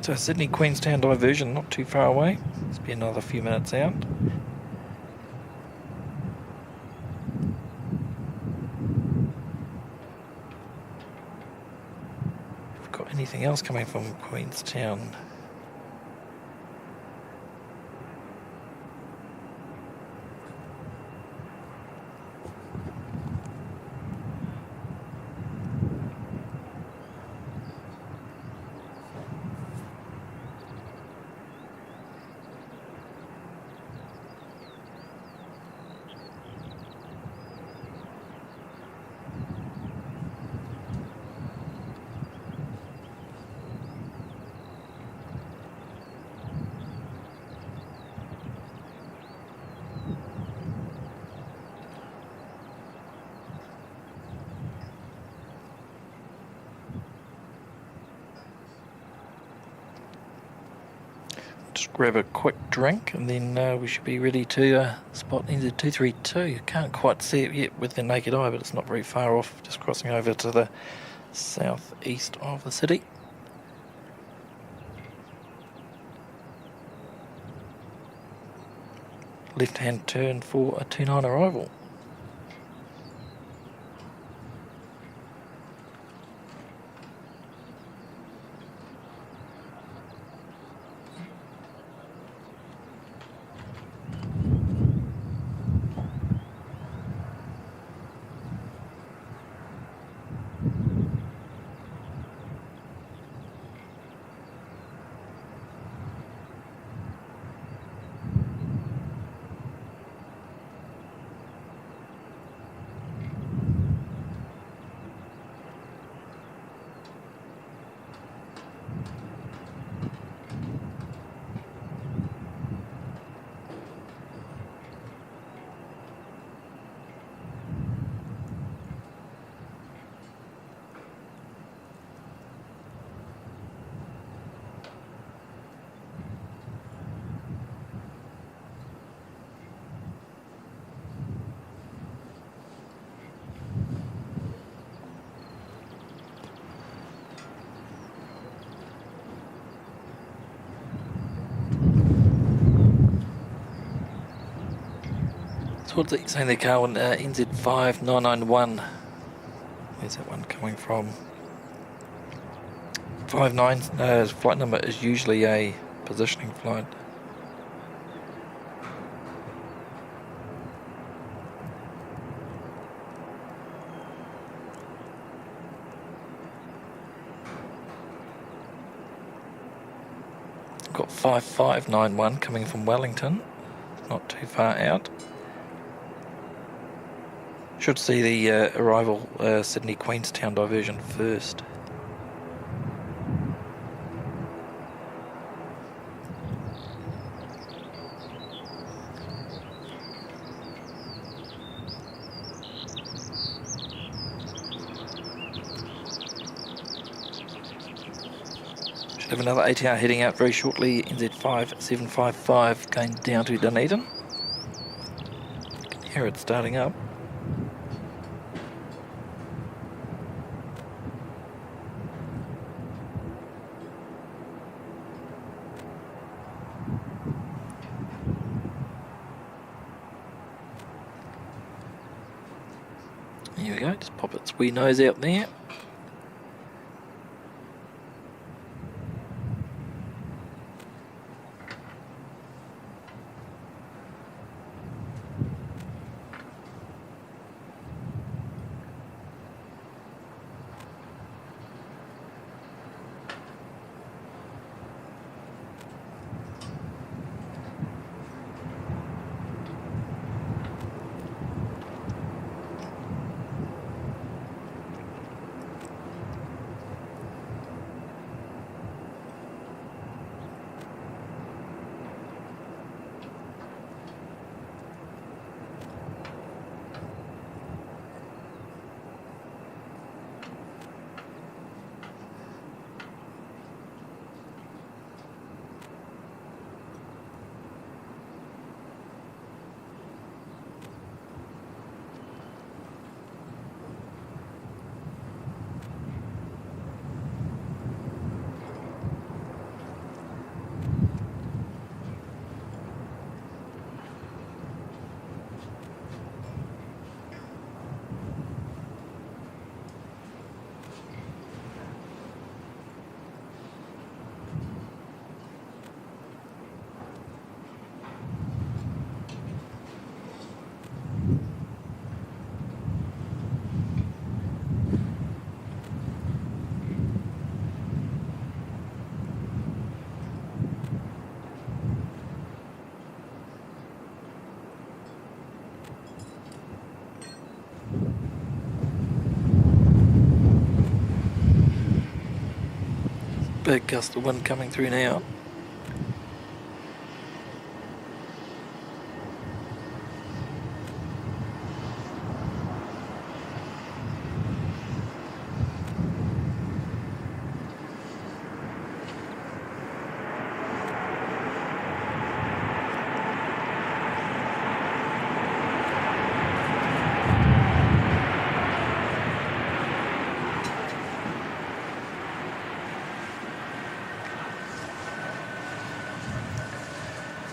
So Sydney Queenstown diversion, not too far away. Let's be another few minutes out. If we've got anything else coming from Queenstown. Just grab a quick drink and then we should be ready to spot NZ232. Can't quite see it yet with the naked eye, but it's not very far off, just crossing over to the southeast of the city. Left hand turn for a 29 arrival. What's it saying there, Carwin? NZ5991. Where's that one coming from? 59. Flight number is usually a positioning flight. Got 5591 coming from Wellington. Not too far out. Should see the arrival Sydney Queenstown diversion first. Should have another ATR heading out very shortly. NZ5755 going down to Dunedin. You can hear it starting up. Here we go, just pop its wee nose out there. Big gust of wind coming through now.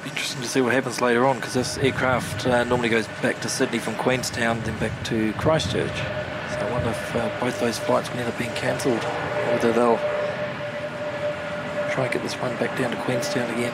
Interesting to see what happens later on, because this aircraft normally goes back to Sydney from Queenstown, then back to Christchurch. So I wonder if both those flights will end up being cancelled, or whether they'll try and get this one back down to Queenstown again.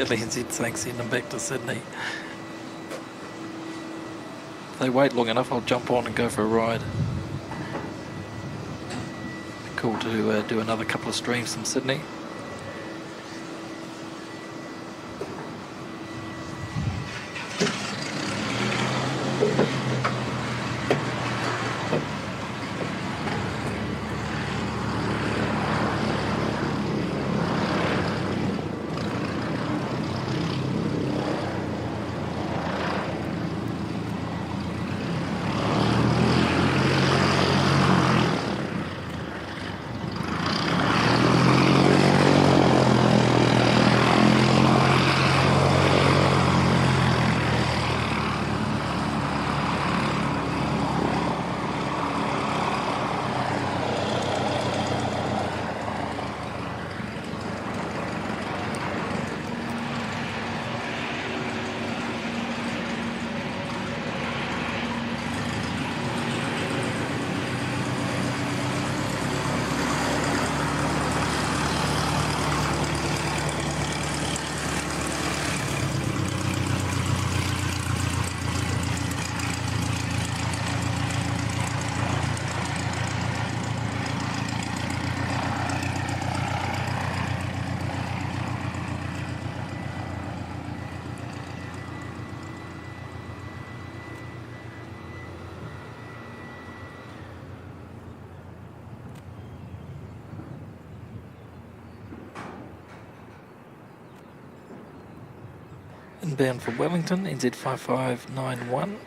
NZ saying send them back to Sydney. If they wait long enough, I'll jump on and go for a ride. Be cool to do another couple of streams from Sydney. Inbound from Wellington, NZ5591.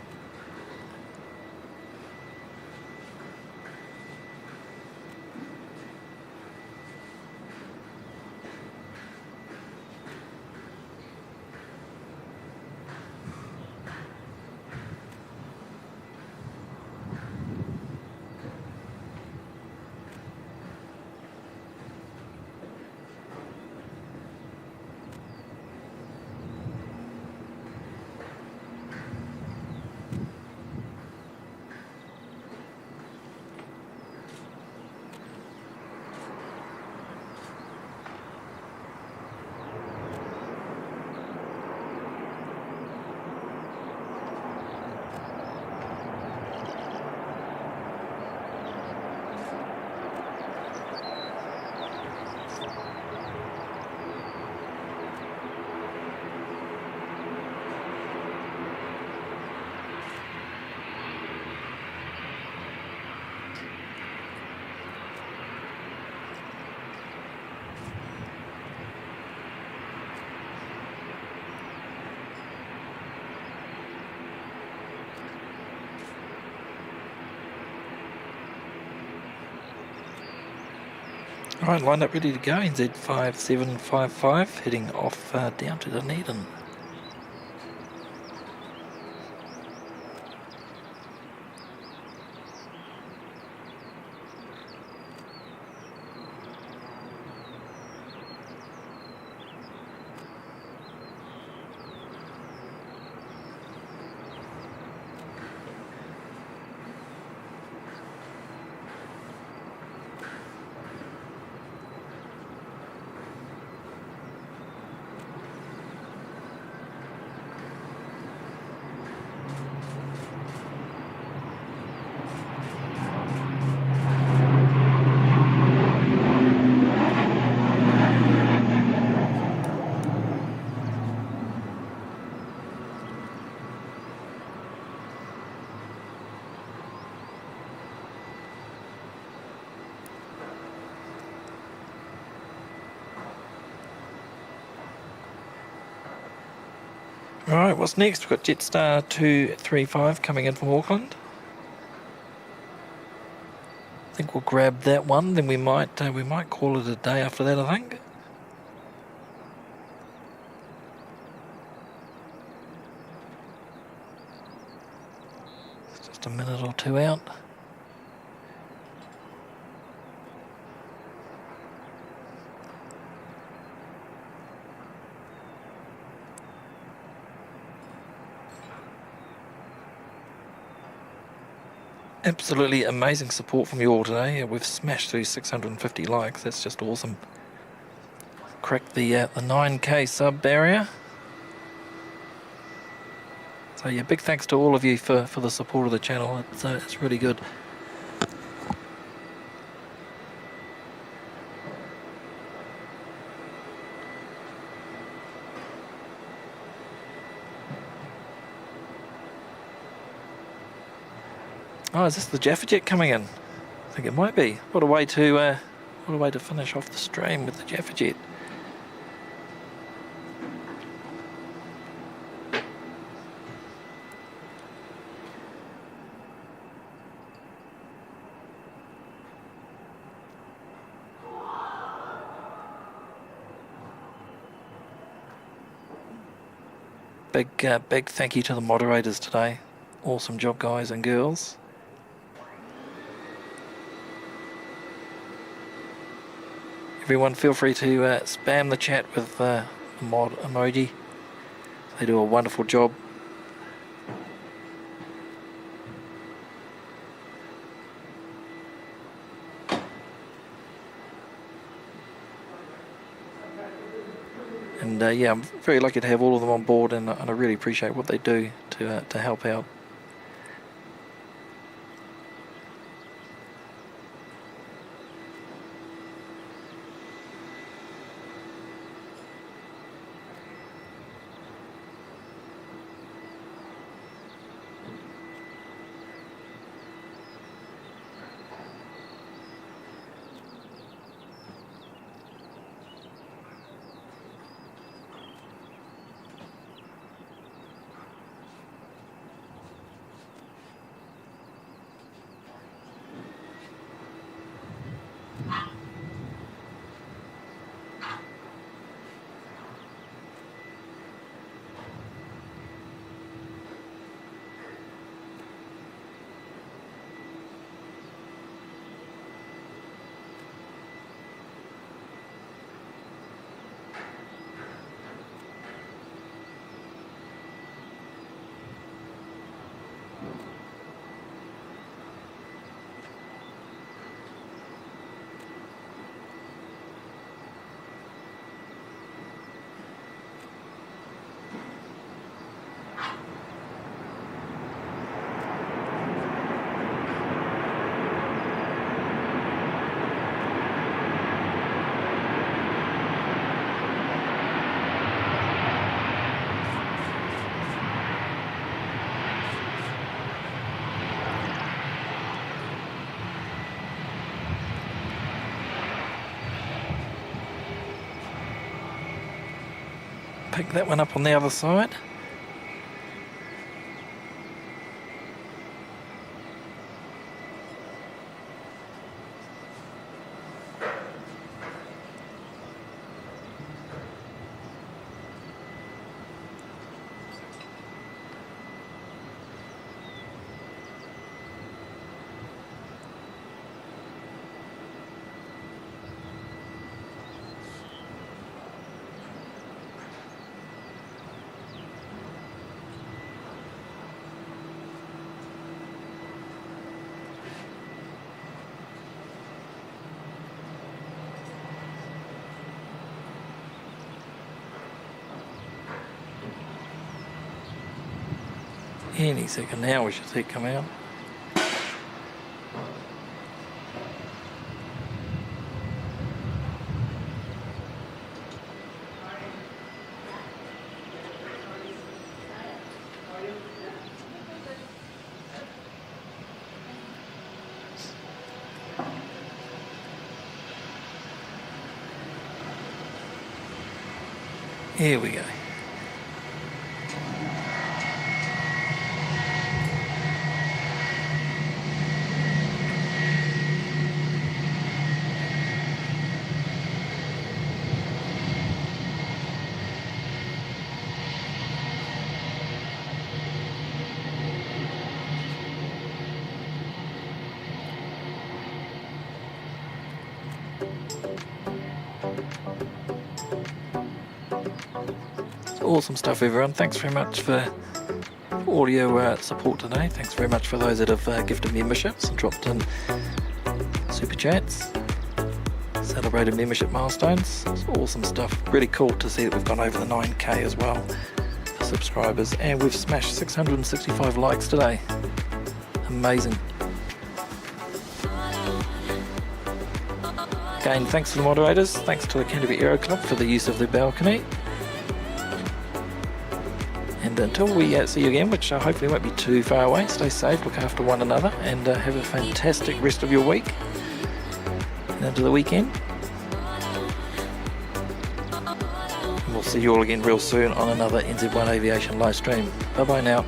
Alright, lined up ready to go. NZ5755 heading off down to Dunedin. Alright, what's next? We've got Jetstar 235 coming in from Auckland. I think we'll grab that one, then we might call it a day after that, I think. It's just a minute or two out. Absolutely amazing support from you all today. We've smashed through 650 likes. That's just awesome. Cracked the 9k sub barrier. So yeah, big thanks to all of you for the support of the channel. It's really good. Oh, is this the Jaffa Jet coming in? I think it might be. What a way to finish off the stream with the Jaffa Jet. Big thank you to the moderators today. Awesome job, guys and girls. Everyone feel free to spam the chat with the mod emoji. They do a wonderful job. And yeah, I'm very lucky to have all of them on board, and I really appreciate what they do to help out. Pick that one up on the other side. Any second now we should see it come out. Here we go. Awesome stuff, everyone. Thanks very much for audio support today. Thanks very much for those that have gifted memberships and dropped in super chats, celebrated membership milestones. It's awesome stuff. Really cool to see that we've gone over the 9k as well for subscribers, and we've smashed 665 likes today. Amazing. Again, thanks to the moderators. Thanks to the Canterbury Aero Club for the use of the balcony. And until we see you again, which hopefully won't be too far away, stay safe, look after one another, and have a fantastic rest of your week and into the weekend. And we'll see you all again real soon on another NZ1 Aviation live stream. Bye bye now.